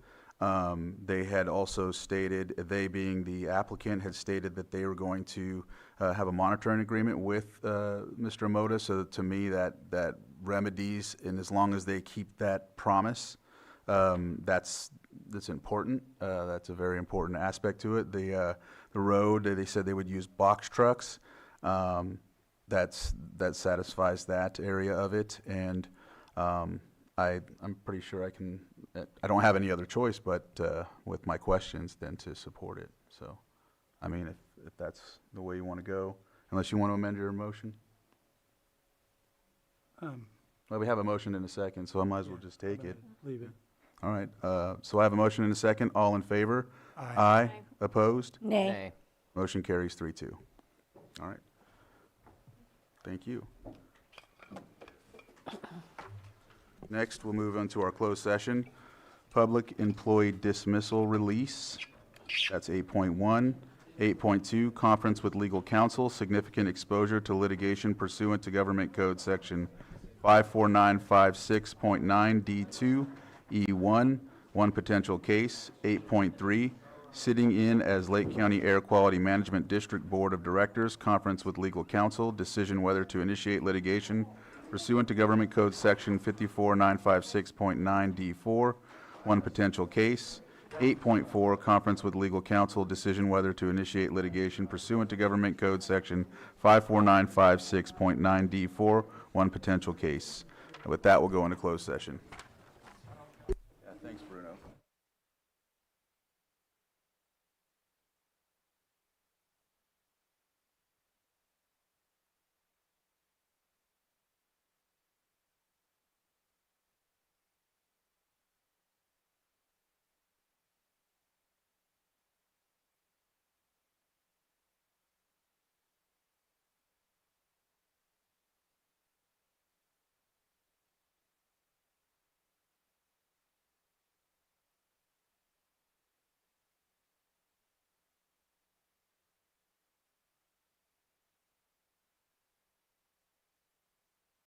They had also stated, they being the applicant, had stated that they were going to have a monitoring agreement with Mr. Omoda. So to me, that remedies, and as long as they keep that promise, that's important. That's a very important aspect to it. The road, they said they would use box trucks. That satisfies that area of it, and I'm pretty sure I don't have any other choice but with my questions than to support it. So, I mean, if that's the way you want to go, unless you want to amend your motion. Well, we have a motion in a second, so I might as well just take it. Leave it. All right, so I have a motion in a second. All in favor? Aye. Aye. Opposed? Nay. Motion carries 3-2. All right. Thank you. Next, we'll move on to our closed session. Public employee dismissal release. That's 8.1. 8.2, conference with legal counsel, significant exposure to litigation pursuant to Government Code Section 54956.9 D2 E1, one potential case. 8.3, sitting in as Lake County Air Quality Management District Board of Directors, conference with legal counsel, decision whether to initiate litigation pursuant to Government Code Section 54956.9 D4, one potential case. 8.4, conference with legal counsel, decision whether to initiate litigation pursuant to Government Code Section 54956.9 D4, one potential case. With that, we'll go into closed session.